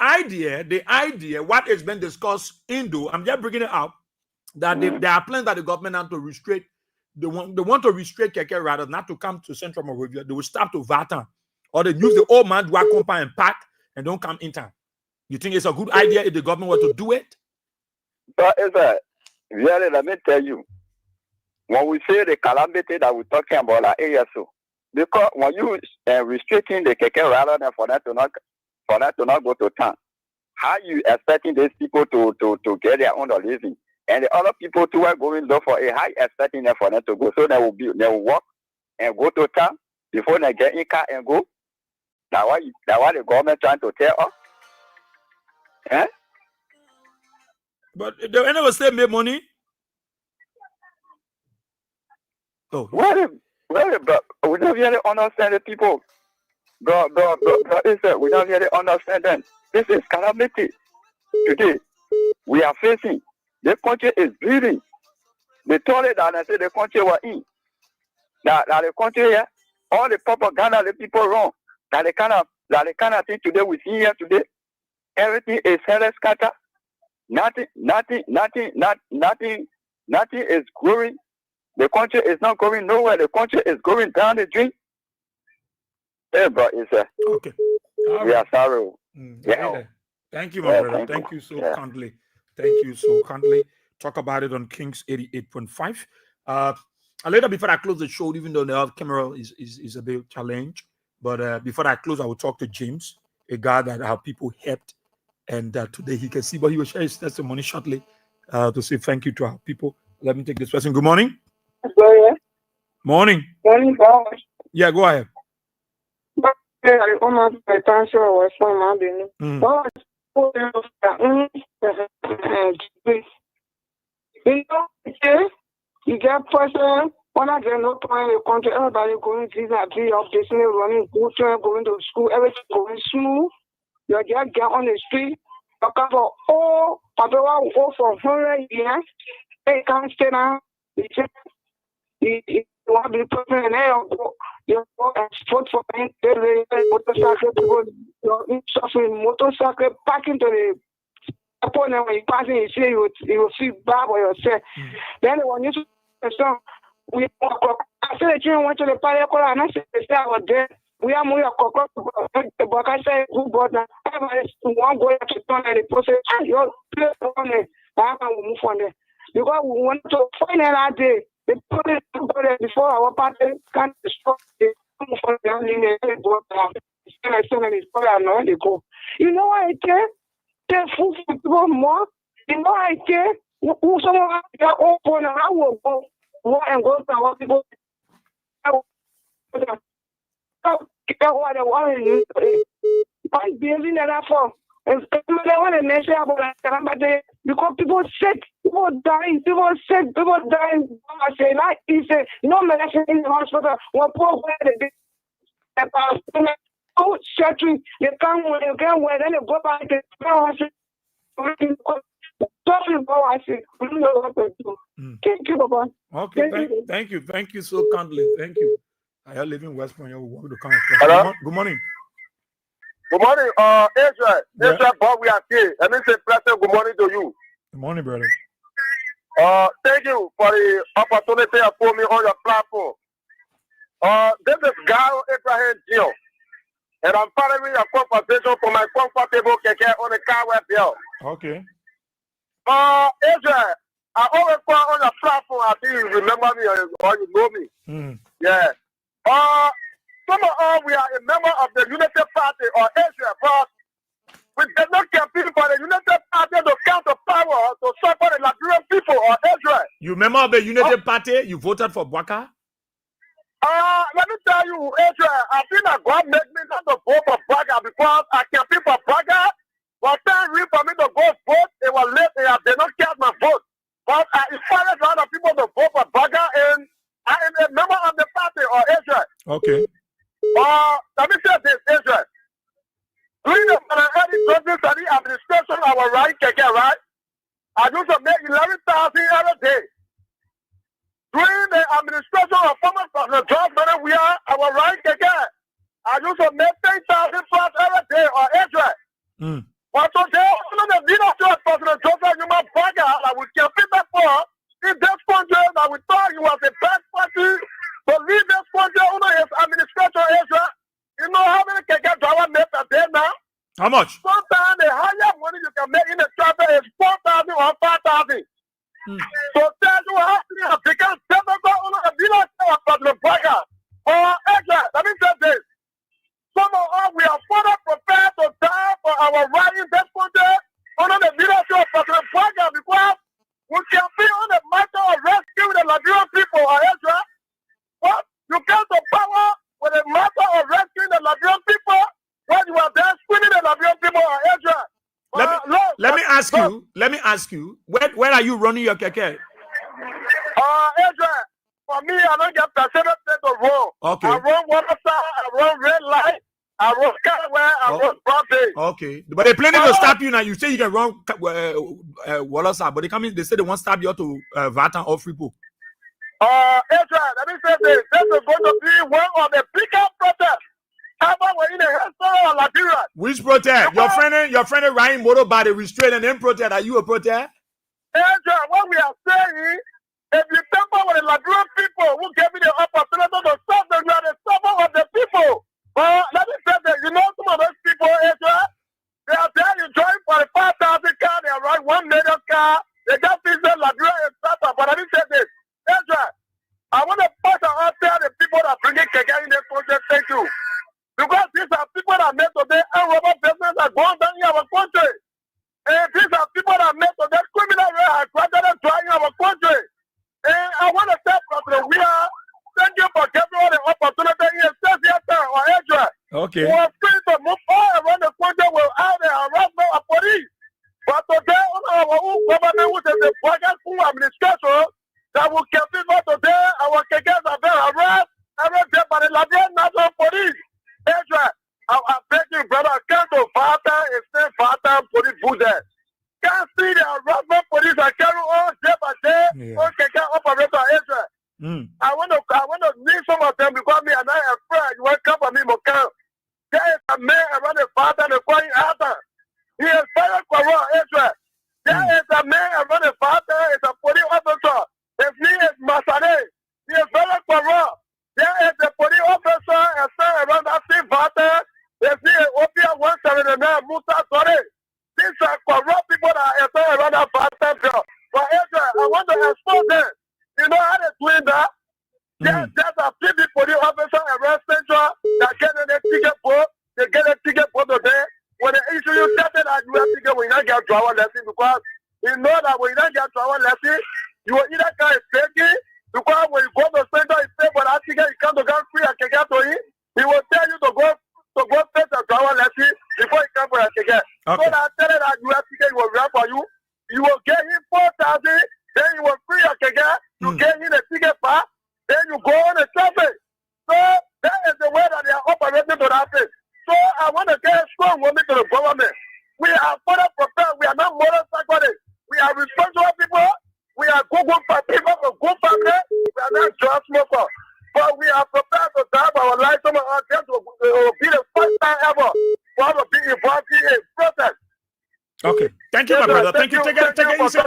the idea, what has been discussed I'm just bringing it up that there are plans that the government have to restrict. They want to restrict Keke rather not to come to Central Monrovia. They will stop to Vatan, or they use the old man Dwa compound and pack and don't come in town. You think it's a good idea if the government were to do it? But really, let me tell you, when we say the calamity that we're talking about, like ASO. Because when you restricting the keke rather than for that to not go to town, how you expecting these people to get their own living, and the other people too are going low for a high expecting them for them to go, so they will walk and go to town before they get in car and go. That's why the government trying to tell us. Eh? But they never say make money. Oh, well, but we don't really understand the people. Bro, we don't really understand them. This is calamity. Today, we are facing. The country is bleeding. They told it that I said the country was in. That the country here, all the propaganda the people wrong. That the kind of thing today we see here today, everything is hella scatter. Nothing is growing. The country is not going nowhere. The country is going down the drain. Hey, bro, it's okay. We are sorry. Yeah. Thank you, my brother. Thank you so kindly. Thank you so kindly. Talk about it on Kings 88.5. A little before I close the show, even though the camera is a bit challenge, but before I close, I will talk to James, a guy that our people helped, and today he can see, but he will share his testimony shortly to say thank you to our people. Let me take this person. Good morning. Morning. Morning, boss. Yeah, go ahead. You get person when I get no point in the country, everybody going to be up business, running, going to school, everything going smooth. You just get on the street, you come for all, people will go for 100 years, they can't stay down. You want to be person and you go and vote for them, motorcycle people, you're suffering motorcycle back into the opponent when you pass in, you see you will feel bad for yourself. Then when you say, we I said the children went to the party and I said they I was there. We are more but I say who bought that? Everybody one go to turn and the person you're on it. I will move on there. Because we want to find out day. They put it before our party can't stop it. You know what I care? Take food for people more. You know I care? Who someone got open and I will go and go to our people. What I want I'm building that for. And they want to mention about that, because people sick, people dying. I say, like he said, no medicine in the hospital. One poor boy, oh, sheltering, they come when they get where then they go back to the hospital. Talking about, I say, we don't know what to do. Thank you, Papa. Okay, thank you. Thank you so kindly. Thank you. I am living in West Point. Hello? Good morning. Good morning, Israel, Bob, we are here. Let me say pleasant good morning to you. Good morning, brother. Thank you for the opportunity of putting me on your platform. This is Garo Abraham Gio, and I'm following your conversation for my comfortable keke on the car web here. Okay. Israel, I always go on your platform. I think you remember me or you know me. Yeah. Some of us, we are a member of the United Party or Israel, but we did not compete for the United Party to counter power to support the Liberian people or Israel. You member of the United Party? You voted for Bwaka? Let me tell you, Israel, I think that God made me not to vote for Bwaka because I compete for Bwaka For time real for me to go vote, it was late. They did not cast my vote. But I inspired a lot of people to vote for Baga, and I am a member of the party or Israel. Okay. Let me say this, Israel. During the Eddie study administration, I was riding keke, right? I used to make 11,000 every day. During the administration of former President George Weah, I was riding keke. I used to make 10,000 plus every day or Israel. But today, under the leadership of President Joseph Numa Baga, I will campaign for in this country that we thought he was the best party to lead this country under his administration, Israel. You know how many keke driver make a day now? How much? Sometimes the higher money you can make in the traffic is 4,000 or 5,000. So tell you how many have become senator under the leadership of President Baga. Israel, let me say this. Some of us, we are further prepared to die for our right in this country under the leadership of President Baga because we can be on the matter of rescuing the Liberian people, Israel. But you come to power with the matter of rescuing the Liberian people when you are there screening the Liberian people, Israel. Let me ask you, where are you running your keke? Israel, for me, I don't get percentage to roll. Okay. I run water star, I run red light, I run Calaway, I run Broadway. Okay. But they're planning to stop you now. You say you can run water star, but they say they won't stop you to Vatan or Freeport. Israel, let me say this. This is going to be one of the biggest protests ever in the history of Liberia. Which protest? Your friend riding motor by the restraint and then protest. Are you a protest? Israel, what we are saying, if you temper with the Liberian people who gave me the opportunity to serve them, you are the servant of the people. Let me say that, you know some of those people, Israel, they are there enjoying 45,000 cars, they are riding 1 million car, they just visit Liberia and startup. But let me say this, Israel, I want to pass out there the people that bring it in this country, thank you. Because these are people that made today and rubber business are going down in our country. And these are people that made today criminal rate are gradually drying our country. And I want to tell President Weah, thank you for giving all the opportunity in Session or Israel. Okay. We are free to move all around the country without the harassment of police. But today, on our own government, which is the full administration, that will compete for today, our kekes are very harassed every day by the Liberian National Police. Israel, I beg you, brother, come to Vata and stay Vata police booth there. Can't see the harassment police are carrying on day by day on keke operator Israel. I want to meet some of them because me and I are friends. You come for me, Mokan. There is a man around the Vata and the Kwai Adam. He is very corrupt, Israel. There is a man around the Vata, is a police officer. His name is Masane. He is very corrupt. There is a police officer and son around that same Vata. His name is Opia 179 Musa Sore. These are corrupt people that are around that Vata. But Israel, I want to expose them. You know how they're doing that? There's a few police officer around Central that get a ticket for. They get a ticket for today. When the issue you get that you have ticket, we don't get driver lesson because you know that when you don't get driver lesson, you will either get taking because when you go to Central, you pay for that ticket, you come to get free and get to him. He will tell you to go pay the driver lesson before you come for a ticket. Okay. So that tell you that you have ticket, he will run for you. You will get him 4,000, then you will free a ticket. You get him a ticket back, then you go on the traffic. So that is the way that they are operating to that place. So I want to get a strong woman to the government. We are further prepared. We are not motorcyclists. We are responsible people. We are good people for good family. We are not drug smokers. But we are prepared to die for our life. Some of our deaths will be the first time ever for us to be involved in a protest. Okay. Thank you, my brother. Thank you. Take it easy.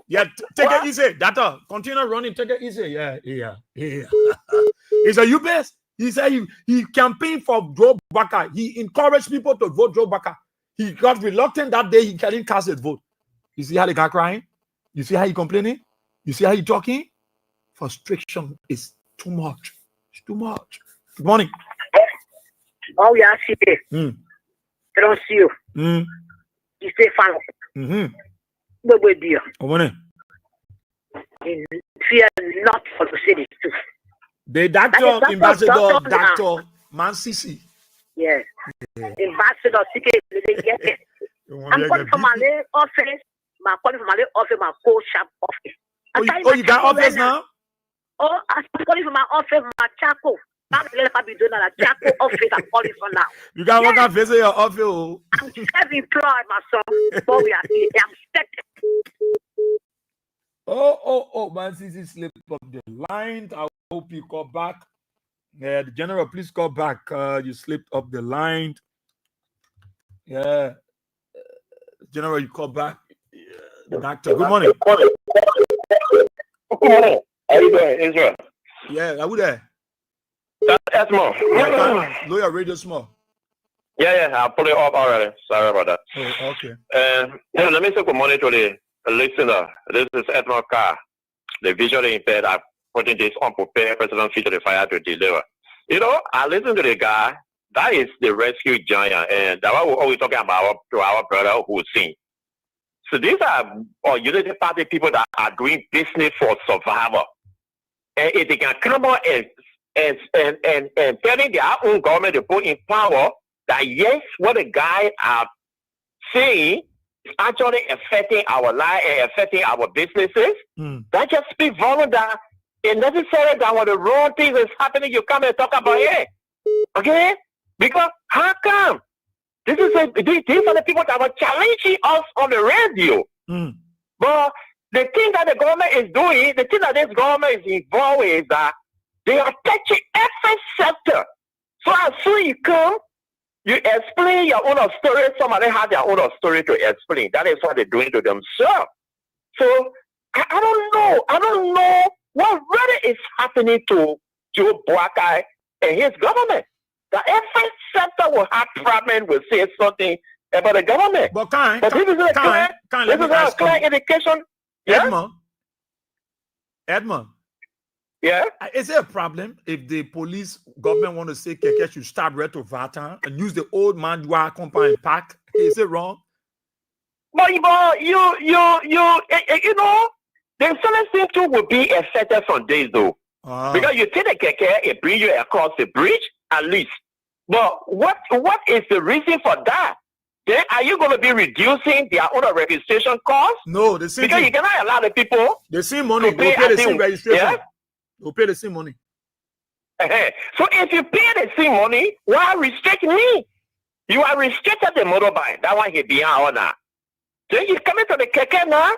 Yeah, take it easy. Data. Continue running. Take it easy. Yeah. It's a you best. He said he campaigned for Joe Baka. He encouraged people to vote Joe Baka. He got reluctant that day. He couldn't cast his vote. You see how the guy crying? You see how he complaining? You see how he talking? Frustration is too much. It's too much. Good morning. Oh, yeah, I see it. I don't see you. You say fine. No big deal. Fear not for the city too. The doctor, ambassador, Dr. Mansisi. Yes. Ambassador, they get it. I'm calling from my late office. I'm calling from my late office, my co-shop office. Oh, you got office now? Oh, I'm calling from my office, my Chaco. I'm doing a Chaco office. I'm calling for now. You got work and visit your office. Oh. I'm self-employed, my son. But we are here. I'm stuck. Oh, man, CC slipped up the line. I hope you call back. The general, please call back. You slipped up the line. Yeah. General, you call back. The doctor. Good morning. Good morning. How you doing, Israel? Yeah, are we there? That's more. Lower your radio small. Yeah, I'll put it up already. Sorry about that. Oh, okay. Let me say good morning to the listener. This is Edmond Carr, the visually impaired. I'm putting this unprepared President Feature the Fire to deliver. You know, I listen to the guy. That is the rescue giant, and that's what we're always talking about to our brother who's seen. So these are Unity Party people that are doing business for survival. And if they can come out and telling their own government to put in power that yes, what the guys are saying is actually affecting our life and affecting our businesses, that just speaks volume that it's necessary that when the wrong things is happening, you come and talk about it. Okay? Because how come? These are the people that were challenging us on the radio. But the thing that the government is doing, the thing that this government is involved with is that they are touching every sector. So as soon as you come, you explain your own story. Somebody has their own story to explain. That is what they're doing to themselves. So I don't know what really is happening to Joe Boakai and his government. That every sector will have problem will say something about the government. But this is a clear indication. Yeah? Edmond. Yeah. Is there a problem if the police government want to say Keke should start retro Vatan and use the old man Dua company pack? Is it wrong? But you know, the celestine too will be affected from days though. Because you take the Keke, it bring you across the bridge at least. But what is the reason for that? Then are you going to be reducing their own registration costs? No, the same because you cannot allow the people the same money to pay the same registration. Yeah? They'll pay the same money. So if you pay the same money, why restrict me? You are restricted the motorbike. That one he behind all now. So you coming to the Keke now?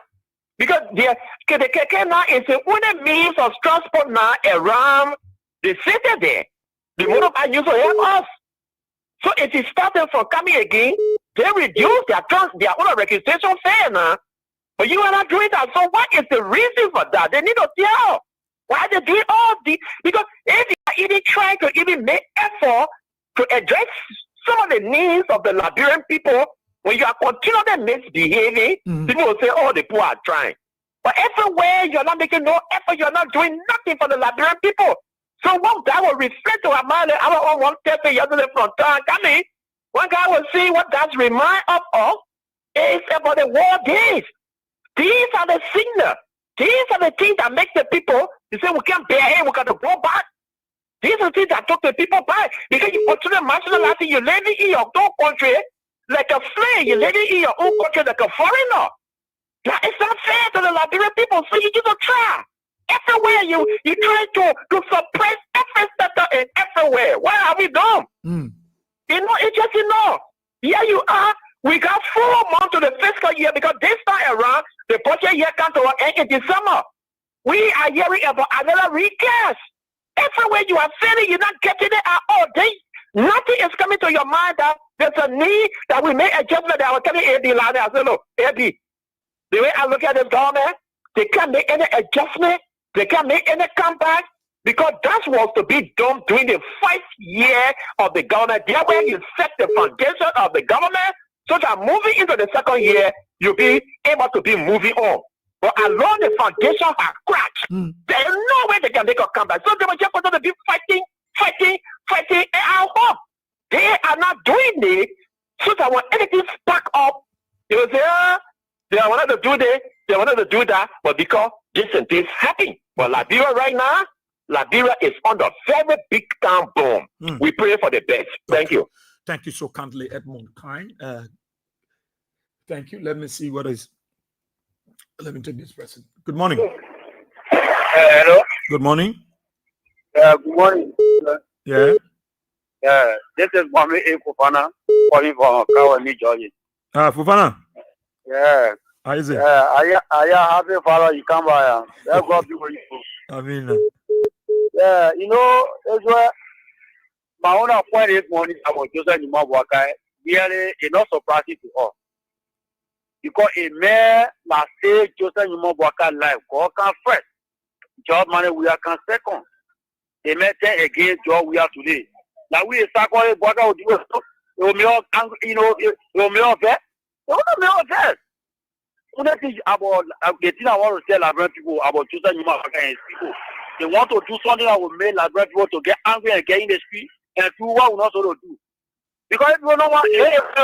Because the Keke now is the only means of transport now around the city there. The motorbike used to help us. So if you start them from coming again, they reduce their own registration fare now. But you are not doing that. So what is the reason for that? They need to tell. Why they doing all this? Because if you are even trying to even make effort to address some of the needs of the Liberian people, when you are continually misbehaving, people will say, oh, the poor are trying. But everywhere you're not making no effort, you're not doing nothing for the Liberian people. So what that will reflect to our mind, our own 1 30 yesterday from town coming, one guy will see what that remind us of is about the war days. These are the signals. These are the things that make the people, you say we can't bear it, we got to go back. These are the things that took the people back. Because you continue marginalizing, you're living in your own country like a slave, you're living in your own country like a foreigner. That is not fair to the Liberian people, so you just try. Everywhere you try to suppress every sector and everywhere. What have we done? You know, it's just enough. Here you are. We got 4 months to the fiscal year because this time around, the budget year comes to an end in December. We are hearing about another recast. Everywhere you are feeling, you're not getting it at all. Nothing is coming to your mind that there's a need that we make adjustment. That I was telling AD last night. I said, look, AD, the way I look at this government, they can't make any adjustment. They can't make any comeback because that was to be done during the 1st year of the government. There where you set the foundation of the government so that moving into the 2nd year, you'll be able to be moving on. But along the foundation has cracked. There is no way they can make a comeback. So they were just going to be fighting, and I hope they are not doing it so that when anything spark up, they will say, they wanted to do this, they wanted to do that, but because this and this happened. But Liberia right now, Liberia is under very big time bomb. We pray for the best. Thank you. Thank you so kindly, Edmond Kine. Thank you. Let me see what is. Let me take this person. Good morning. Hello. Good morning. Good morning. Yeah. This is Mami Fufana calling from Kawani, Georgia. Fufana. Yeah. How is it? I happy father you come by. That's God be with you. I mean. Yeah, you know, that's why my own point this morning about Joseph Nimabwaka really is not surprising to us. Because a man must say Joseph Nimabwaka life, God can first. Job money we are can second. The man turn against job we are today. Now we start calling Bwaka with you know, fair. You know, fair. About the thing I want to tell Labrador people about Joseph Nimabwaka and people. They want to do something that will make Labrador people to get angry and get in the street and do what we not supposed to do. Because if you don't want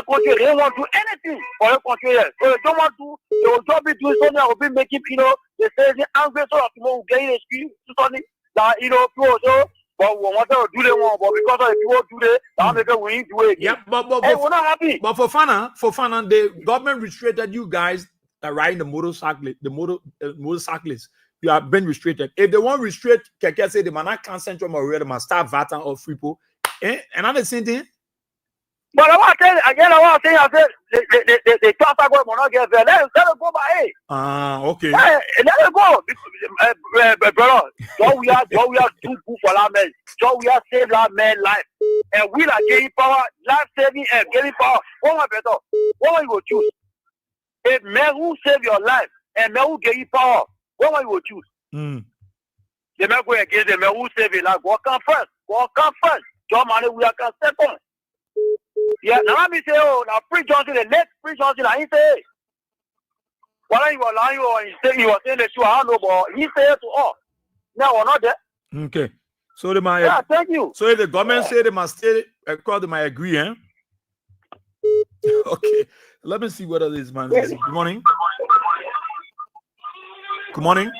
country, they don't want to do anything for your country here. So they don't want to, they will just be doing something that will be making, they say they're angry so that people will get in the street, do something that, people so, but we want to do them one, but because of the people do it, that make it we need to do it again. Yeah, but we're not happy. But for Fana, the government restricted you guys riding the motorcyclists. You have been restricted. If they want restrict, Keke say they might not cancel central or they must start VAT or free people. Another same thing. But I want to tell you again, I said the class I will not get there. Let it go by okay. Let it go. Brother, so we are too good for that man. So we are save that man life. And we are getting power, life saving and getting power. What one better? What one you will choose? If man who save your life and man who get you power, what one you will choose? The man go against the man who save your life. Go come first. Job money we are can second. Yeah, now let me say, now Free Johnson, the next Free Johnson, he say, whether you are lying or you are saying that you are no, but he say it to all. Now we're not there. Okay. So they might. Yeah, thank you. So if the government say they must stay, they might agree, eh? Okay. Let me see what other this man is. Good morning. Good morning.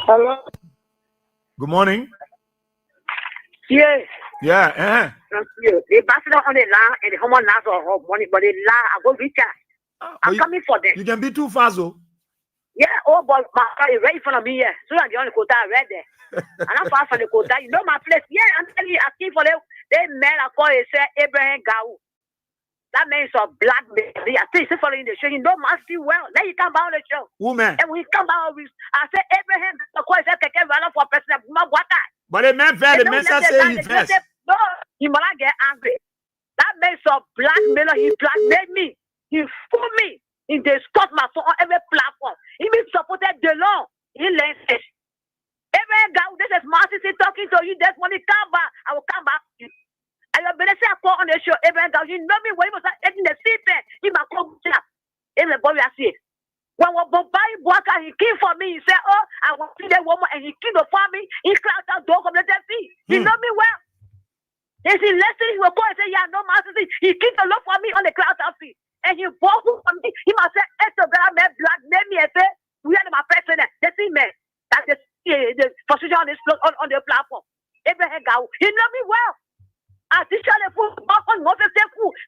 Hello. Good morning. Yes. Yeah. Thank you. They pass it on the land and the woman now for money, but the land I go reach out. I'm coming for them. You can be too fast, though. Yeah, but my car is right in front of me here. So I'm the only quota right there. And I'm far from the quota. You know my place. Yeah, I'm telling you, I came for them. They man I call it say Abraham Gau. That man is a black man. I think he's following the show. You know my see well. Then you come out on the show. Woman. And we come out with I say Abraham I call it say Keke run for president. But the man fair, the man say he first. No, he might get angry. That man is a black man. He blackmailed me. He fooled me. He discussed my son on every platform. He been supported the law. He learns it. Abraham God, this is Marcy talking to you. This money come back. I will come back to you. And you're better say I call on the show. Abraham God, you know me when he was eating the season. He might come to everybody I see. When Bombay Boaka, he came for me. He said, oh, I want to see that woman. And he came for me. He clouded out door from the sea. He know me well. He said, listen, he will call and say, yeah, no, Master. He came to look for me on the cloud of sea. And he bought for me. He must say, it's a better man, black, name me and say, we are my president. The same man. That's the position on the platform. Abraham Gau. He know me well. I teach you the food. He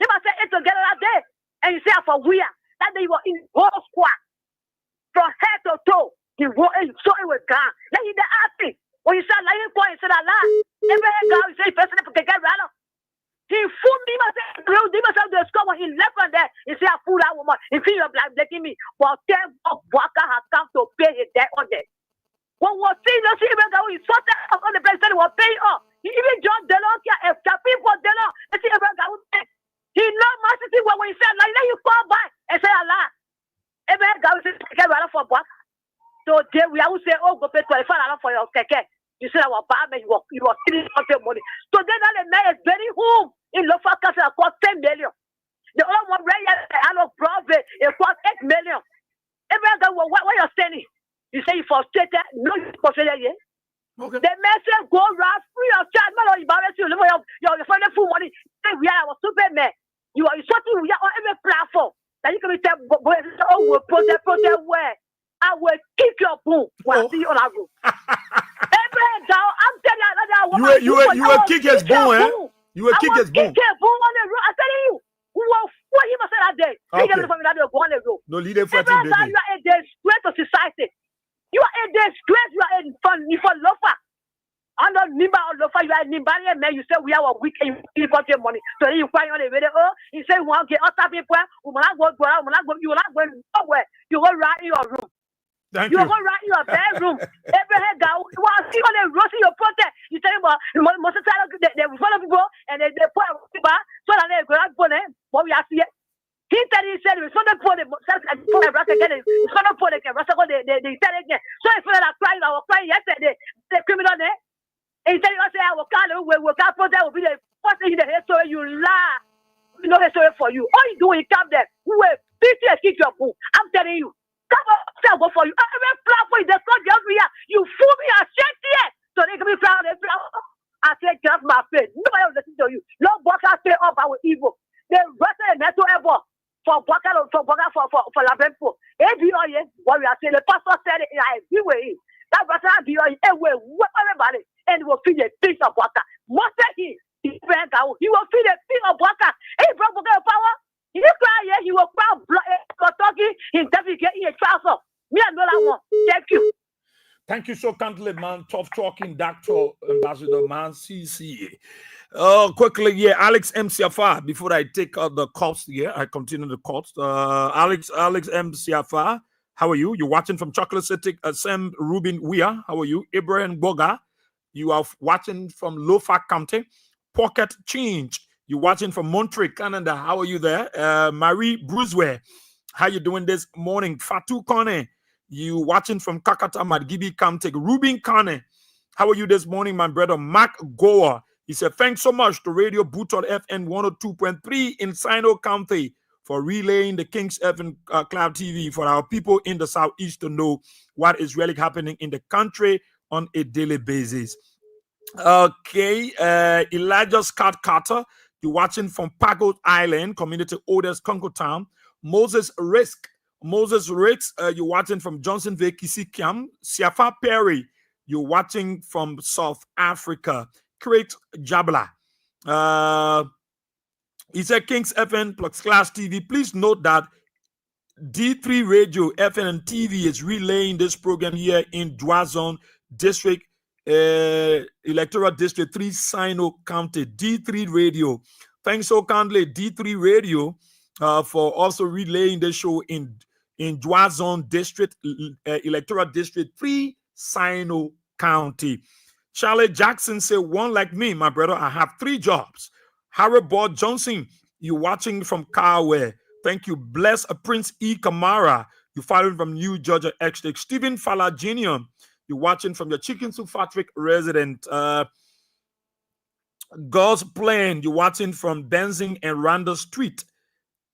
must say, it's together that day. And he said, for we are. That day he was in whole squad. From head to toe. He so it was gone. Then he asked me. When you start lying for, he said, Allah. Abraham Gau, he said, president to get rid of. He fooled me myself. He myself the score when he left from there. He said, I fooled that woman. He feel like blacking me. But 10 of Waka has come to pay his debt on that. When we see no see even though he sorted out on the place that he was paying off. He even John Delon here, if the people Delon, they see even that he know master when he said, like, let you call back and say Allah. Even God will say, get rid for Waka. So there we will say, oh, go pay $25 for your keke. You said our barman, you were stealing your money. So then the man is very home in Lofa Castle cost 10 million. The other one right here, I know Broadway, it cost 8 million. Everyone go, what you're saying? You say you frustrated, no, you frustrated yet. Okay. The man said, go round free of charge, man, you embarrass you, your friend full money. Say we are our Superman. You are something we are on every platform. That you can be tell, oh, we'll protect where? I will kick your boom when I see you on our roof. I'm telling you, you will kick his boom, eh? You will kick his boom. On the roof. I'm telling you, What he must say that day? No leader for You are a disgrace to society. You are a disgrace. You are a fun. You for loafer. And on Nimba or loafer, you are a Nimbarian man. You say we are weak and you got your money. So you find on the video. Oh, you say one get other people. You will not go nowhere. You will ride in your room. Thank you you. go right in your bedroom. Every head down. You want to see on the roast your protest. You tell him, most of the time, they follow people and they put a so that they go out for them. What we are seeing. He said, it's not the point of the bracket again. It's not the point of the tell again. So if I crying yesterday, the criminal there. And he said, I will call you, we will come for that will be the first thing in the head, so you lie. You know the story for you. All you do is come there. You will beat you and kick your boo. I'm telling you. Come on, I'll go for you. I will plan for you. That's not the other year. You fool me, I said here. So they can be proud. I said, get off my face. Nobody will listen to you. No worker stay up our evil. They wrestle and netto ever. For Lavempo. What we are saying, the pastor said it, I agree with him. That was not be everybody, and will feed a piece of water. What said he? He will feed a piece of water. He broke power. He cry, he will cry blood talking, he definitely getting a trouser. Me and no one. Thank you. Thank you so kindly, man. Tough talking, Dr. Ambassador Man CC. Quickly, yeah, Alex M. Siafa. Before I take out the calls here, I continue the calls. Alex M. Siafa, how are you? You're watching from Chocolate City. Sam Rubin Weir, how are you? Ibrahim Boga, you are watching from Lofa County. Pocket Change, you're watching from Montreal, Canada. How are you there? Marie Brusware, how you doing this morning? Fatu Kone, you watching from Kakata Madgibi County. Rubin Kane, how are you this morning, my brother? Mark Goa, he said, thanks so much to Radio Button FN 102.3 in Sino County for relaying the Kings FM Cloud TV for our people in the Southeast to know what is really happening in the country on a daily basis. Okay, Elijah Scott Carter, you're watching from Pago Island, Community Oldest Congo Town. Moses Risk, you're watching from Johnsonville, Kisikiam. Siafa Perry, you're watching from South Africa. Craig Jabla, he said Kings FN plus Class TV. Please note that D3 Radio, FN and TV is relaying this program here in Dwazon District, Electoral District 3, Sino County. D3 Radio. Thanks so kindly, D3 Radio, for also relaying the show in Dwazon District, Electoral District 3, Sino County. Charlie Jackson said, one like me, my brother, I have 3 jobs. Harry Boyd Johnson, you watching from Carway. Thank you. Bless Prince E. Kamara, you following from New Georgia Extra. Stephen Fala Jr., you're watching from your Chicken Soup Patrick resident. God's Plan, you're watching from Benzing and Randall Street.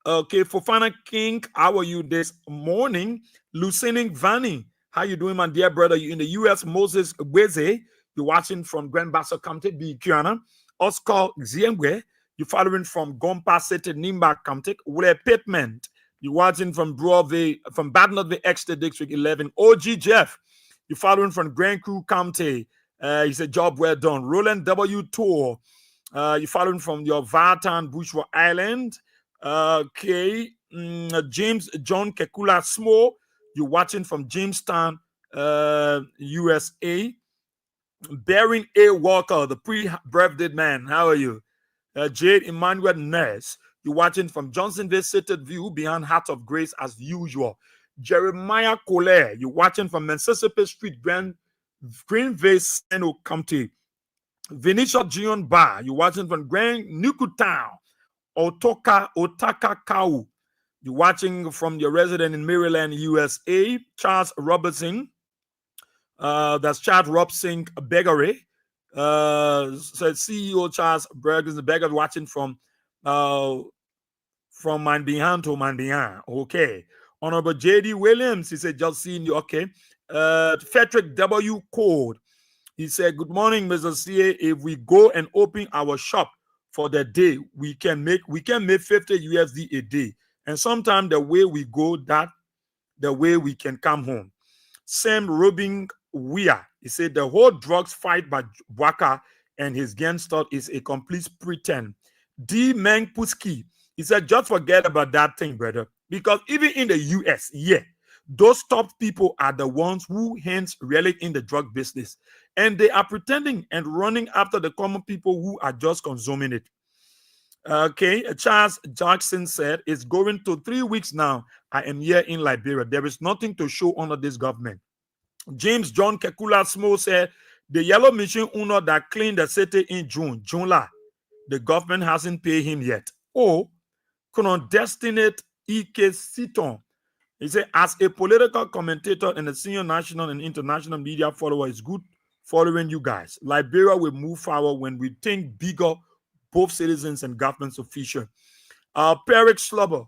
Okay, Fofana King, how are you this morning? Lucining Vanny, how you doing, my dear brother? You in the U.S. Moses Gweze, you're watching from Grand Bassa County, Bikiana. Oscar Ziemwe, you're following from Gompa City, Nimba County. Wule Pittman, you're watching from Broadway, from Badnot Extra District 11. OG Jeff, you're following from Grand Crew County. He said, job well done. Roland W. Tour, you're following from your Vartan, Bushwa Island. Okay. James John Kekula Smo, you're watching from Jamestown, USA. Baron A. Walker, the pre-birthday man, how are you? Jade Emmanuel Ness, you're watching from Johnsonville City View behind Heart of Grace as usual. Jeremiah Collier, you're watching from Mississippi Street, Greenville, Seno County. Venetia Gion Bar, you're watching from Grand Nuku Town. Otaka Kau, you're watching from your resident in Maryland, USA. Charles Robertson, that's Chad Robson Beggery. Said CEO Charles Bergens Beggar watching from Mandihan to Mandihan. Okay. Honorable JD Williams, he said, just seeing you. Okay. Frederick W. Code, he said, good morning, Mr. CA. If we go and open our shop for the day, we can make 50 USD a day. And sometimes the way we go, that the way we can come home. Sam Rubin Weir, he said the whole drugs fight by Waka and his gangster is a complete pretend. D. Meng Puski, He said, just forget about that thing, brother. Because even in the US, those top people are the ones who hence really in the drug business. And they are pretending and running after the common people who are just consuming it. Okay, Charles Jackson said, it's going to 3 weeks now. I am here in Liberia. There is nothing to show under this government. James John Kekula Smo said, the yellow machine owner that cleaned the city in July, the government hasn't paid him yet. Oh, Destinate Ike Siton. He said, as a political commentator and a senior national and international media follower, it's good following you guys. Liberia will move forward when we think bigger, both citizens and governments official. Peric Slobber.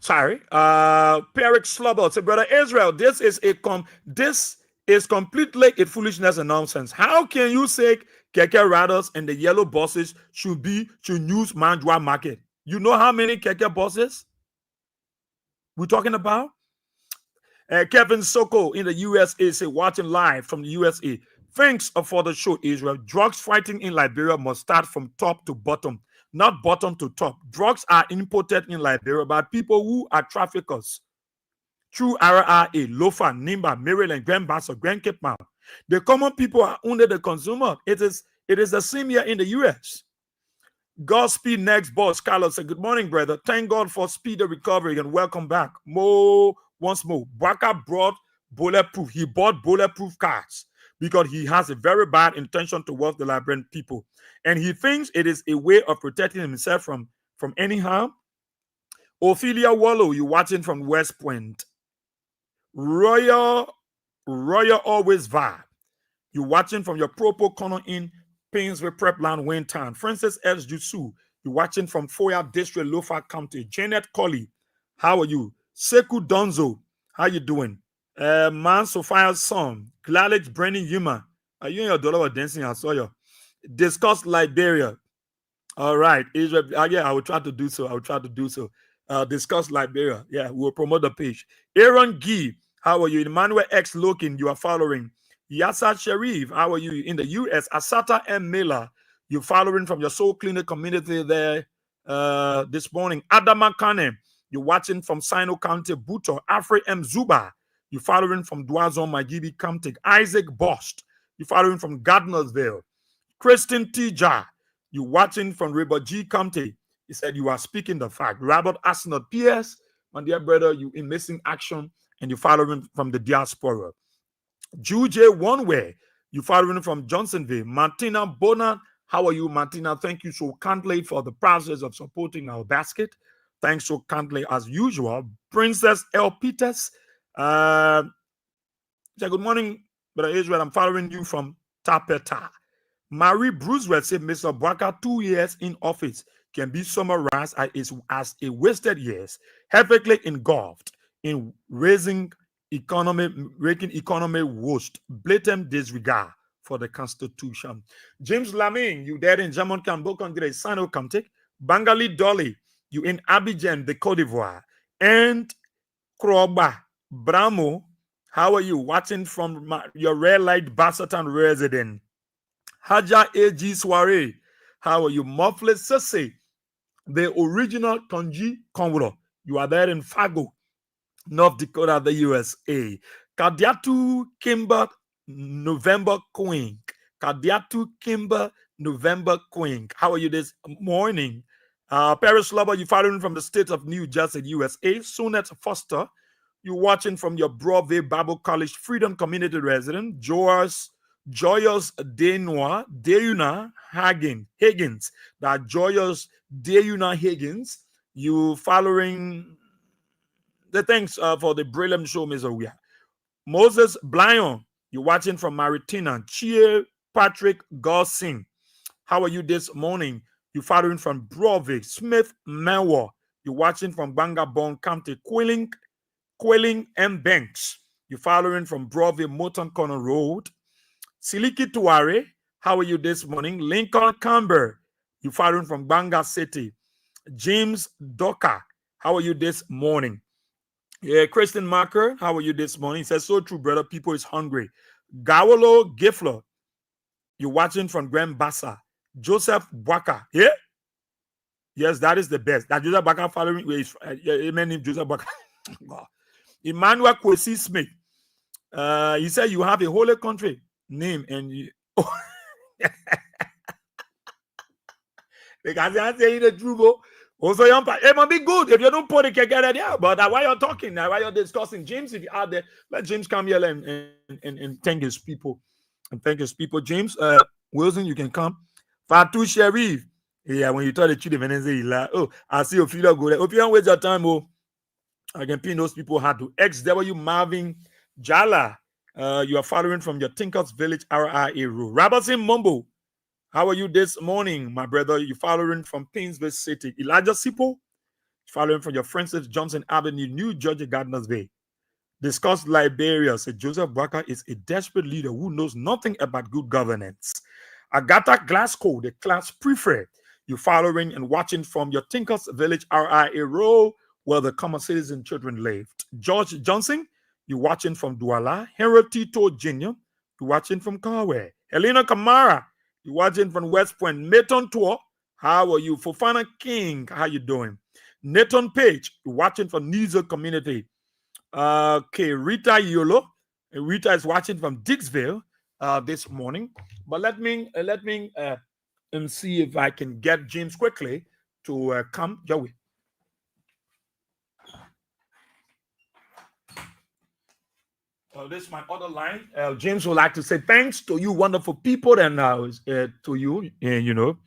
Sorry, Peric Slobber. So, Brother Israel, this is completely a foolishness and nonsense. How can you say Keke riders and the yellow buses should use Manjwa market? You know how many Keke buses we're talking about? Kevin Soko in the USA say, watching live from the USA. Thanks for the show, Israel. Drugs fighting in Liberia must start from top to bottom, not bottom to top. Drugs are imported in Liberia by people who are traffickers through RRA, Lofa, Nimba, Maryland, Grand Bassa, Grand Cape Mount. The common people are under the consumer. It is the same here in the US. Godspeed next boss. Carlos said, good morning, brother. Thank God for speedy recovery and welcome back. Once more. Baka brought bulletproof. He bought bulletproof cars because he has a very bad intention towards the Liberian people. And he thinks it is a way of protecting himself from any harm. Ophelia Wallow, you watching from West Point. Royal always vibe. You watching from your Propo Corner in Painesville Prep Land, Wayne Town. Francis S. Jusu, you watching from Foya District, Lofa County. Janet Colley, how are you? Seku Donzo, how you doing? Man Sophia's son, Gladys Brennan Yuma. Are you in your dollar dancing? I saw you. Discuss Liberia. All right. Israel, yeah, I will try to do so. Discuss Liberia. Yeah, we'll promote the page. Aaron Gee, how are you? Emmanuel X Lokin, you are following. Yasser Sharif, how are you? In the U.S., Asata M. Miller, you're following from your Soul Clinic community there this morning. Adama Kane, you're watching from Sino County, Buto. Afri M. Zuba, you're following from Dwazon Magibi County. Isaac Bost, you're following from Gardnersville. Kristen Tija, you're watching from River G County. He said you are speaking the fact. Robert Arsenal P.S., my dear brother, you in missing action and you're following from the diaspora. Jude One Way, you following from Johnsonville. Martina Bona, how are you, Martina? Thank you so kindly for the process of supporting our basket. Thanks so kindly as usual. Princess L. Peters, say good morning, Brother Israel. I'm following you from Tapeta. Marie Bruceworth said, Mr. Bwaka, 2 years in office can be summarized as a wasted years, heavily engulfed in making economy worst, blatant disregard for the Constitution. James Laming, you there in Jamon Kambokan, Grey Sano Kamtik. Bangali Dolly, you in Abidjan, the Cote d'Ivoire. And Kroba Bramo, how are you? Watching from your red light Bassatan resident. Haja A.G. Soiree, how are you? Mufflet Sese, the original Konji Konwuro. You are there in Fargo, North Dakota, the USA. Kadiatu Kimber, November Queen. Kadiatu Kimber, November Queen. How are you this morning? Paris Lover, you following from the state of New Jersey, USA. Sonet Foster, you watching from your Broadway Bible College Freedom Community resident. Joyous Deuna Higgins. That Joyous Deuna Higgins, you following the thanks for the brilliant show, Mr. Wia. Moses Blyon, you watching from Maritina. Cheer Patrick Gossing, how are you this morning? You following from Broadway. Smith Melwa, you watching from Bangabon County. Quelling M. Banks, you following from Broadway Moton Corner Road. Siliki Tuare, how are you this morning? Lincoln Camber, you following from Banga City. James Doka, how are you this morning? Yeah, Kristen Marker, how are you this morning? He says, so true, brother. People is hungry. Gawolo Gifler, you're watching from Grand Bassa. Joseph Bwaka, yeah? Yes, that is the best. That Joseph Bwaka following is amen name Joseph Bwaka. Emmanuel Kwesi Smith. He said you have a holy country name and you because I'm saying the truth. Also, it might be good if you don't put it together there. But why you're talking now, why you're discussing James, if you are there, let James come here and thank his people. And thank his people. James Wilson, you can come. Fatu Sharif. Yeah, when you tell the children, and say, oh, I see if you don't go there. If you don't waste your time, oh, I can pin those people hard to XW Marvin Jala. You are following from your Tinkers Village RIA rule. Robertson Mumbo. How are you this morning, my brother? You following from Painesville City. Elijah Sipo, following from your Francis Johnson Avenue, New Georgia, Gardner's Bay. Discuss Liberia. Said Joseph Bwaka is a desperate leader who knows nothing about good governance. Agatha Glasgow, the class prefect. You following and watching from your Tinkers Village RIA row where the common citizen children lived. George Johnson, you watching from Douala. Henry Tito Jr., you watching from Carway. Helena Kamara, you watching from West Point. Nathan Tour, how are you? Fofana King, how you doing? Nathan Page, you watching from Nizo Community. Okay, Rita Yolo, Rita is watching from Dixville this morning. But let me see if I can get James quickly to come. Joey. This is my other line. James would like to say thanks to you, wonderful people, and to you, you know.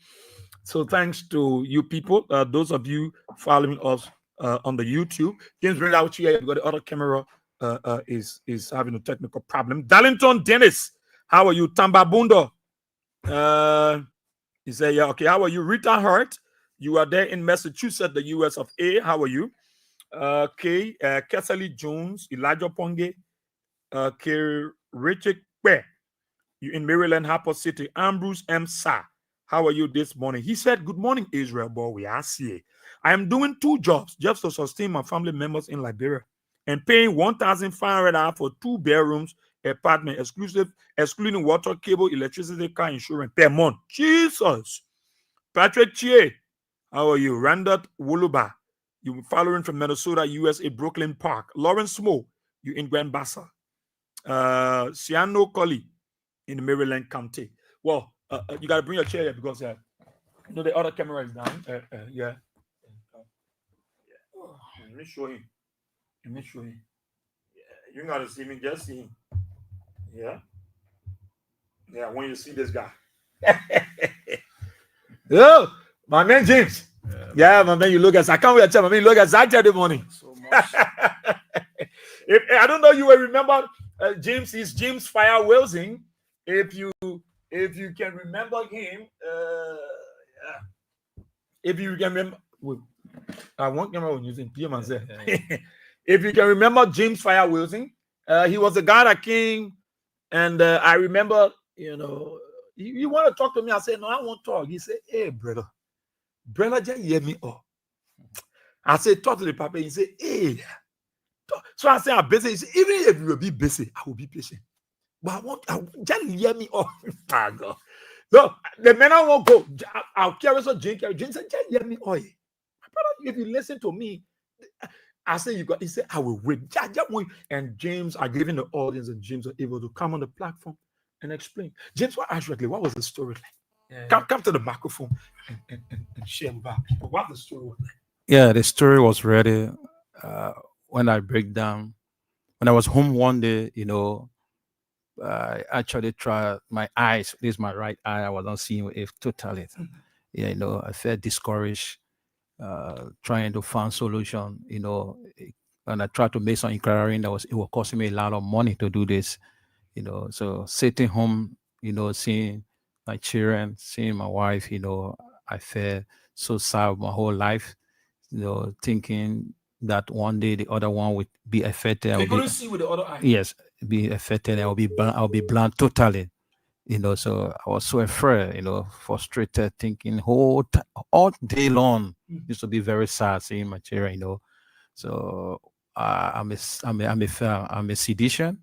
So thanks to you people, those of you following us on the YouTube. James, bring out here because the other camera is having a technical problem. Darlington Dennis, how are you? Tamba Bundo. He said, yeah, okay. How are you? Rita Hart, you are there in Massachusetts, the US of A. How are you? Okay. Kessley Jones, Elijah Ponge. Richard Kwe, you in Maryland, Harper City. Ambrose M. Sa, how are you this morning? He said, good morning, Israel, boy. We are here. I am doing 2 jobs just to sustain my family members in Liberia and paying $1,500 for 2 bedrooms apartment, excluding water, cable, electricity, car insurance per month. Jesus. Patrick Chie, how are you? Randall Wuluba, you following from Minnesota, USA, Brooklyn Park. Lawrence Smo, you in Grand Bassa. Siano Colley in Maryland County. Well, you got to bring your chair here because you know the other camera is down. Yeah. Let me show him. Yeah, you got to see me. Just see him. Yeah. Yeah. When you see this guy. Oh, my man James. Yeah, my man. You look at. I can't wait to tell my man. You look at Saturday morning. So much. I don't know. You will remember. James is James Fire Wilson. If you can remember him, if you can remember, I won't remember using PM and say. If you can remember James Fire Wilson, he was the guy that came, and I remember, you know, you want to talk to me? I said, no, I won't talk. He said, hey, brother, just hear me up. I said, talk to the papa. He said, hey. So I say I'm busy. Say, even if you will be busy, I will be patient. But I want just hear me off. So the men I won't go. I'll carry some drink. Jane said, just hear me off. My brother, if you listen to me, I say you got. He said, I will wait. Just wait. And James, I gave him the audience, and James was able to come on the platform and explain. James, what was the story like? Yeah. Come to the microphone and share with our people what the story was like. Yeah, the story was ready. When I break down, when I was home one day, you know, I actually tried my eyes. This is my right eye. I was not seeing it totally. Yeah, you know, I felt discouraged, trying to find solution. You know, and I tried to make some inquiry. It was costing me a lot of money to do this. You know, so sitting home, you know, seeing my children, seeing my wife, you know, I felt so sad my whole life. You know, thinking that one day the other one would be affected. You couldn't see with the other eye. Yes, be affected. I'll be blind totally. You know, so I was so afraid, you know, frustrated, thinking all day long. Used to be very sad seeing my children, you know. So I'm a seditian,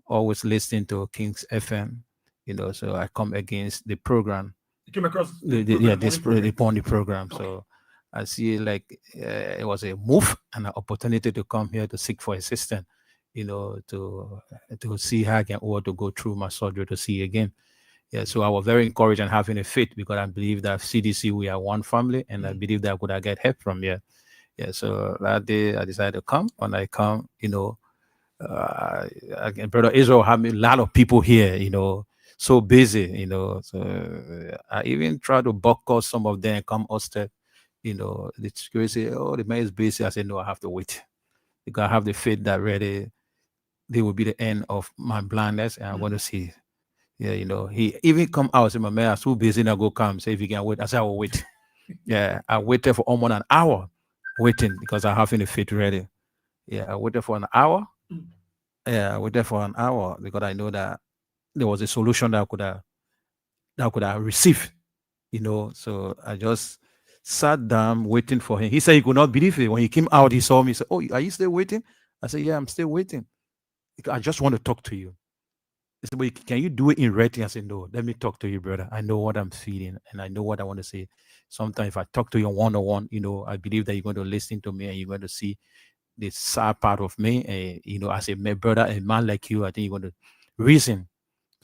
always listening to King's FM, you know. So I come against the program, You came across the Pony program. Okay. So I see like it was a move and an opportunity to come here to seek for assistance, you know, to see how I can or to go through my surgery to see again. Yeah, so I was very encouraged and having a faith because I believe that CDC we are one family, and I believe that I could get help from here. Yeah, so that day I decided to come. When I come, you know, Brother Israel had me a lot of people here, you know, so busy, you know. So I even tried to boycott some of them, come upstairs, you know. The security say, "Oh, the man is busy." I said, "No, I have to wait because I have the faith that really they will be the end of my blindness, and I want to see." Yeah, you know, he even come out and say, "My man, I'm too busy now. Go come. Say if you can wait." I said, "I will wait." Yeah, I waited for almost an hour, waiting because I having the faith ready. Yeah, I waited for an hour. Yeah, I waited for an hour because I know that there was a solution that I could have received. You know, so I just sat down waiting for him. He said he could not believe it. When he came out, he saw me. He said, "Oh, are you still waiting?" I said, "Yeah, I'm still waiting. I just want to talk to you." He said, "Wait, can you do it in writing?" I said, "No, let me talk to you, brother. I know what I'm feeling and I know what I want to say. Sometimes if I talk to you one-on-one, you know, I believe that you're going to listen to me and you're going to see the sad part of me. And, you know, as a my brother, a man like you, I think you're going to reason."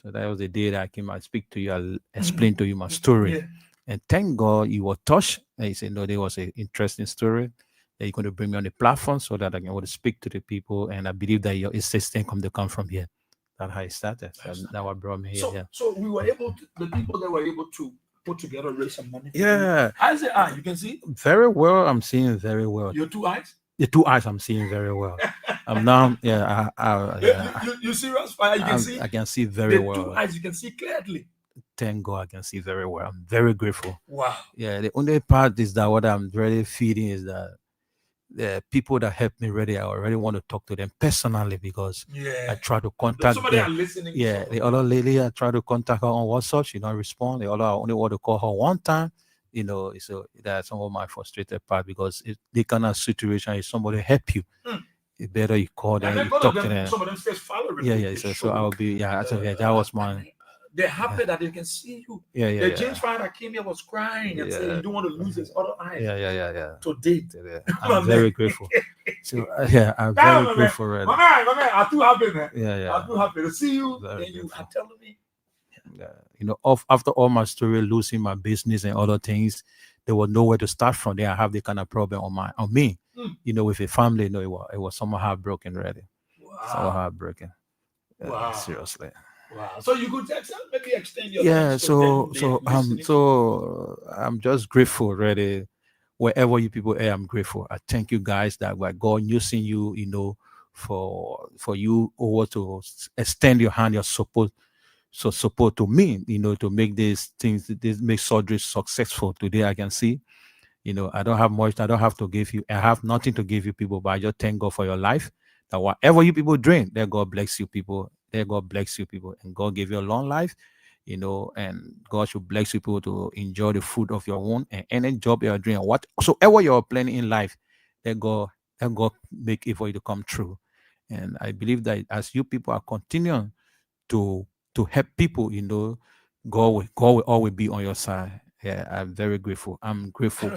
So that was the day that I came and speak to you. I'll explain to you my story. Yeah. And thank God you were touched. And he said, "No, there was an interesting story that you're going to bring me on the platform so that I can able to speak to the people. And I believe that your assistance come from here." That's how it started. That what brought me here. So, Yeah. so we were able to, the people that were able to put together, raise some money. Yeah. I say, you can see very well. I'm seeing very well. Your two eyes? The two eyes I'm seeing very well. I'm now, yeah. You serious, Fire? You can see? I can see very well. The two eyes, you can see clearly. Thank God I can see very well. I'm very grateful. Wow. Yeah. The only part is that what I'm really feeling is that the people that help me already, I already want to talk to them personally because I try to contact them. Yeah, the other lady, I try to contact her on WhatsApp. She don't respond. The other, I only want to call her one time. You know, so that's some of my frustrated part because the kind of situation is somebody help you. It's better you call them, you talk to them. Some of them says follow. Yeah. So I'll be, that was my. They're happy that they can see you. The James Fire that came here was crying and saying, "You don't want to lose his other eye." Yeah. Today, I'm very grateful. So I'm very grateful. Right? My man, I'm too happy, man. Yeah. I'm too happy to see you. And you are telling me. You know, after all my story, losing my business and other things, there was nowhere to start from. There, I have the kind of problem on me. You know, with a family, you know, it was somewhat heartbroken, really. Wow. Somewhat heartbroken. Wow. Seriously. Wow. So you could maybe extend your so I'm just grateful, really. Wherever you people are, I'm grateful. I thank you guys that were God using you, you know, for you over to extend your hand, your support to me, you know, to make these things, make surgery successful. Today I can see, you know, I don't have much, I don't have to give you, I have nothing to give you people, but I just thank God for your life. That whatever you people drink, that God bless you people. That God bless you people, and God give you a long life, you know, and God should bless you people to enjoy the fruit of your womb and any job you're doing, whatsoever you're planning in life, that God make it for you to come true. And I believe that as you people are continuing to help people, you know, God will always be on your side. Yeah, I'm very grateful. I'm grateful.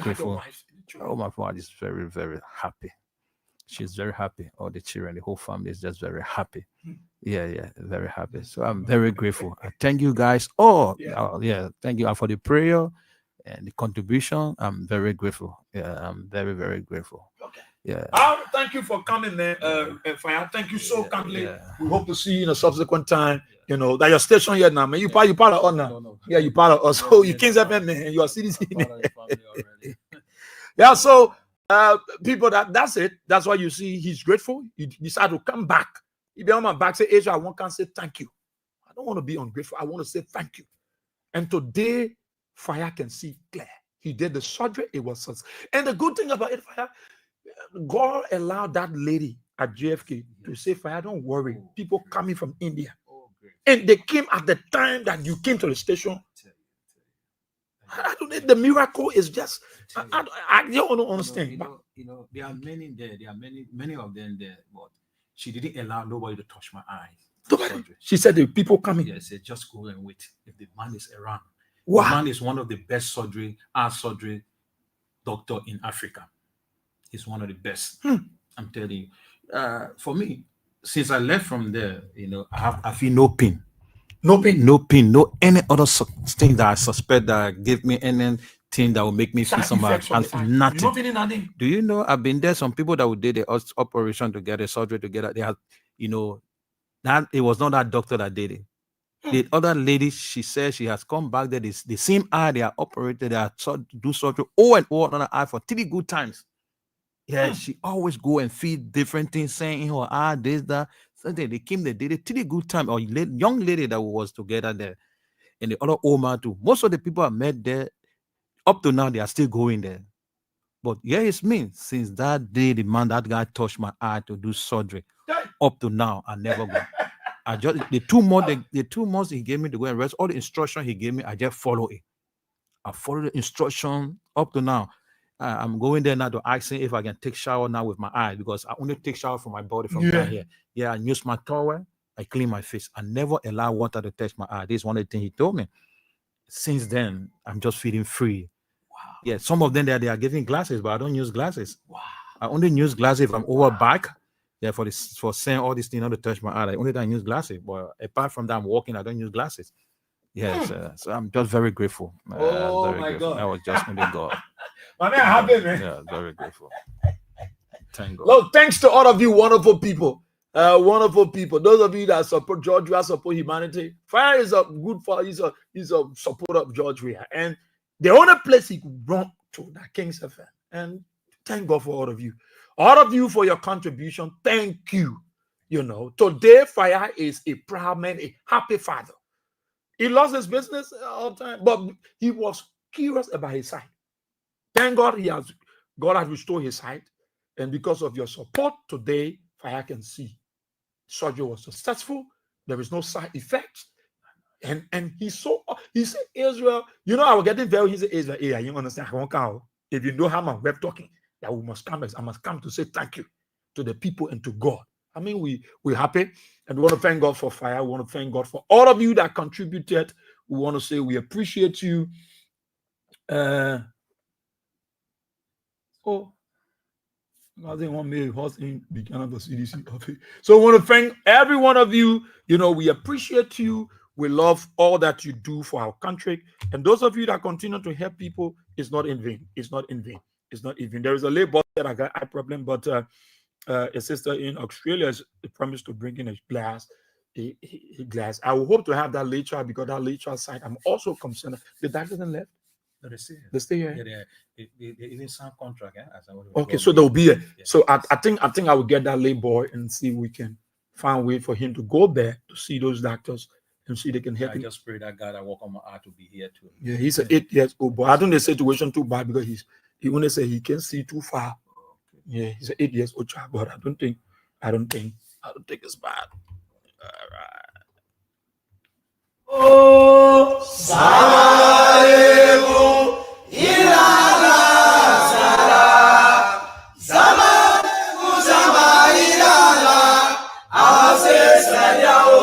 Oh, my God is very, very happy. She's very happy. All the children, the whole family is just very happy. Yeah, very happy. So I'm very grateful. I thank you guys. Thank you for the prayer and the contribution. I'm very grateful. Yeah, I'm very, very grateful. Okay. Yeah. Thank you for coming there, Fire. Thank you so kindly. We hope to see you in a subsequent time. You know that your station here now, man. You part of us now. No. Yeah, you part of us. So you can't say, man, you are citizen. Yeah. So people, that's it. That's why you see he's grateful. He decided to come back. He be on my back, say, Asia, I can't say thank you. I don't want to be ungrateful. I want to say thank you. And today, Fire can see clear. He did the surgery. It was success. And the good thing about it, Fire, God allowed that lady at JFK to say, Fire, don't worry. People coming from India. and they came at the time that you came to the station. I don't know. The miracle is just. I don't understand. There are many there. There are many of them there, but she didn't allow nobody to touch my eyes. She said the people coming. Yeah, said just go and wait. If the man is around, wow. The man is one of the best eye surgery doctor in Africa. He's one of the best. I'm telling you. For me, since I left from there, I feel no pain. No pain, no any other thing that I suspect that give me anything that will make me feel somebody. Nothing. Do you know I've been there? Some people that would do the operation together, surgery together, they have, that it was not that doctor that did it. The other lady, she says she has come back there. The same eye they are operated, they are do surgery over and over on the eye for 3 good times. Yeah, she always go and feed different things, saying in her eye, this, that. So they came, they did it 3 good time. Or young lady that was together there, and the other old man too. Most of the people I met there, up to now, they are still going there. But yeah, it's me. Since that day, that guy touched my eye to do surgery. Up to now, I never go. I just the 2 months he gave me to go and rest, all the instruction he gave me, I just follow it. I follow the instruction up to now. I'm going there now to ask him if I can take shower now with my eyes, because I only take shower from my body from down here. Yeah, I use my towel, I clean my face. I never allow water to touch my eye. This is one of the things he told me. Since then, I'm just feeling free. Wow. Yeah, some of them they are giving glasses, but I don't use glasses. Wow. I only use glasses if I'm over back. Yeah, for saying all these things not to touch my eye. I only don't use glasses. But apart from that, I'm walking, I don't use glasses. Yes, so I'm just very grateful. Very my grateful. God. That was just only God. My man, happy, man. Yeah, very grateful. Thank God. Look, thanks to all of you wonderful people. Wonderful people. Those of you that support George Weah, support humanity. Fire is a good for. He's a supporter of George Weah. And the only place he could run to that King's FM. And thank God for all of you. All of you for your contribution. Thank you. Today Fire is a proud man, a happy father. He lost his business all the time, but he was curious about his sight. Thank God God has restored his sight. And because of your support today, Fire can see. Surgery was successful. There is no side effects. And he said, Israel, I was getting very, he said, Israel, yeah, you understand? If you know how my web talking, that we must come, I must come to say thank you to the people and to God. I mean, we're happy, and we want to thank God for Fire. We want to thank God for all of you that contributed. We want to say we appreciate you. I think one may host in the Canada CDC office. So I want to thank every one of you. We appreciate you. We love all that you do for our country. And those of you that continue to help people, it's not in vain. It's not in vain. It's not in vain. There is a label that I got eye problem, but a sister in Australia has promised to bring in a glass. A glass. I will hope to have that later, because that later side, I'm also concerned. The doctor didn't left. No, they stay here. Yeah, they even sign contract. Okay, so they'll be here. Yeah. So I think I will get that label and see if we can find a way for him to go there to see those doctors and see they can help him. I just pray that God I work on my art to be here too. Yeah, he's 8 years old, but I think the situation too bad because he only say he can see too far. Okay. Yeah, he's 8 years old child, but I don't think it's bad. All right. Oh, Salemu ilala sala, Salemu sama ilala, ase sayao.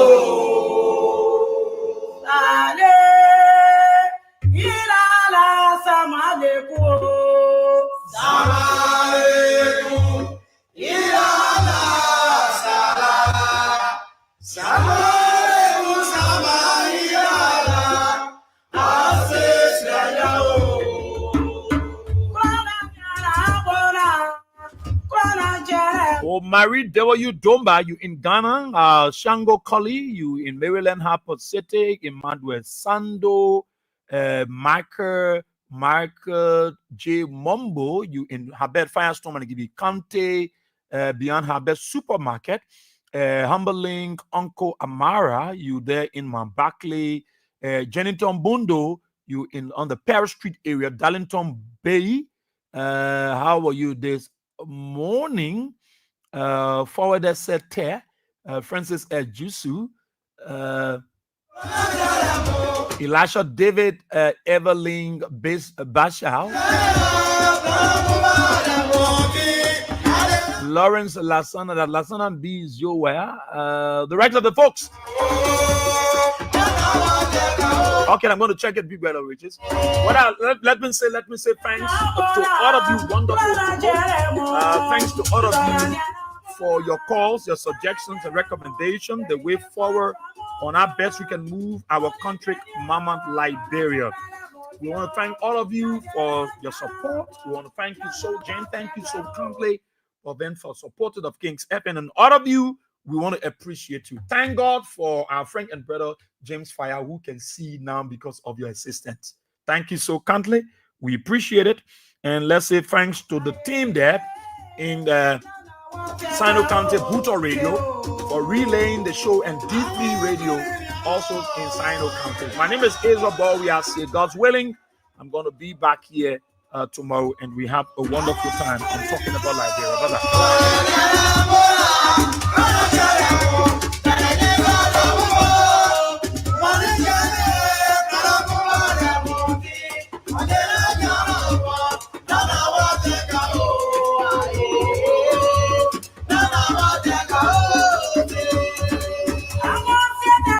Sale ilala sama leku, sama leku ilala sala, sama. Oh, Marie W. Domba, you in Ghana. Shango Kali, you in Maryland, Harper City. Emmanuel Sando. Michael J. Mumbo, you in Habet Firestorm and Gibi Kante. Beyond Habet Supermarket. Humberling Uncle Amara, you there in Mambakle. Jennington Bundo, you on the Paris Street area. Darlington Bay. How are you this morning? Forward Sete, Francis Jusu, Elisha David Everling Bashal, Lawrence Lasana, that Lasana B is Yowa, the rest of the folks. Okay, I'm going to check it, big brother Riches. Let me say thanks to all of you wonderful people. Thanks to all of you for your calls, your suggestions, and recommendations, the way forward on how best we can move our country, Mama Liberia. We want to thank all of you for your support. We want to thank you so, Jen. Thank you so kindly for supporting of King's FM, and all of you. We want to appreciate you. Thank God for our friend and brother James Fire, who can see now because of your assistance. Thank you so kindly. We appreciate it. And let's say thanks to the team there in the Sino County Butcher Radio for relaying the show, and D3 Radio also in Sino County. My name is Ezra Ball. We are saying, God's willing, I'm going to be back here tomorrow, and we have a wonderful time on talking about Liberia. Bye-bye.